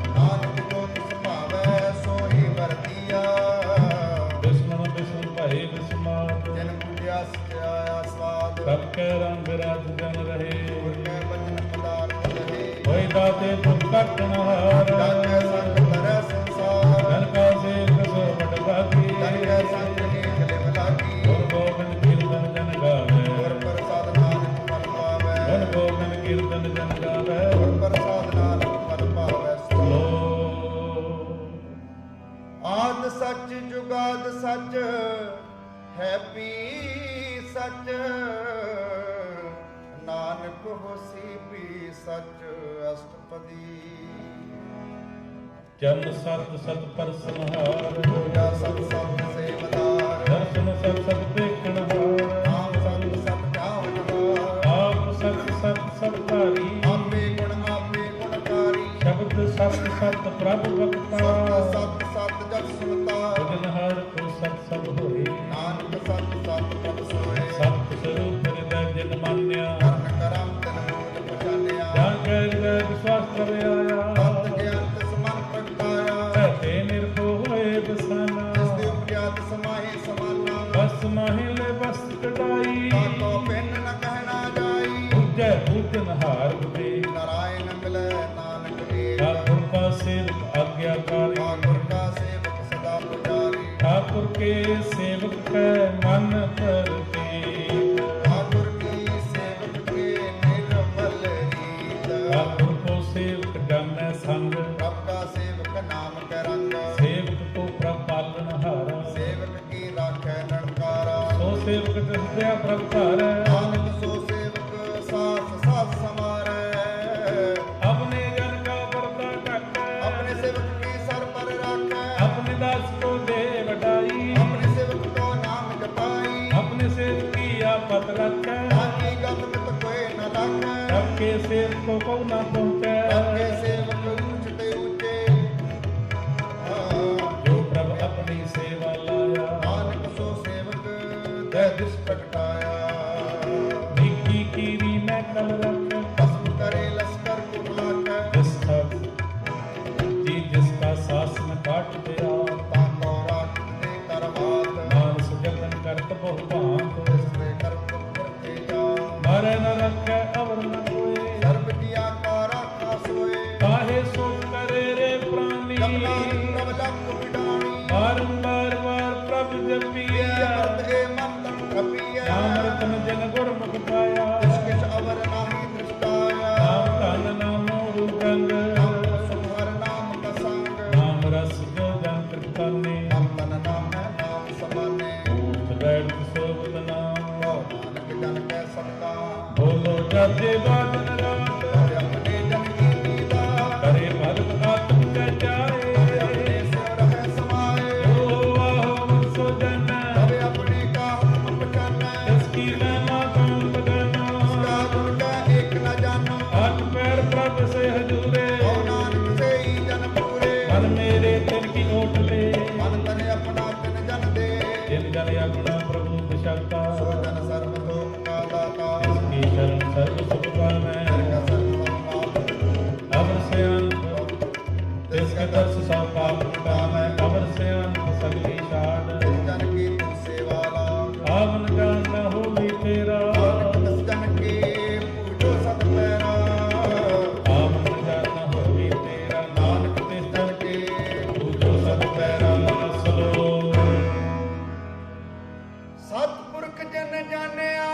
ਨਾਨਕ ਜੋ ਤਿਸ ਭਾਵੈ ਸੋਈ ਵਰਤੀਆ। ਬਿਸਮਨ ਬਿਸਮ ਭਏ ਬਿਸਮਾਤ। ਜਿਨ ਪੂਜਿਆ ਸਚਾਇਆ ਸਵਾਦ। ਸਭ ਕੈ ਰੰਗ ਰਜ ਜਨ ਰਹੇ। ਗੁਰ ਕੈ ਬਚਨ ਪਦਾਰਥ ਰਹੇ। ਹੋਇ ਦਾਤੇ ਦੁਖ ਕੱਟਣ ਹਾਰ। ਜਨ ਕੈ ਸੰਗ ਤਰੈ ਸੰਸਾਰ। ਜਨ ਕਾ ਸੇਵਕ ਸੋ ਵਡ ਭਾਗੀ। ਜਨ ਕੈ ਸੰਗ ਨੀਕ ਲਿਵ ਲਾਗੀ। ਗੁਰ ਗੋਬਿੰਦ ਕੀਰਤਨ ਜਨ ਗਾਵੇ। ਗੁਰ ਪ੍ਰਸਾਦ ਨਾਨਕ ਫਲ ਪਾਵੈ। ਗੁਰ ਗੋਬਿੰਦ ਕੀਰਤਨ ਜਨ ਗਾਵੇ। ਗੁਰ ਪ੍ਰਸਾਦ ਨਾਨਕ ਫਲ ਪਾਵੈ। ਲੋ ਆਦ ਸੱਚ ਜੁਗਾਦ ਸੱਚ ਹੈ ਪੀ ਸੱਚ। ਨਾਨਕ ਹੋਸੀ ਪੀ ਸੱਚ ਅਸ਼ਟਪਦੀ। ਜਨ ਸਤ ਸਤ ਪਰਸਨਹਾਰ। ਪੂਜਾ ਸਤ ਸਤ ਸੇਵਦਾਰ। ਦਰਸ਼ਨ ਸਤ ਸਤ ਦੇਖਣ ਹਾਰ। ਨਾਮ ਸਤ ਸਤ ਜਾਵਨਹਾਰ। ਆਪ ਸਤ ਸਤ ਸਭ ਧਾਰੀ। ਆਪੇ ਗੁਣਕਾਰੀ। ਸ਼ਬਦ ਸਤ ਸਤ ਪ੍ਰਭ ਭਗਤਾ। ਸਤ ਸਤ ਜਗ ਸੁਨਤਾ। ਭਜਨ ਹਰ ਕੋ ਸਤ ਸਭ ਹੋਏ। ਨਾਨਕ ਸਤ ਸਤ ਪ੍ਰਭ ਸੋਏ। ਸਤ ਸਰੂਪ ਹਿਰਦੈ ਜਿਨ ਮਾਨਿਆ। ਕਰਨ ਕਰਮ ਤਨ ਮੂਲ ਪਛਾਨਿਆ। ਜਾਂ ਕੈ ਹਿਰਦੈ ਵਿਸ਼ਵਾਸ ਪ੍ਰਭ ਆਇਆ। ਸਤ ਗਿਆਨ ਤਿਸ ਮਨ ਪ੍ਰਗਟਾਇਆ। ਤੇ ਨਿਰਭਉ ਹੋਏ ਬਸਾਨਾ। ਜਿਸ ਦੇ ਉਪਰਿਆ ਤਿਸ ਮਾਹੇ ਸਮਾਨਾ। ਬਸ ਮਾਹਿਲੇ ਬਸ ਕਟਾਈ। ਤਾ ਕੋ ਪਿੰਨ ਨ ਕਹਿਣਾ ਜਾਈ। ਉਜੈ ਨਿਹਾਰ ਦੇ ਨਾਰਾਇਣ ਮਿਲੈ ਨਾਨਕ ਏ ठाकुर का सेवक आज्ञाकारी ਠਾਕੁਰ ਕਾ ਸੇਵਕ ਸਦਾ ਪੁਜਾਰੀ ठाकुर के सेवक कै मन करते ਠਾਕੁਰ ਕੀ ਸੇਵਕ ਕੇ ਨਿਰਮਲ ਰੀਤ ठाकुर को सेवक जानै संग ਪ੍ਰਭ ਕਾ ਸੇਵਕ ਨਾਮ ਕੈ ਰੰਗ सेवक को प्रभ पालनहारा ਸੇਵਕ ਕੀ ਰਾਖੈ ਨਨਕਾਰਾ सो सेवक दसदया प्रभ घर ਨਾਨਕ ਸੋ ਸੇਵਕ ਸਾਸ ਸਾਸ ਸਮਾਰੈ अपने जन का बरता घट ਆਪਣੇ ਸੇਵਕ ਕੀ ਸਰ ਪਰ ਰਾਖੈ अपने दास को दे वडाई ਆਪਣੇ ਸੇਵਕ ਕੋ ਨਾਮ ਜਪਾਈ अपने सेवक की आपत रखै ਤਾਕੀ ਗਤ ਮਿਤ ਕੋਇ ਨ ਲਾਖੈ सबके सेवक को कौ न पहुँचै ਆਪਣੇ ਸੇਵਕ ਉੱਚ ਤੇ ਉੱਚੇ जो प्रभ अपनी सेवा लाया ਨਾਨਕ ਸੋ ਸੇਵਕ ਦੇ ਦਿਸ ਪ੍ਰਗਟਾਇਆ निकी कीरी मैं कल रख ਭਸਮ ਕਰੇ ਲਸਕਰ ਕੁਲਾਕੈ जिसका जी जिसका शासन काट दिया ਤਾਂ ਕੋ ਰਾਖਤੇ ਕਰਵਾਤ मानस जगन करत बहु भांत ਤਿਸ ਤੇ ਕਰਮ ਕਰਤੇ ਜਾ मरै न रखै अवर न कोय ਸਰਬ ਕੀ ਆਕਾਰਾ ਕਾ ਸੋਏ काहे सो करे रे प्राणी ਜਪਨਾ ਪ੍ਰਭ ਲਖ ਵਿਡਾਣੀ बारंबार बार प्रभ जपिया ਅਮਰਤ ਏ ਮਨ ਤਨ ਕਪੀਐ नाम रतन जन गुरमुख पाया ਤਿਸ ਕਿਛ ਅਵਰ ਨਾਹੀ ਦ੍ਰਿਸ਼ਟਾਇਆ नाम धन नामो रूपंग ਨਾਮ ਸੁਹਰ ਨਾਮ ਕਾ ਸੰਗ नाम रस जो जन कृताने ਨਾਮ ਤਨ ਨਾਮ ਹੈ ਨਾਮ ਸਮਾਨੇ ऊठ बैठ सोवत नाम ਕੋ ਨਾਨਕ ਜਨ ਕੈ ਸਤਿ बोलो जाते बादन रात ਕਰੇ ਆਪਣੇ ਜਨ ਕੀ ਦੀਦਾ करे भगत आत्म कै ਕਰੇ ਆਪਣੇ जाए ਸਿਰ ਰਹਿ ਸਮਾਏ ओ आहो सो जन ਕਰੇ ਆਪਣੇ ਕਾ ਹੁਕਮ ਪਛਾਨੈ इसकी महिमा कौन बगाना ਕਾ ਗੁਰ ਕਾ ਏਕ ਨ ਜਾਣੋ हाथ पैर प्रभ से हजूरे ਕੋ ਨਾਨਕ ਸੇਈ ਜਨ ਪੂਰੇ मन मेरे तिन की ओट ले ਮਨ ਤਨ ਆਪਣਾ ਤਿਨ ਜਨ ਦੇ जिन जन अपना प्रभु बशक्ता ਸੋ ਜਨ ਸਰਬ ਲੋਕ ਕਾ ਦਾਤਾ इसकी शरण सर्व सुख पावै ਕਾ ਸਰਬ ਮਾਤ अवर से अंत इसके दर्श सौ पाप पावै अवर से अंत सगली शान ਤਿਸ ਜਨ ਕੀ ਤੂੰ ਸੇਵਾ ਲਾ आवन जान न होली तेरा ਨਾਨਕ ਤਿਸ ਜਨ ਕੀ ਪੂਜੋ ਸਤ ਪੈਰਾ आवन जान न होली तेरा नानक तिस जन के पूजो सब पैरा सलो ਸਤਿਪੁਰਖ ਜਨ ਜਾਣਿਆ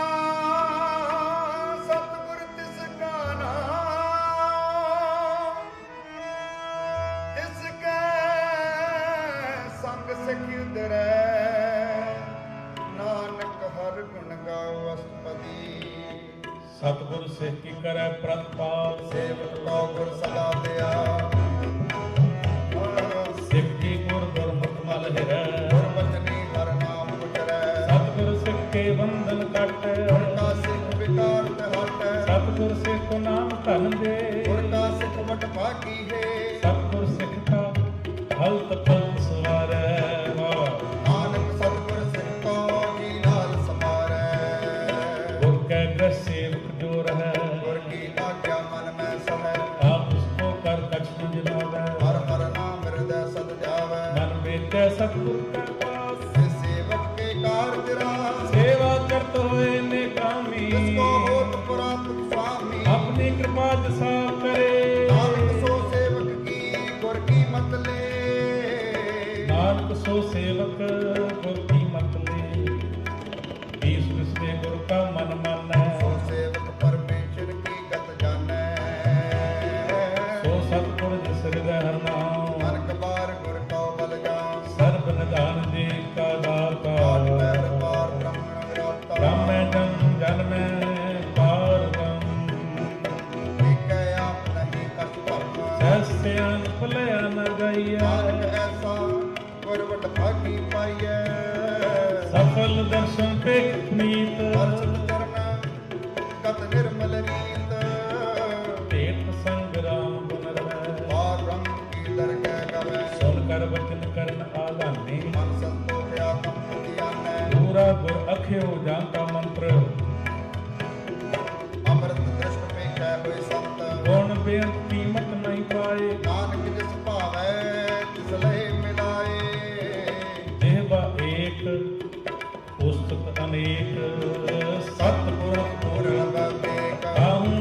ਸਤਿਗੁਰ ਤਿਸ ਕਾ ਨਾਮ ਤਿਸ ਕੈ ਸੰਗ ਸਖੀ ਉਦਰੈ ਨਾਨਕ ਹਰ ਗੁਣ ਗਾਓ ਅਸਤਪਦੀ सतगुर सिख की करे प्रतपाल ਸੇਵਕ ਕੋ ਗੁਰ ਸਦਾ ਦਿਆ सिख की गुर गुरमुख मल हिरै ਗੁਰ ਬਚਨੀ ਹਰ ਨਾਮ ਉਚਰੈ सतगुर सिख के बंधन कट ਗੁਰ ਕਾ ਸਿੱਖ ਵਿਕਾਰ ਤੇ ਹਟੈ सतगुर सिख को नाम धन दे ਗੁਰ ਕਾ ਸਿੱਖ ਵਟ ਭਾਗੀ ਹੈ सतगुर सिख का हलत पलत सवारै वाह ਨਾਨਕ ਸਤਿਗੁਰ ਸਿੱਖ ਕੋ ਜੀ ਨਾਲ ਸਮਾਰੈ गुर कै ग्रह सेवक जो रहै ਗੁਰ ਕੀ ਆਗਿਆ ਮਨ ਮੈਂ ਸਹੈ आप उसको कर दक्षिण जिलावै ਹਰ ਹਰ ਨਾਮ ਹਿਰਦੈ ਸਦ ਜਾਵੈ मन बेचै सतगुर का पास ਤੇ ਸੇਵਕ ਕੇ ਕਾਰਜ ਰਾਸ सेवा करत होए नेकामी ਤਿਸ ਕੋ ਹੋਤ ਪ੍ਰਾਪਤ ਸੁਆਮੀ अपनी कृपा जसा करे ਨਾਨਕ ਸੋ ਸੇਵਕ ਕੀ ਗੁਰ ਕੀ ਮਤ ਲੈ नानक सो सेवक गुर की मत ले ईस विस्वे गुरु का मन मानै ਸੋ ਸੇਵਕ ਪਰਮੇਸ਼ਰ ਕੀ ਗਤ ਜਾਣੈ सो सतगुर जिस हृदय हर नाम ਨਾਨਕ ਬਾਰ ਗੁਰ ਕੋ ਬਲ ਜਾਣ सर्ब निधान जी का दाता ਪਾਰ ਪੈਰ ਪਾਰ ਬ੍ਰਹਮਣ ਵਿਰਾਤਾ ब्रह्म जन जन में पारगम ਏਕੈ ਆਪ ਨਹੀਂ ਕਛ ਭਰਮ सहस्यान फलया न गैया ਨਾਨਕ ਐਸਾ ਗੁਰ ਵਡ ਭਾਗੀ ਪਾਈਐ सफल दर्शन पे नीत ਦਰਸ਼ਨ ਕਰਨ ਗਤ ਨਿਰਮਲ ਰੀਤ भेट संग राम गुण रहै ਪਾਰ ਬ੍ਰਹਮ ਕੀ ਦਰਗਹਿ ਗਵੈ सुन कर वचन करन आगाने ਮਨ ਸੰਤੋਖਿਆ ਤਮ ਗਿਆਨੈ पूरा गुर अख्यो जाता मंत्र ਅੰਮ੍ਰਿਤ ਦ੍ਰਿਸ਼ਟ ਵੇਖੈ ਹੋਏ ਸੰਤ गुण बेअंत कीमत नहीं पाए ਨਾਨਕ ਜਿਸ ਭਾਵੈ ਤਿਸ ਲਹਿ ਮਿਲਾਏ देवा एक पुस्तक अनेक सतपुर ਪੂਰਨ ਬੇਕ काहू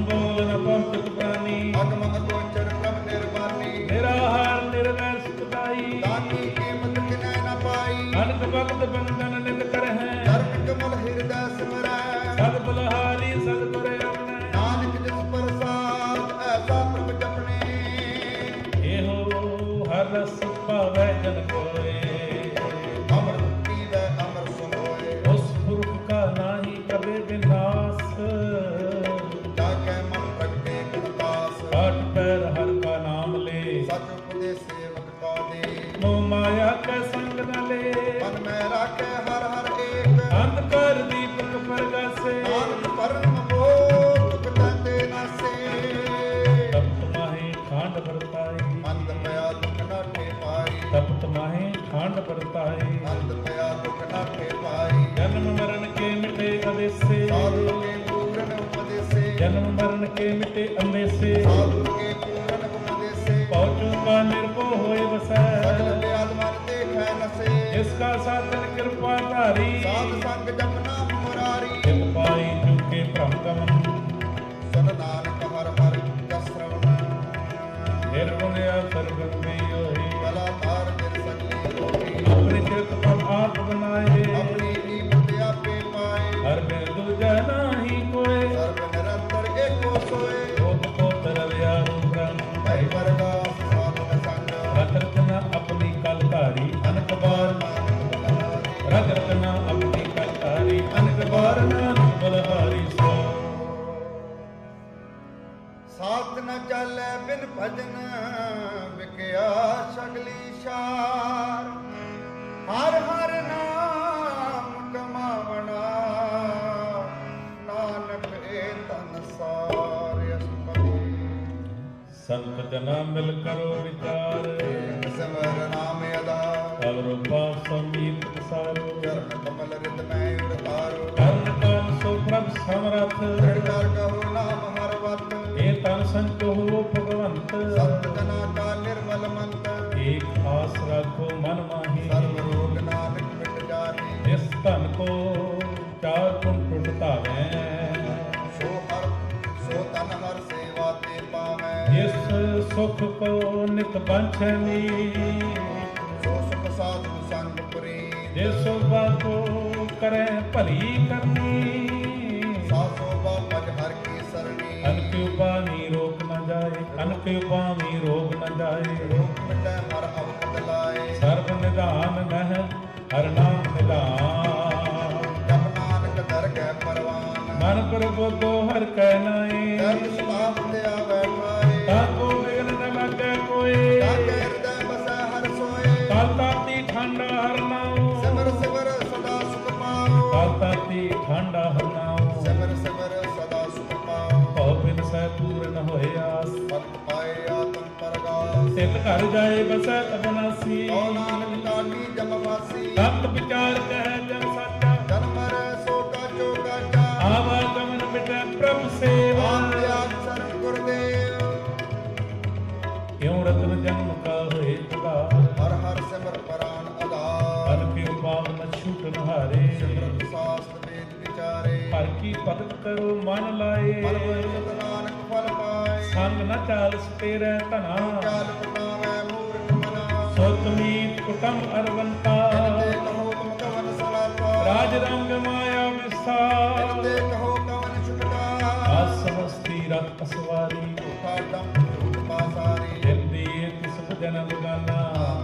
रस पावै जन कोय। अमृत पीवै अमर सोय। उस पुरख का नाही कबे विनाश, जाके मन प्रगटे गुरदास। आठ पैर हर का नाम ले, सच उपदेश सेवक को दे। मोह माया के संग न ले, मन में राखे हर हर एक। अंधकार दीपक प्रगसे, नानक परम मोह दुख तंदे नासे। तप्त माहे खांड बरताई, अंध पया दुख नाठे पाई। तप्त माहे खांड बरताई। अंध पया दुख नाठे पाई। जन्म मरण के मिटे अदेसे, साधु के पूरन उपदेसे। जन्म मरण के मिटे अमेसे, साधु के पूरन उपदेसे। पहुँचू का निर्भो होए बसै, सगल व्याध मन देखै नसे। जिसका साधन कृपा धारी, साध संग जप नाम मुरारी। चित पाई चुके भ्रम गमन, सुन नानक हर हर जस श्रवण। निर्गुण सर्वगुणी होई, कला तार जिन सगली होई। अपने चित पर आप बनाए, अपनी नीमत आपे पाए। हर बिन दूजा नाही कोय। सर्व निरंतर एको सोए। बोध को तरव्या ब्रह्म, भई परगास साधन संग। रख रखना अपनी कल धारी, अनक बार रख रखना अपनी कल धारी, अनक बार नानक बलहारी सो। साथ न चालै बिन भजन, विकिया सगली शार। हर हर नाम कमावना, नानक ए तन सार असपति। संत जना मिल करो विचार, सिमर नाम आधार। कल रूपा समीत सारो, चरण कमल रित मैं उड़तारो। कर्ण काल सो प्रभ समरथ, दृढ़ कहो नाम हर वत। ए तन संत हो भगवंत, संत जना का निर्मल मंत। एक आस रखो मन माही, सर्व रोग नानक मिट जाहि। जिस तन को चार गुण टूटता है, सो हर सो तन हर सेवा ते पावै। जिस सुख को नित बंछनी, सो सुख साधु संग पुरी। जिस शोभा को करे भली करनी, सा शोभा पज हर की सरणी। अनक उपामी रोग न जाए, अनक उपामी रोग न जाए। रोग मिटै हर अवकत लाए। सर्व निधान नह हर नाम निधान, जप नानक दरगह परवान। मन प्रभु को हर कहनाए, दर्द सुताप ते आवै ठाए। ताको विघ्न न लगे कोय। जाके हृदय बसै हर सोए। काल ताती ठंडा हर नाम, सिमर सिमर सदा सुख पाओ। काल ताती ठंडा हर नाम। सिमर सिमर सदा सुख पाओ। भव बिन सै पूर न होए आस, भक्त पाए आत्म परगास। तित घर जाए बसै अबनासी। कौ नानक काटी जम वासी। तप्त विचार कह जन साचा, जन मरै सो काचो काचा। आवागमन मिटै प्रभु सेवा। आप त्याग शरण गुरुदेव। क्यों रतन जन्म का होए जुदा, हर हर सिमर परान आधार। हर क्यों पावन छूट नहारे। सिमरत शास्त्र वेद विचारे। हर की भगत करो मन लाए, मन वचन नानक फल पाए। संग न चाल तेरे तना। चाल पटावै मूर्ख मना। सुत मीत कुटम अरवंता, ते कहो तुम कवन सलाता। राज रंग माया विस्तार। ते कहो कवन छुटका। आसमस्ती रथ असवारी, उठा डम झूठ पासारी। जल्दी किस जन्म गाना।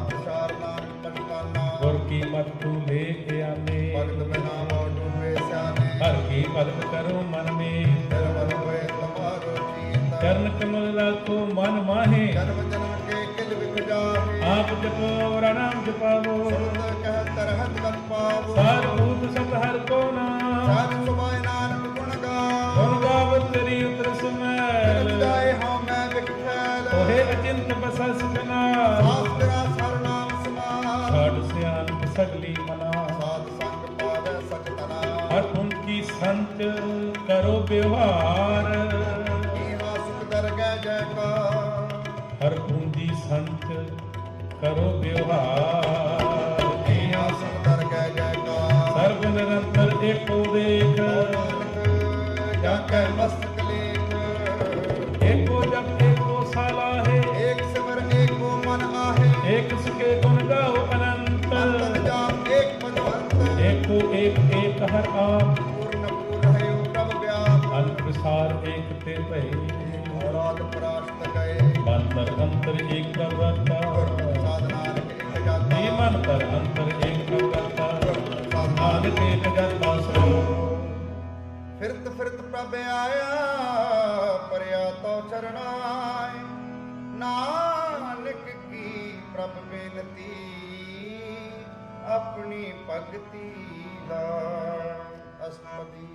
विचार नानक पटकाना। गुर की मत तू लेके आने, भगत बिना मोटू वे स्याने। हर की भगत करो मन में। निर्मल होए तुम्हारो चीता। चरण कमल राखो मन माहे, जन्म जन्म के किल बिख जाहे। आप जपो और नाम जपावो। सुरत कह तरहत गत पावो। सार भूत सत हर को नाम, सार सुबह नानक गुण गाओ। गुण गावत तेरी उतर सुमैल। जाए हाँ मैं बिख फैल। ओहे अचिंत बसस बिना, शास्त्रा सर नाम समार। छाड़ सियान सगली मना। साध संग पावै सचतना। हर उनकी संत करो व्यवहार, इहाँ सुख दरगह जयकार। हर बूंदी संत करो व्यवहार। इहाँ सुख दरगह जयकार। सर्व निरंतर एको देख, नानक जाके मस्तक लेख। एको जप एको साला है। एक सिमर एक को मन आहे। एक सुखे गुण गाओ अनंत, अंतन जाम एक भगवंत। एको एक हर आप। पूर्ण पूर्ण है प्रभ व्याप। अन प्रसार एक ते भई, रात परास्त गए। अंतर अंतर एक प्रवृत्ता। साधना अंतर अंतर एक करता नानक एक जाता सो। ਫਿਰਤ ਫਿਰਤ ਪ੍ਰਭ ਆਇਆ ਪਰਿਆ ਤੋ ਚਰਨਾਏ ਨਾਨਕ ਕੀ ਪ੍ਰਭ ਬੇਨਤੀ ਆਪਣੀ ਭਗਤੀ ਦਾ ਅਸਪਦੀ।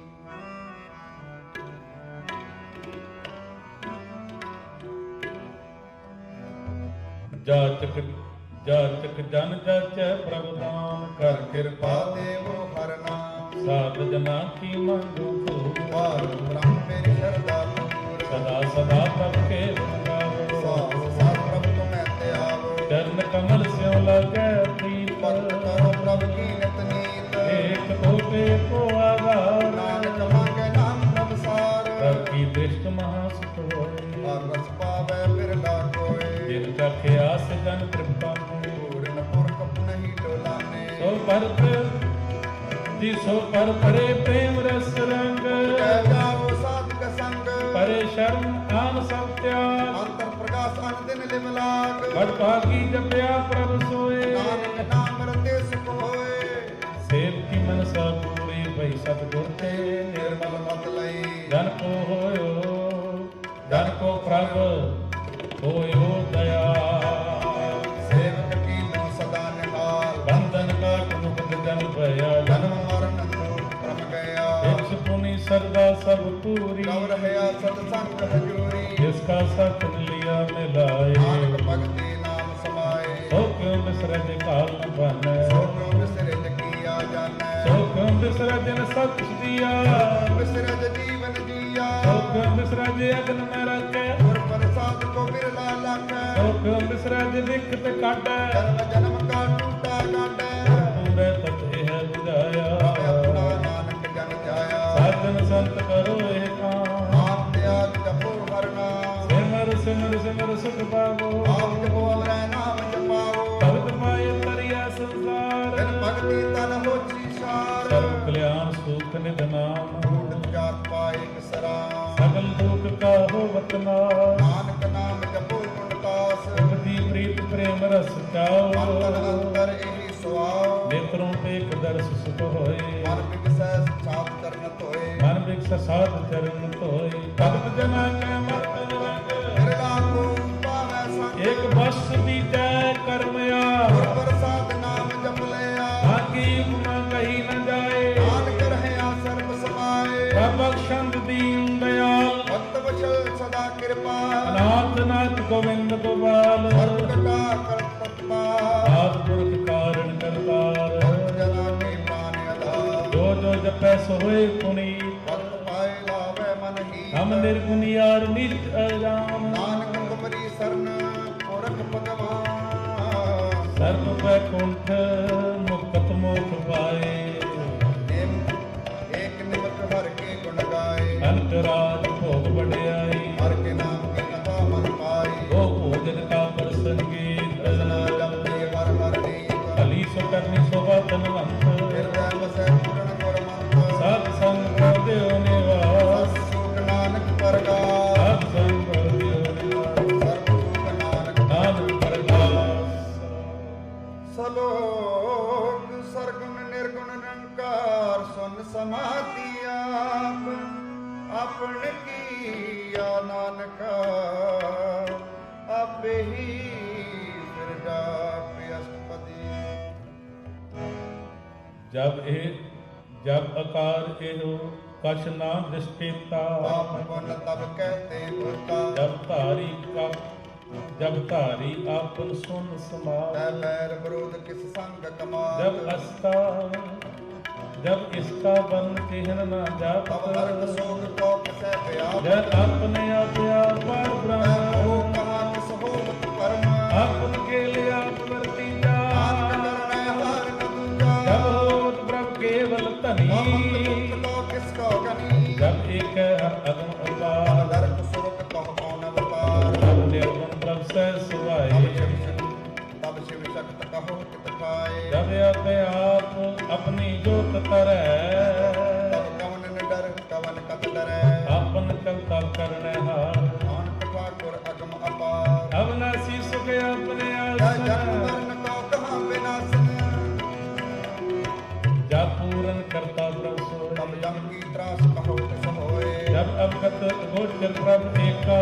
ਜਾਚਕ ਜਾਚਕ ਜਨ ਜਾਚੈ ਪ੍ਰਭ ਦਾਨ ਕਰ ਕਿਰਪਾ ਦੇਵੋ ਹਰ ਨਾਮ ਸਾਧ ਜਨਾ ਕੀ ਮੰਗੋ ਵਾਰ ਬ੍ਰਹਮ ਮੇਰੀ ਸ਼ਰਧਾ ਪੂਰ ਸਦਾ ਸਦਾ ਪ੍ਰਭ ਕੇ ਗਾਵੋ ਸਾਧ ਪ੍ਰਭ ਤੁਮੈ ਤੇ ਆਵੋ ਚਰਨ ਕਮਲ ਸਿਉ ਲਾਗੈ ਪ੍ਰੀਤ ਭਗਤ ਕਰੋ ਪ੍ਰਭ ਕੀ ਨਿਤ ਨੀਤ ਏਕ ਹੋਤੇ ਕੋ ਆਧਾਰ ਨਾਨਕ ਮੰਗੈ ਨਾਮ ਪ੍ਰਭ ਸਾਰ ਪ੍ਰਭ ਕੀ ਦ੍ਰਿਸ਼ਟ ਮਹਾ ਸੁਖ ਹੋਏ ਹਰ ਰਸ ਪਾਵੈ ਬਿਰਲਾ ਕੋਏ ਜਿਨ ਚਖਿਆ ਸੇ ਜਨ ਤ੍ਰਿਪਤਾ ਪੂਰਨ ਪੁਰਖ ਨਹੀਂ ਡੋਲਾਨੇ ਸੋ ਭਰਤ ਜੀ ਸੋ ਪਰ ਪਰੇ ਪ੍ਰੇਮ ਰਸ ਰੰਗ ਕਹਿ ਜਾਓ ਸਾਧਕ ਸੰਗ ਪਰੇ ਸ਼ਰਮ ਆਨ ਸਭ ਤਿਆਗ ਅੰਤਰ ਪ੍ਰਕਾਸ਼ ਅਨ ਦਿਨ ਲਿਵ ਲਾਗ ਵਡ ਭਾਗੀ ਜਪਿਆ ਪ੍ਰਭ ਸੋਏ ਨਾਨਕ ਨਾਮ ਰਤੇ ਸੁਖ ਹੋਏ ਸੇਵ ਕੀ ਮਨਸਾ ਪੂਰੀ ਭਈ ਸਤਿਗੁਰ ਤੇ ਨਿਰਮਲ ਮਤ ਲਈ ਜਨ ਕੋ ਹੋਇਓ ਜਨ ਕੋ ਪ੍ਰਭ ਹੋਇਓ ਦਇਆ ਸੇਵਕ ਕੀ ਨੋ ਸਦਾ ਨਿਹਾਲ ਬੰਧਨ ਕਾਟ ਮੁਕਤ ਜਨ ਭਇਆ ਜਨਮ ਮਰਨ ਦੁਖ ਪ੍ਰਮ ਗਿਆ ਇਛ ਪੁਨੀ ਸਰਦਾ ਸਭ ਪੂਰੀ ਗਵ ਰਹਿਆ ਸਤ ਸੰਗ ਹਜੂਰੀ ਜਿਸ ਕਾ ਸਤ ਲਿਆ ਮਿਲਾਏ ਨਾਨਕ ਭਗਤੀ ਨਾਮ ਸਮਾਏ ਸੋ ਕਿਉ ਬਿਸਰਜ ਕਾਲ ਨ ਬਨੈ ਸੋ ਕਿਉ ਬਿਸਰੇ ਕੀਆ ਜਾਣੈ ਸੋ ਕਿਉ ਬਿਸਰਜ ਨ ਸਤ ਦੀਆ ਬਿਸਰਜ ਜੀਵਨ ਜੀਆ ਸੋ ਕਿਉ ਬਿਸਰਜ ਅਗਨ ਨ ਰੱਖੈ ਗੁਰ ਪ੍ਰਸਾਦ ਕੋ ਬਿਰਲਾ ਲਾਖੈ ਸੋ ਕਿਉ ਬਿਸਰਜ ਲਿਖਤ ਕਾਢੈ ਜਨਮ ਜਨਮ ਕਾ ਟੂਟਾ ਕਾਟੈ ਪੂਰੇ ਤਤ ਇਹ ਬੁਝਾਇਆ ਆਪਣਾ ਨਾਨਕ ਜਨ ਜਾਇਆ ਸਾਧਨ ਸੰਤ ਕਰੋ ਇਹ ਕਾਮ ਆਪ ਤਿਆਗ ਜਪੋ ਹਰ ਨਾਮ ਸਿਮਰ ਸਿਮਰ ਸਿਮਰ ਸੁਖ ਪਾਵੋ ਆਪ ਜਪੋ ਅਮਰੈ ਨਾਮ ਜਪਾਵੋ ਭਗਤ ਪਾਏ ਤਰਿਆ ਸੰਸਾਰ ਬਿਨ ਭਗਤੀ ਤਨ ਹੋਚੀ ਸਾਰ ਸਰਬ ਕਲਿਆਣ ਸੁਖ ਨਿਧ ਨਾਮ ਟੂਟ ਜਾਤ ਪਾਏ ਬਿਸਰਾਮ ਸਗਲ ਦੁਖ ਕਾ ਹੋਵਤ ਨਾਸ ਨਾਨਕ ਨਾਮ ਜਪੋ ਗੁਣਤਾਸ ਦੀ ਪ੍ਰੀਤ ਪ੍ਰੇਮ ਰਸ ਚਾਓ ਅੰਤਰ ਅੰਤਰ ਇਹੀ ਸੁਆਓ ਨੇਤਰੋਂ ਪੇਖ ਦਰਸ ਸੁਖ ਹੋਏ ਮਨ ਵਿਗਸੈ ਸਾਥ ਚਰਨ ਧੋਏ ਮਨ ਬਿਕਸ ਸਾਧ ਚਰਨ ਧੋਏ ਭਗਤ ਜਨਾ ਕੈ ਮਤ ਰੰਗ ਬਿਰਲਾ ਕੋ ਪਾਵੈ ਸੰਗ ਏਕ ਬਸ ਦੀਜੈ ਕਰਮਿਆ ਗੁਰ ਪ੍ਰਸਾਦ ਨਾਮ ਜਪ ਲਿਆ ਬਾਕੀ ਉਮਾ ਕਹੀ ਨ ਜਾਏ ਨਾਨਕ ਰਹਿਆ ਸਰਬ ਸਮਾਏ ਪ੍ਰਭ ਬਖਸ਼ੰਦ ਦੀਨ ਦਇਆਲ ਭਗਤ ਵਚਲ ਸਦਾ ਕਿਰਪਾ ਅਨਾਥ ਨਾਥ ਗੋਵਿੰਦ ਗੋਪਾਲ ਸਰਬ ਕਟਾ ਕਰਤ ਤਤਪਾ ਆਦ ਪੁਰਖ ਕਾਰਣ ਕਰਤਾਰ ਭਗਤ ਜਨਾ ਕੇ ਪ੍ਰਾਨ ਆਧਾਰ ਜੋ ਜੋ ਜਪੈ ਸੋ ਹੋਏ ਪੁਨੀਤ ਭਗਤ ਪਾਏ ਲਾਵੇ ਮਨ ਹੀ ਹਮ ਨਿਰਗੁਣਿਆਰ ਨਿਤ ਅਜਾਨ ਨਾਨਕ ਤੁਮਰੀ ਸਰਨ ਪੁਰਖ ਭਗਵਾਨ ਸਰਬ ਬੈਕੁੰਠ ਮੁਕਤ ਮੋਖ ਪਾਏ ਨਿਮ ਏਕ ਨਿਮਕ ਹਰ ਕੇ ਗੁਣ ਗਾਏ ਅਨਕ ਰਾਜ ਭੋਗ ਵਡਿਆਈ ਹਰ ਕੇ ਨਾਮ ਕੀ ਕਥਾ ਮਨ ਪਾਈ ਉਹ ਭੋਜਨ ਕਾ ਪ੍ਰਸੰਗੀਤ ਰਸਨਾ ਜਪਤੀ ਹਰ ਹਰ ਨੀਤ ਅਲੀ ਸੋ ਕਰਨੀ ਸੋਭਾ ਤਨਵੰਤ ਹਿਰਦੈ ਵਸੈ ਪੂਰਨ ਗੁਰਮੰਤ ਸਤ ਸੰਗ ਕੋ ਦਿਓ ਨਿਵਾਸ ਸਤ ਸੁਖ ਨਾਨਕ ਪਰਗਾਸ ਸਤ ਸੰਗ ਕੋ ਦਿਓ ਨਿਵਾਸ ਸਰਬ ਸੁਖ ਨਾਨਕ ਨਾਨਕ ਪਰਗਾਸ ਸਲੋਕ ਸਰਗੁਣ ਨਿਰਗੁਣ ਨਿਰੰਕਾਰ ਸੁਨ ਸਮਾਧੀ ਆਪ ਆਪਣ ਕੀਆ ਨਾਨਕ ਆਪੇ ਹੀ ਫਿਰ ਜਾਪਿ ਅਸਪਦੀ जब आकार एहो कछ ना दृष्टेता ਆਪ ਗੁਣ ਤਬ ਕਹਤੇ ਹੋਤਾ जब धारी आपन सुन ਤੈ समाज ਬੈਰ ਵਿਰੋਧ ਕਿਸ ਸੰਗ ਕਮਾਲ जब इसका बन चिन्ह न जात ਤਬ ਹਰਕ ਸੋਗ ਕੋ ਕਿਸੈ ਪਿਆਪ जब अपने आप पर ਤੈ ब्रह्म ਹੋ ਕਹਾ ਕਿਸ ਹੋਵਤ ਕਰਮ अपन के लिए आप वर्ती जा ਨਾਨਕ ਕਰਨੈ ਹਾਰ ਨ ਦੂਜਾ जब होत प्रभ केवल धनी ਅਵੰਤ ਕੋ ਕਿਸ ਕੋ ਕਨੀ जब एक अगम अपार ਨਰਕ ਸੁਰਗ ਕਹ ਕੌਣ ਅਵਤਾਰ जब निर्गुण प्रभ सह सुभाए ਤਬ ਸ਼ਿਵ ਸ਼ਕਤ ਕਹੋ ਕਿਤ ਖਾਏ जब अपने आप अपनी जोत तरੈ ਤਬ ਕਵਨ ਨ ਡਰ ਕਵਨ ਕਤ ਡਰੈ आपन कलता करने हार ਨਾਨਕ ਠਾਕੁਰ ਅਗਮ ਅਪਾਰ अविनाशी सुख अपने ਜੈ ਜਨਮ आसन ਮਰਨ ਕੋ ਕਹਾਂ ਵਿਨਾਸ਼ਨ ਗੋਚਰ ਪ੍ਰਭ ਏਕਾ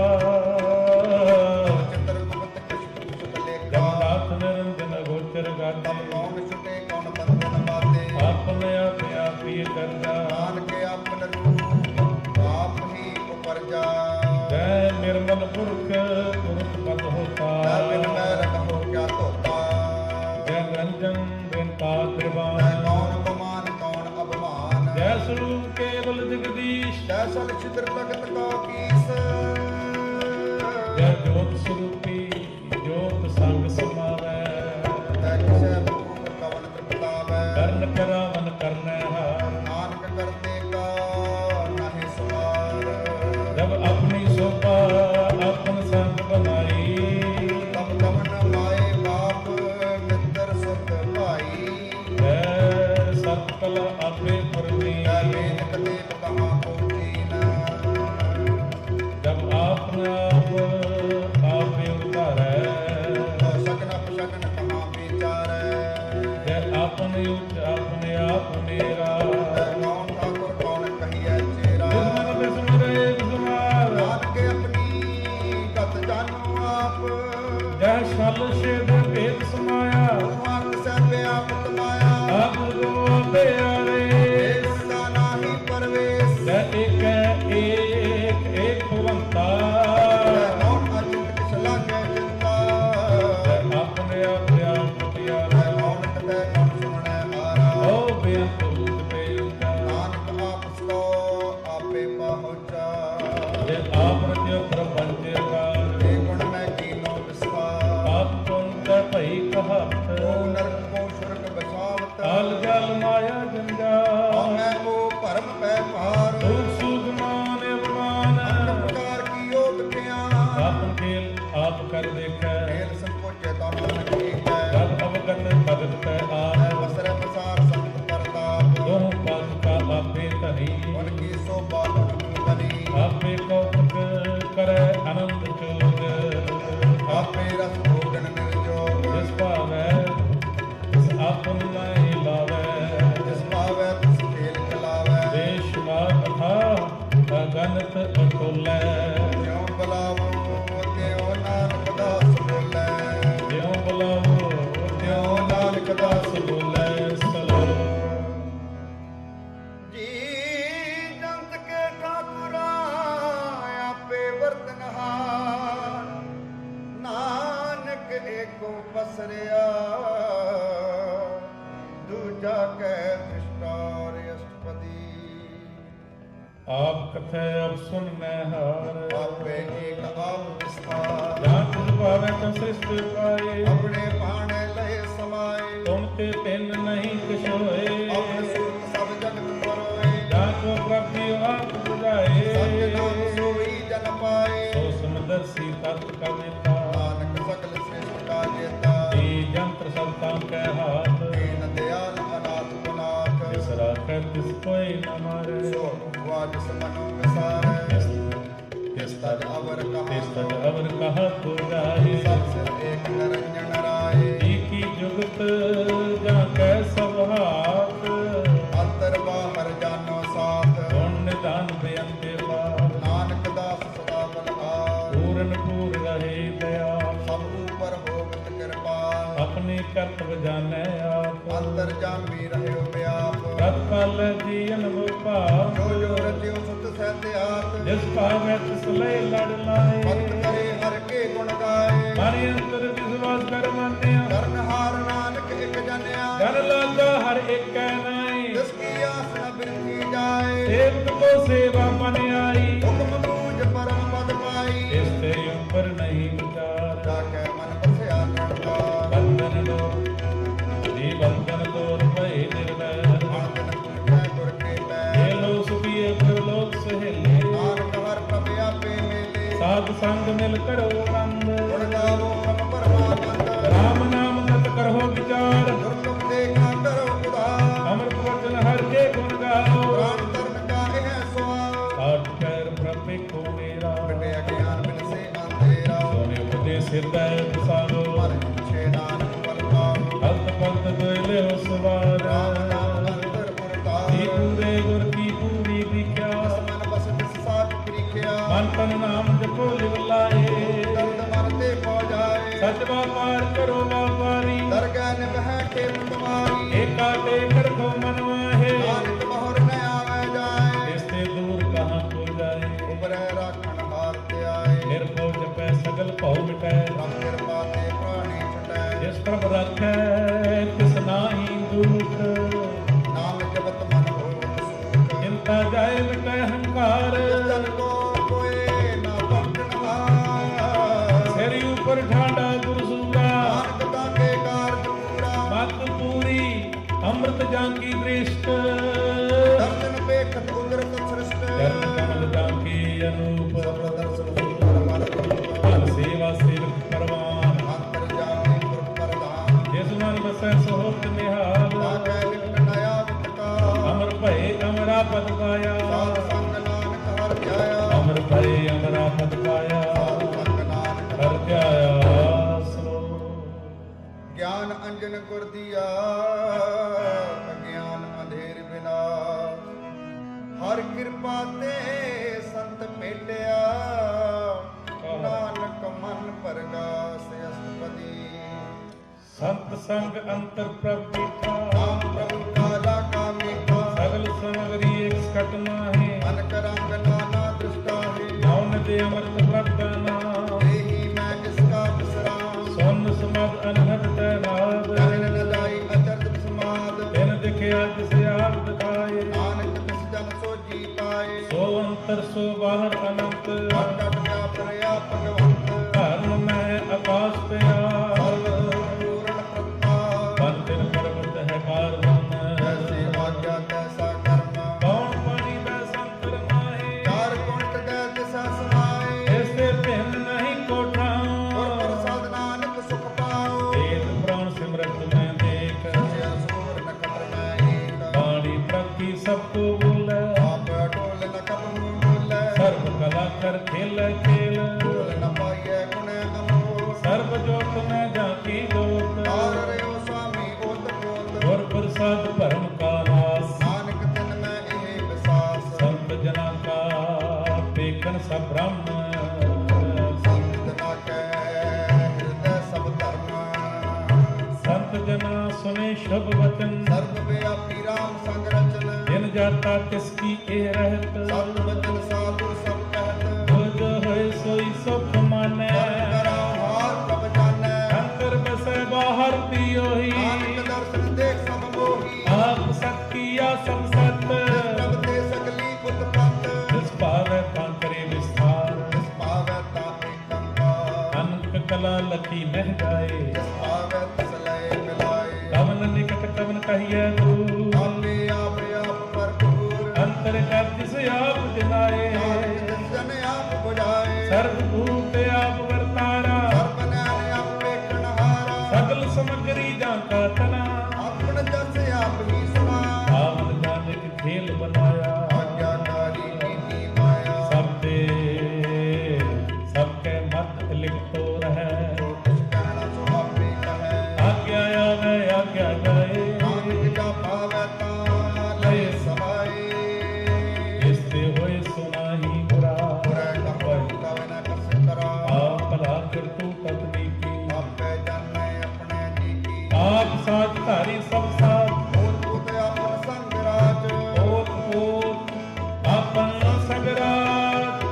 ਚਿਤਰ ਗੁਪਤ ਕਛ ਪੁਛਤ ਲੇਖਾ ਜਗਨਾਥ ਨਿਰੰਜਨ ਗੋਚਰ ਤਬ ਗਾਤੇ ਕੌਣ ਛੁਟੇ ਕੌਣ ਬੰਧਨ ਬਾਤੇ ਆਪਨੇ ਆਪੇ ਆਪੀ ਕਰਦਾ ਨਾਨਕ ਆਪਨ ਰੂਪ ਆਪ ਹੀ ਉਪਰਜਾ ਜੈ ਨਿਰਮਲ ਪੁਰਖ ਪੁਰਖ ਪਦ ਹੋਤਾ ਬਿਨ ਮੈਂ ਰਖ ਹੋ ਕਿਆ ਧੋਤਾ ਜੈ ਨਿਰੰਜਨ ਬਿਨਤਾ ਤੈ ਤ੍ਰਿਵਾਨ ਕੌਣ ਬਮਾਨ ਕੌਣ ਅਭਮਾਨ ਜੈ ਸਰੂਪ ਕੇਵਲ ਜਗਦੀਸ਼ ਜੈ ਸਲ ਛਿਦਰ ਤਖਤ ਕੋ ਕੀਸ ਜੈ ਜੋਤ ਸਰੂਪੀ ਜੋਤ ਸੰਗ ਸਮਾਵੈ ਤੈ ਕਿਸੈ ਭੂਪ ਕਵਨ ਤ੍ਰਿਪਤਾਵੈ ਕਰਨ ਕਰਾਵਨ ਕਰਨੈ ਹਾਰ ਨਾਨਕ ਕਰਤੇ ਕਾ ਨਾਹੀ ਸਵਾਰ ਜਬ ਆਪਣੀ ਸੋਭਾ ਆਪਨ ਸੰਗ ਬਨਾਈ ਤਬ ਕਵਨ ਮਾਏ ਬਾਪ ਮਿੱਤਰ ਸੁਖ ਭਾਈ ਜੈ ਸਤ ਕਲ ਆਪੇ ਪਰਮੀ ਤੈ ਬੇਨਕ ਦੇਵ ਕਹਾ ਕੋਟੀਨ ਜਬ ਆਪਨ ਆਪ ਆਪੇ ਉਤਾਰੈ ਸਗਨ ਅਪਸ਼ਗਨ ਕਹਾ ਵਿਚਾਰੈ ਜੈ ਆਪਨ ਉਚ ਆਪਣੇ ਆਪ ਮੇਰਾ ਤੈ ਕੌਣ ਠਾਕੁਰ ਕੌਣ ਕਹੀਐ ਚੇਰਾ ਜਿਸ ਮਨ ਬਿਸਮਰੇ ਬਿਸਮਾਰ ਨਾਨਕ ਆਪਣੀ ਗਤ ਜਾਨੋ ਆਪ ਜੈ ਛਲ ਛੇਦ ਭੇਦ ਸਮਾਇਆ ਭਗਵਾਨ ਸਹਿਬੇ ਆਪ ਤਮਾਇਆ ਆਪ ਗੋ ਪਿਆਰੇ ਏ ਗੁਣ ਦਾ ਨਾਹੀ ਪਰਵੇਸ ਜੈ ਏਕ ਏਕ ਭਵੰਤਾ ਤੈ ਕੌਣ ਅਚਿੰਤ ਕਿਛ ਲਾਗੈ ਚਿੰਤਾ ਜੈ ਆਪਣੇ ਆਪੇ ਆਪ ਤੈ ਪਿਆਰਾ ਕੌਣ ਕਥੈ ਕੌਣ ਸੁਣੈ ਹਾਰਾ ਓ ਬੇਅੰਤ ਰੂਪ ਪੇਉਤਾ ਨਾਨਕ ਆਪ ਸੋ ਆਪੇ ਪਹੁੰਚਾ ਜੈ ਆਪ ਰਤਿ ਪ੍ਰਪੰਚ ਅਕਾਰ ਏ ਗੁਣ ਮੈਂ ਕੀਨੋ ਵਿਸਵਾਰ ਆਪ ਤੁੰਤ ਭਈ ਕਹਤ ਓ ਨਰਕ ਕੋ ਸੁਰਗ ਬਸਾਵਤ ਕਾਲ ਜਲ ਮਾਇਆ ਜੰਜਾਲ ਮੈਂ ਕੋ ਭਰਮ ਪੈ ਭਾਰ ਸੂਖ ਸੂਖਮਾਨ ਅਵਮਾਨ ਪ੍ਰਕਾਰ ਕੀ ਓਟ ਕਿਆ ਆਪਨ ਖੇਲ ਆਪ ਕਰ ਦੇਖੈ ਮੇਲ ਸੰਕੋਚੇ ਤਾਂ ਨਾਨਕ ਏਕੈ ਜਦ ਅਵਗਤ ਭਗਤ ਕੈ ਆਪ ਬਸਰ ਬਸਾਰ ਸੰਤ ਪ੍ਰਤਾਪ ਦੋਹ ਪਦ ਕਾ ਆਪੇ ਧਨੀ ਮਨ ਕੀ ਸੋਭਾ ਨੂੰ ਬਨੀ ਆਪੇ ਕੌਤਕ ਕਰੈ ਆਨੰਦ ਚੋਗ ਆਪੇ ਰਸ ਭੋਗਨ ਨਿਰਜੋਗ ਜਿਸ ਭਾਵੈ ਤਿਸ ਆਪਨ ਨਹੀਂ ਲਾਵੈ ਜਿਸ ਭਾਵੈ ਤਿਸ ਖੇਲ ਚਲਾਵੈ ਦੇਸ਼ ਮਾਤ ਅਥਾ ਅਗਨਤ ਅਟੁਲੈ ਜਿਉ ਬਲਾਵੋ ਤਿਉ ਨਾਨਕ ਦਾਸ ਬੋਲੇ ਜਿਉ ਬੁਲਾਵੋ ਤਿਉ ਨਾਨਕ ਦਾਸ ਬੋਲੇ ਸਲੋਕ ਜੀ ਜੰਤ ਕੇ ਠਾਕੁਰਾ ਆਪੇ ਵਰਤਨਹਾਰ ਨਾਨਕ ਏਕੋ ਪਸਰਿਆ ਦੂਜਾ ਕੈ ਦ੍ਰਿਸ਼ਟਾਰ ਅਸ਼ਟਪਦੀ ਆਪ ਕਥੈ ਅਬ ਸੁਨ ਮੈਂ ਹਾਰ ਆਪੇ ਏਕ ਆਪ ਵਿਸਥਾਰ ਜਾਂ ਤੁਝ ਭਾਵੈ ਤਉ ਸ੍ਰਿਸ਼ਟ ਪਾਏ ਆਪਣੇ ਬਾਣੇ ਲਏ ਸਮਾਏ ਤੁਮ ਤੇ ਤਿੰਨ ਨਹੀਂ ਕਿਛ ਹੋਏ ਆਪਣੇ ਸੁਰਤ ਸਭ ਜਗਤ ਪਰੋਏ ਜਾਂ ਕੋ ਪ੍ਰਾਪਤੀ ਆਪ ਬੁਝਾਏ ਸਤਿਨਾਮ ਸੋਈ ਜਨ ਪਾਏ ਸੋ ਸਮਦਰਸੀ ਤਤ ਕਵਿਤਾ ਨਾਨਕ ਸਗਲ ਸ੍ਰਿਸ਼ਟ ਕਾ ਜੇਤਾ ਏ ਜੰਤਰ ਸਭ ਤਾਂ ਕੈ ਹਾਥ ਦੀਨ ਦਿਆਲ ਅਨਾਥ ਗੁਨਾਥ ਜਿਸ ਰਾਖੈ ਤਿਸ ਕੋਈ ਨ ਮਾਰੇ ਸੋ ਹੁਆ ਜਿਸ ਮਨੋ ਵਿਸਾਰੈ ਤਿਸ ਤਜ ਅਵਰ ਤਿਸ ਤਜ ਕਹਾ ਅਵਰ ਕਹਾ ਕੋ ਜਾਏ ਸਭ ਸਿਰ ਏਕ ਨਿਰੰਜਨ ਰਾਏ ਏਕੀ ਜੁਗਤ ਜਾਂ ਕੈ ਸਭ ਹਾਥ ਅੰਤਰ ਬਾਹਰ ਜਾਨੋ ਸਾਥ ਗੁਣ ਨਿਧਾਨ ਬੇਅੰਤੇ ਬਾਤ ਨਾਨਕ ਦਾਸ ਸਦਾ ਬਲਹਾਰ ਪੂਰਨ ਪੂਰ ਰਹੇ ਦਇਆਲ ਸਭ ਉਪਰ ਹੋਵਤ ਕਿਰਪਾਲ ਆਪਣੀ ਕਰਤਵ ਜਾਣੈ ਆਪ ਅੰਤਰ ਜਾਮੀ ਰਹਿਓ ਵਿਆਪ ਰਤ ਪਲ ਜੀ ਅਨੁਭਵ ਭਾਵ ਜੋ ਜੋ ਰਚਿਓ ਸੁਤ ਸਹਿਤਿਆਤ ਜਿਸ ਭਾਵੈ ਤਿਸ ਲਈ ਲੜ ਲਾਏ ਭਗਤ ਕਰੇ ਹਰ ਕੇ ਗੁਣ ਗਾਏ ਹਰਿ ਅੰਤਰ ਵਿਸਵਾਸ ਕਰ ਮੰਨਿਆ ਕਰਨਹਾਰ ਨਾਨਕ ਇਕ ਜਨਿਆ ਕਰ ਲਾਗਾ ਹਰ ਏਕੈ ਨਾਈ ਜਿਸ ਕੀ ਆਸ ਨ ਬਿਰਥੀ ਜਾਏ ਸੇਵਕ ਕੋ ਸੇਵਾ ਬਨ ਆਈ ਹੁਕਮ ਬੂਝ ਪਰਮ ਪਦ ਪਾਈ ਇਸ ਤੇ ਉੱਪਰ ਨਹੀਂ ਵਿਚਾਰ ਜਾ ਕੇ ਮਨ ਬਸਿਆ ਕਰਤਾ ਬੰਧਨ ਲੋ ਜੀ ਬੰਧਨ ਤੋਰ ਭਏ ਨਿਰਵੈ ਮਨ ਪੁਰਖੈ ਗੁਰ ਕੇ ਪੈ ਇਹ ਲੋ ਸੁਖੀਏ ਫਿਰ ਲੋਕ ਸਹੇਲੇ ਨਾਨਕ ਹਰ ਪ੍ਰਭ ਆਪੇ ਮੇਲੇ ਸਾਧ ਸੰਗ ਮਿਲ ਕਰੋ ਆਨੰਦ ਗੁਣ ਗਾਵੋ ਪ੍ਰਭ ਪਰਮਾਨੰਦ ਰਾਮ ਨਾਮ ਨਤ ਕਰੋ ਵਿਚਾਰ ਦੁਰਲਭ ਦੇਖਾ ਕਰੋ ਉਦਾਰ ਅੰਮ੍ਰਿਤ ਵਚਨ ਹਰ ਕੇ ਗੁਣ ਗਾਓ ਪ੍ਰਾਨ ਧਰਮ ਕਾ ਇਹ ਸਵਾਲ ਆਠ ਪੈਰ ਪ੍ਰਭੇ ਕੋ ਮੇਰਾ ਬਿਟੇ ਅਗਿਆਨ ਬਿਨ ਸੇ ਅੰਧੇਰਾ ਸੋਨੇ ਉਪਦੇਸ ਹਿਰਦੈ ਬਸਾਰੋ ਮਰ ਛੇ ਨਾਨਕ ਪਰਵਾਓ ਹਲਤ ਪਲਤ ਦੋਇਲੇ ਹੋ ਸਵਾਰ ਰਾਮ ਨਾਮ ਅੰਤਰ ਜੀ ਪੁਰਤਾ ਪੂਰੇ ਗੁਰ ਕੀ ਪੂਰੀ ਵਿਖਿਆ ਮਨ ਬਸ ਤਿਸ ਸਾਚ ਪ੍ਰੀਖਿਆ ਮਨ ਤਨ ਨਾਮ ਜਪੋ ਲਿਵ ਲਾਏ ਦਰਦ ਮਨ ਤੇ ਪਹੁ ਜਾਏ ਸਚ ਵਪਾਰ ਕਰੋ ਵਪਾਰੀ ਦਰਗਹਿ ਨਿਭੈ ਖੇਮ ਤੁਮਾਰੀ ਏਕਾ ਤੇ ਕਰਖੋ ਮਨ ਮਾਹੇ ਨਾਨਕ ਮੋਹਰ ਨ ਆਵੈ ਜਾਏ ਇਸ ਤੇ ਦੂਰ ਕਹਾਂ ਕੋ ਜਾਏ ਉਬਰੈ ਰਾਖਣ ਹਾਰ ਤੇ ਆਏ ਨਿਰਭਉ ਜਪੈ ਸਗਲ ਭਉ ਮਿਟੈ ਪ੍ਰਭ ਕਿਰਪਾ ਤੇ ਪ੍ਰਾਣੀ ਛੁਟੈ ਜਿਸ ਪ੍ਰਭ ਰਾਖੈ ਤਿਸ ਨਾਹੀ ਦੂਤ ਨਾਮ ਜਪਤ ਮਨ ਹੋਵਤ ਸੂਖ ਚਿੰਤਾ ਜਾਏ ਮਿਟੈ ਹੰਕਾਰ ਜਿਸ ਜਨ ਕੋ ਕੋਇ ਨਾ ਪਕੜਨ ਹਾਰ ਸਿਰ ਉਪਰ ਠਾਂਡਾ ਗੁਰਸੂਰਾ ਨਾਨਕ ਤਾਕੇ ਕਾਰਜ ਪੂਰਾ ਮਤ ਪੂਰੀ ਅੰਮ੍ਰਿਤ ਜਾਂ ਕੀ ਦ੍ਰਿਸ਼ਟ ਦਰਸ਼ਨ ਪੇਖਤ ਕੁਦਰਤ ਸ੍ਰਿਸ਼ਟ ਚਰਨ ਕਮਲ ਜਾਂ ਕੀ ਅਨੂਪ ਸਭ ਦਰਸ਼ਨ ਸੁੰਦਰ ਮਨ ਧਨ ਸੇਵਾ ਸੇਵਕ ਪਰਵਾਨ ਅੰਤਰ ਜਾਮੇ ਗੁਰ ਪ੍ਰਧਾਨ ਜਿਸ ਮਨ ਵਸੈ ਸੋਹਤ ਨਿਹਾਲ ਲਾਗੈ ਲਿਖਤ ਨਇਆ ਵਿਤਕਾ ਅਮਰ ਭਏ ਅਮਰਾ ਪਦ ਪਾਇਆ ਸਾਧ ਸੰਗ ਨਾਨਕ ਹਰਿ ਧਿਆਇਆ ਅਮਰ ਭਏ ਅਮਰਾ ਪਦ ਪਾਇਆ ਸਾਧ ਸੰਗ ਨਾਨਕ ਹਰਿ ਧਿਆਇਆ ਸਲੋ ਗਿਆਨ ਅੰਜਨ ਗੁਰ ਦੀਆ ਅਗਿਆਨ ਅੰਧੇਰ ਵਿਨਾਸ਼ ਹਰ ਕਿਰਪਾ ਤੇ ਸੰਤ ਭੇਟਿਆ ਨਾਨਕ ਮਨ ਪਰਗਾਸ ਅਸਪਦੀ ਸੰਤ ਸੰਗ ਅੰਤਰ ਪ੍ਰਭ ਬੀਠਾ ਨਾਮ ਪ੍ਰਭੂ ਕਾਲਾ ਕਾ ਮੀਠਾ ਸਗਲ ਸਮਗਰੀ ਇੱਕ ਸਕਟ ਮਾਹੇ ਅਨਕ ਰੰਗ ਨਾਨਾ ਦ੍ਰਿਸ਼ਟਾ ਹੈ ਮੌਨ ਦੇ ਅਮਰਤ ਪ੍ਰਭ ਦਾ ਨਾਮ ਦੇਹੀ ਮੈਂ ਜਿਸ ਕਾ ਬਿਸਰਾਮ ਸੁਨ ਸਮਦ ਅਨਹਦ ਤੈ ਨਾਦ ਜਨ ਨਦਾਈ ਅਚਰਜ ਸਮਾਦ ਬਿਨ ਦਿਖਿਆ ਜਿਸ ਆਪ ਦਿਖਾਏ ਨਾਨਕ ਤਿਸ ਜਨ ਸੋਜੀ ਪਾਏ ਸੋ ਅੰਤਰ ਸੋ ਬਾਹਰ ਅਨੰਤ ਅਟਟ ਵਿਆਪ ਰਿਆ ਭਗਵੰਤ ਧਰਮ ਮੈਂ ਆਕਾਸ਼ ਪਿਆ ਪੂਰਨ ਪ੍ਰਤਾਪ ਬੰਦਨ ਪਰਬਤ ਹੈ ਬਾਰਵਨ ਜੈਸੇ ਆਗਿਆ ਤੈਸਾ ਕਰਮ ਕੌਣ ਪਾਣੀ ਦਾ ਸੰਤਰ ਮਾਹੇ ਚਾਰ ਕੁੰਟ ਦੇ ਦਿਸਾ ਸਮਾਏ ਇਸ ਤੇ ਭਿੰਨ ਨਹੀਂ ਕੋਠਾ ਗੁਰ ਪ੍ਰਸਾਦ ਨਾਨਕ ਸੁਖ ਪਾਓ ਵੇਦ ਪੁਰਾਣ ਸਿਮਰਤ ਮੈਂ ਦੇਖ ਸਿਆ ਸੂਰ ਨਖਤਰ ਮੈਂ ਏਕ ਬਾਣੀ ਪ੍ਰਤੀ ਸਭ ਕੋ ਬੋਲੇ ਆਪ ਢੋਲ ਨ ਕਬੂ ਬੋਲੇ ਸਰਬ ਕਲਾ ਕਰ ਖੇਲ ਖੇਲ ਢੋਲ ਨ ਪਾਈਐ ਗੁਣ ਅਮੋਲ ਸਰਬ ਜੋਤ ਮੈਂ ਜਾ ਕੀ ਜੋਤ ਆਰ ਰਿਓ ਸੁਆਮੀ ਓਤ ਪੋਤ ਗੁਰ ਪ੍ਰਸਾਦ ਭਰਮ ਕਾ ਨਾਸ ਨਾਨਕ ਤਿਨ ਮੈਂ ਇਹ ਵਿਸਾਸ ਸੰਤ ਜਨਾਂ ਕਾ ਦੇਖਨ ਸਭ ਬ੍ਰਹਮ ਸੰਤ ਨਾ ਕੈ ਹਿਰਦੈ ਸਭ ਧਰਮ ਸੰਤ ਜਨਾਂ ਸੁਨੇ ਸ਼ੁਭ ਵਚਨ ਸਰਬ ਵਿਆਪੀ ਰਾਮ ਸੰਗ ਰਚਨ ਜਿਨ ਜਾਤਾ ਤਿਸ ਕੀ ਇਹ ਰਹਿਤ ਸਤ ਵਚਨ ਸਾਧੂ ਸਭ ਕਹਿਤ ਜੋ ਜੋ ਹੋਏ ਸੋਈ ਸੁਖ ਮਾਨੈ ਕਰਾ ਹਾਰ ਪ੍ਰਭ ਜਾਣੈ ਅੰਤਰ ਬਸੈ ਬਾਹਰ ਪਿਓਹੀ ਨਾਨਕ ਦਰਸ਼ਨ ਦੇਖ ਸਭ ਮੋਹੀ ਆਪ ਸਤਿਆ ਸਭ ਸਤ ਪ੍ਰਭ ਤੇ ਸਗਲੀ ਪੁੱਤ ਪਤ ਜਿਸ ਭਾਵੈ ਤਾਂ ਕਰੇ ਵਿਸਥਾਰ ਜਿਸ ਭਾਵੈ ਤਾਂ ਏਕੰਕਾਰ ਅਨੰਤ ਕਲਾ ਲਖੀ ਮਹਿ ਜਾਏ ਜਿਸ ਭਾਵੈ ਤਿਸ ਲਏ ਮਿਲਾਏ ਕਵਨ ਨਿਕਟ ਕਵਨ ਕਹੀਐ ਤੂ ਆਪੇ ਆਪ ਭਰਪੂਰ ਅੰਤਰ ਕਰ ਜਿਸ ਆਪ ਜਨਾਏ ਨਾਨਕ ਜਿਸ ਜਨ ਆਪ ਬੁਝਾਏ ਸਰਬ ਭੂਤ ਆਪ ਵਰਤਾਰਾ ਸਰਬ ਨੈਣ ਆਪ ਵੇਖਣ ਹਾਰਾ ਸਗਲ ਸਮਗਰੀ ਜਾਂ ਕਾ ਤਨਾ ਆਪਣ ਜਸ ਆਪ ਹੀ ਸੁਣਾ ਆਵਨ ਜਾਨਿਕ ਖੇਲ ਬਨਾਇਆ ਆਗਿਆਕਾਰੀ ਨੀਤੀ ਮਾਇਆ ਸਭ ਤੇ ਸਭ ਕੇ ਮਤ ਲਿਖਤੋ ਰਹਿ ਜੋ ਕੁਛ ਕਹਿਣਾ ਸੋ ਆਪੇ ਕਹੈ ਆਗਿਆ ਆਵੇ ਆਗਿਆ ਜਾਏ ਨਾਨਕ ਜਾ ਭਾਵੈ ਤਾਂ ਲਏ ਸਮਾਏ ਇਸ ਤੇ ਹੋਏ ਸੁਨਾਹੀ ਬੁਰਾ ਪੁਰੈ ਕਪਟ ਕਵੈ ਨ ਕਸ ਕਰਾ ਆਪ ਭਲਾ ਕਰਤੂ ਪਤਨੀ ਕੀ ਆਪੇ ਜਾਣੈ ਆਪਣੇ ਜੀ ਕੀ ਆਪ ਸਾਥ ਧਾਰੀ ਸਭ ਸਾਥ ਭੂਤ ਭੂਤ ਆਪਨ ਸੰਗ ਰਾਜ ਓਤ ਓਤ ਆਪਨ ਸਗਰਾਜ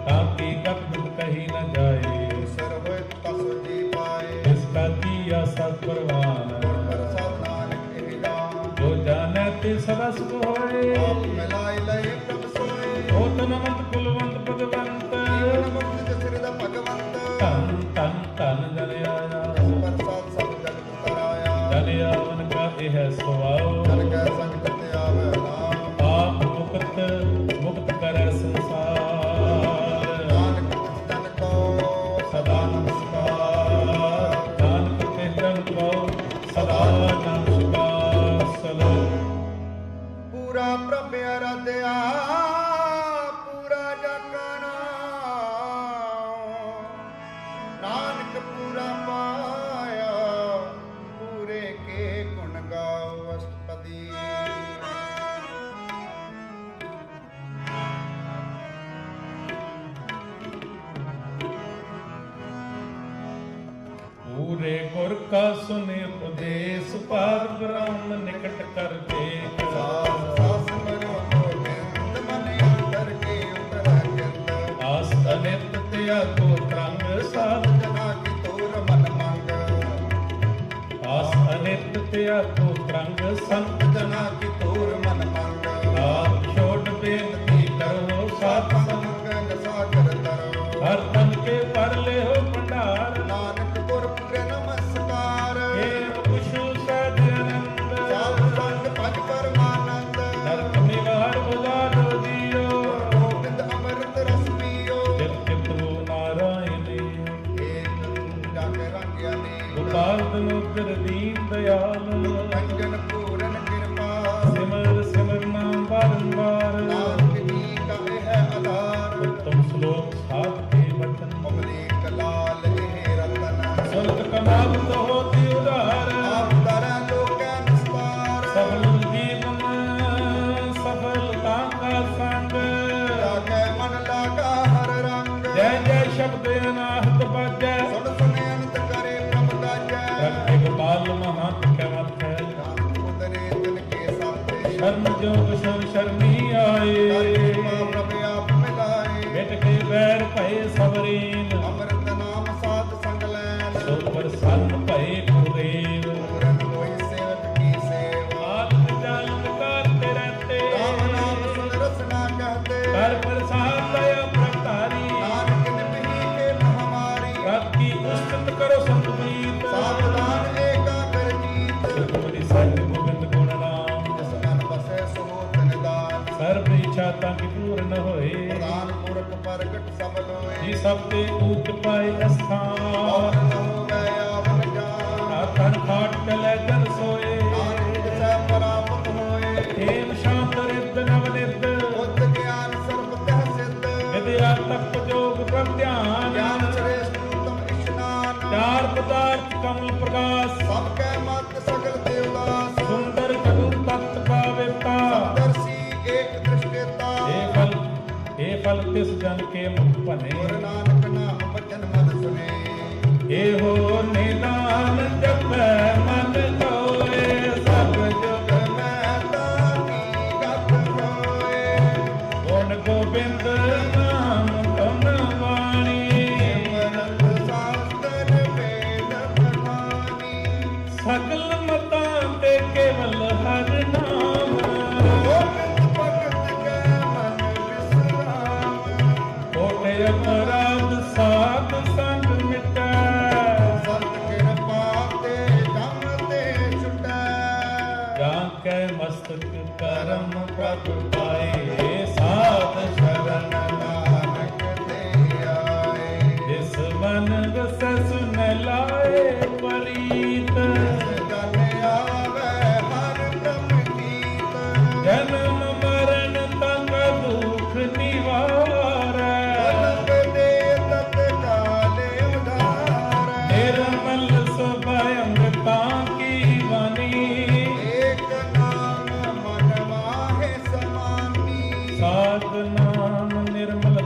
ਤਾਕੀ ਗਤ ਕਹੀ ਨ ਜਾਏ ਸਿਰ ਹੋਏ ਤਸ ਜੀ ਪਾਏ ਇਸ ਕਾ ਕੀਆ ਸਤ ਪਰਵਾਨ ਪ੍ਰਸਾਦ ਨਾਨਕ ਇਹ ਜਾਨ ਜੋ ਜਾਣੈ ਤੇ ਸਦਾ ਸੁਖ ਹੋਏ ਆਪ ਮਿਲਾਈ ਲਏ ਪ੍ਰਭ ਸੋਏ ਓਤ ਨਮਤ ਕੁਲਵੰਤ ਭਗਵੰਤ ਜੀਵਨ ਮੁਕਤ ਜਸਿਰ ਦਾ ਭਗਵੰਤ ਧੰਨ ਧੰਨ ਧੰਨ ਜਨ ਆਇਆ ਜਸ ਪ੍ਰਸਾਦ ਸਭ ਜਗਤ ਤਰਾਇਆ ਜਨ ਆਵਨ ਕਾ ਇਹ ਸੁਆਓ ਜਨ ਕੈ ਸੰਗਤ ਤੇ ਆਵੇ ਨਾਮ ਆਪ ਮੁਕਤ ਮੁਕਤ ਕਰੈ ਸੰਸਾਰ ਨਾਨਕ ਤਿਸ ਜਨ ਕੋ ਸਦਾ ਨਮਸਕਾਰ ਨਾਨਕ ਤੇ ਜਨ ਕੋ ਸਦਾ ਨਮਸਕਾਰ ਸਲੋ ਪੂਰਾ ਪ੍ਰਭ ਅਰਾਧਿਆ ਪੂਰਾ ਜਗਨਾ ਨਾਨਕ ਪੂਰਾ ਪਾਇਆ ਪੂਰੇ ਕੇ ਗੁਣ ਗਾਓ ਅਸ਼ਟਪਦੀ का सुने उपदेश पार ब्रह्म निकट कर देख ਸਾਸ ਸਾਸ ਮਰੋ ਗੋਬਿੰਦ ਮਨ ਅੰਦਰ ਕੀ ਉਤਰ ਜਿੰਦ ਆਸ ਅਨਿਤ ਤਿਆ ਕੋ ਤਰੰਗ ਸਾਧ ਜਨਾ ਕੀ ਤੂਰ ਮਨ ਮੰਗ ਆਸ ਅਨਿਤ ਤਿਆ ਕੋ ਤਰੰਗ ਸੰਤ ਜਨਾ ਕੀ ਤੂਰ ਮਨ ਮੰਗ ਆਪ ਛੋਟ ਬੇਨਤੀ ਕਰੋ ਸਾਧ ਸੰਗ ਸੰਗ ਸਾਗਰ ਤਰੋ ਹਰ ਤਨ ਕੇ ਪਰ ਲਿਓ ਭੰਡਾਰ ਨਾਨਕ ਗੁਰ ਪੁਰੇ ਨਮਸਕਾਰ ਏ ਪੁਛੂ ਸਦ ਅਨੰਦ ਸਾਧ ਸੰਗ ਭਜ ਪਰਮਾਨੰਦ ਨਰਕ ਨਿਵਾਰ ਬੁਲਾਰੋ ਜੀਓ ਗੋਬਿੰਦ ਅੰਮ੍ਰਿਤ ਰਸ ਪੀਓ ਜਿਤ ਚਿਤੁ ਨਾਰਾਇਣੇ ਏਕ ਜਗ ਰੰਗਿਆ ਨੇ ਗੋਪਾਲ ਤਨੁਦਰ ਦੀਨ ਦਿਆਲ ਅੰਜਨ ਪੂਰਨ ਕਿਰਪਾ ਸਿਮਰ ਸਿਮਰ ਨਾਮ ਬਾਰੰਬਾਰ ਨਾਨਕ ਜੀ ਕਾ ਇਹ ਆਧਾਰ ਉੱਤਮ ਸ਼ਲੋਕ ਸਾਧ ਕੇ ਬਚਨ ਅਮਰੀਕ ਲਾਲ ਇਹ ਰਤਨ ਸੁਰਤ ਕਮਾਵਤ ਹੋਤੀ ਉਧਾਰ ਆਪ ਦਰਾਂ ਲੋਕੈ ਨਿਸਤਾਰ ਸਫਲ ਜੀਵਨ ਸਫਲਤਾ ਕਾ ਸੰਗ ਲਾਗੈ ਮਨ ਲਾਗਾ ਹਰ ਰੰਗ ਜੈ ਜੈ ਸ਼ਬਦ ਅਨਾਹਤ ਬਾਜੈ ਸੁਣ ਸੁਣ ਅੰਤ ਕਰੇ ਪ੍ਰਭ ਦਾਜੈ ਰੱਖੇ ਗੋਪਾਲ ਮਹੰਤ ਕਵਤ ਹੈ ਰਾਮ ਉਦਰੇ ਤਿਨ ਕੇ ਸਾਥੇ ਸ਼ਰਨ ਜੋਗ ਸ਼ਰ ਸ਼ਰਮੀ ਆਏ ਕਿਰਪਾ ਪ੍ਰਭ ਆਪ ਮਿਲਾਏ ਮਿਟ ਕੇ ਬੈਰ ਭਏ ਸਵਰੀਨ ਅੰਮ੍ਰਿਤ ਨਾਮ ਸਾਧ ਸੰਗ ਲੈਨ ਸੋ ਪ੍ਰਸੰਨ ਭਏ ਪੁਰੇਵ ਪੂਰਨ ਹੋਈ ਸੇਵਕ ਕੀ ਸੇਵਾ ਆਤਮ ਜਲ ਕਰਤੇ ਰਹਤੇ ਰਾਮ ਨਾਮ ਸੁਨ ਰਸਨਾ ਕਹਤੇ ਕਰ ਪ੍ਰਸਾਦ ਦਇਆ ਪ੍ਰਗਟਾਰੀ ਨਾਨਕ ਨਿਭੀ ਕੇ ਮਹਾਮਾਰੀ ਰਾਤੀ ਉਸਤਤ ਕਰੋ ਸੰਤਮੀਤ ਸਾਵਧਾਨ ਏਕਾਗਰ ਜੀਤ ਸੁਖਮਨੀ ਸਹਿਜ ਗੋਬਿੰਦ ਗੁਣ ਨਾਮ ਜਿਸ ਮਨ ਬਸੈ ਸੋ ਤਨ ਦਾਨ ਸਰਬ ਇੱਛਾ ਤਾਂ ਕਿ ਪੂਰਨ ਹੋਏ ਪ੍ਰਦਾਨ ਪੁਰਖ ਪ੍ਰਗਟ ਸਫਲ ਹੋਏ ਜੀ ਸਭ ਤੇ ਊਚ ਪਾਏ ਅਸਥਾਨ ਔਰ ਨ ਹੋਵੇ ਆਵਨ ਜਾਨ ਆਖਣ ਖਾਟ ਚਲੇ ਜਨ ਸੋਏ ਨਾਨਕ ਸੈ ਪ੍ਰਾਪਤ ਹੋਏ ਏਮ ਸ਼ਾਂਤ ਰਿੱਧ ਨਵ ਨਿੱਧ ਬੁੱਧ ਗਿਆਨ ਸਰਬ ਤਹ ਸਿੱਧ ਵਿਦਿਆ ਤਪ ਜੋਗ ਪ੍ਰਭ ਧਿਆਨ ਗਿਆਨ ਸ੍ਰੇਸ਼ਟ ਉਤਮ ਇਸ਼ਨਾਨ ਚਾਰ ਪਦਾਰਥ ਕਮਲ ਪ੍ਰਕਾਸ਼ ਸਭ ਕੈ ਮਤ ਸਗਲ ਦੇਵਦਾਸ ਸੁੰਦਰ ਚਤੁਰ ਤਤ ਕਾ ਵਿਪਤਾ ਦਰਸੀ ਏਕ ਦ੍ਰਿਸ਼ਟੇਤਾ ਇਹ ਫਲ ਤਿਸ ਜਨ ਕੇ ਮੁਖ ਭਨੇ ਗੁਰ ਨਾਨਕ ਨਾਮ ਬਚਨ ਮਨ ਸੁਨੇ ਇਹੋ ਨਿਦਾਨ ਜਪੈ ਮਨ ਕੋਏ ਸਭ ਜੁਗ ਮੈਂ ਤਾਕੀ ਗਤ ਹੋਏ ਗੁਣ ਗੋਬਿੰਦ ਨਾਮ ਧਨ ਵਾਣੀ ਮਨੰਦ ਸਾਸਤਰ ਵੇਦ ਪ੍ਰਮਾਨੀ ਸਗਲ ਮਤਾਂ ਤੇ ਕੇਵਲ ਹਰ ਨਾਮ ਗੋਬਿੰਦ ਭਗਤ ਕੈ ਮਨ ਵਿਸਰਾਮ ਕੋਟੇ ਅਪਰਾਧ ਸਾਧ ਸੰਗ ਮਿਟੈ ਸੰਤ ਕਿਰਪਾ ਤੇ ਦਮ ਤੇ ਛੁਟੈ ਜਾਂ ਕੈ ਮਸਤਕ ਕਰਮ ਪ੍ਰਭ ਪਾਏ ਸਾਧ ਸ਼ਰਨ ਨਾਨਕ ਤੇ ਆਏ ਜਿਸ ਮਨ ਵਸੈ ਸੁਨ ਲਾਏ ਪਰੀਤ ਜਨ ਆਵੇ ਹਰ ਬ੍ਰਹਮ ਗੀਤ ਜਨਮ ਮਰਨ ਤੰਗ ਦੁਖ ਨਿਵਾਰੈ ਕਲੰਗ ਦੇ ਤਤ ਕਾਲੇ ਉਧਾਰ ਨਿਰਮਲ ਸੁਭਾਇ ਅੰਗਤਾਂ ਕੀ ਬਾਣੀ ਏਕ ਨਾਮ ਮਨ ਮਾਹੇ ਸਮਾਨੀ ਸਾਧ ਨਾਮ ਨਿਰਮਲ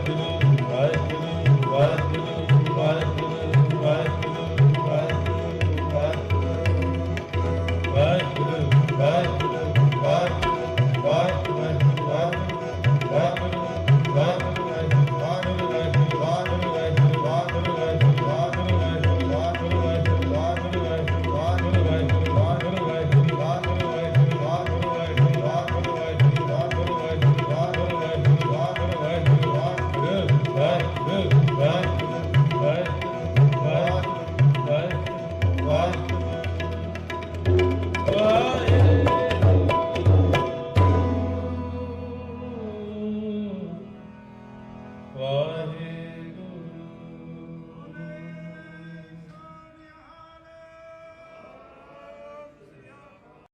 ਸਤਿਗੁਰੂ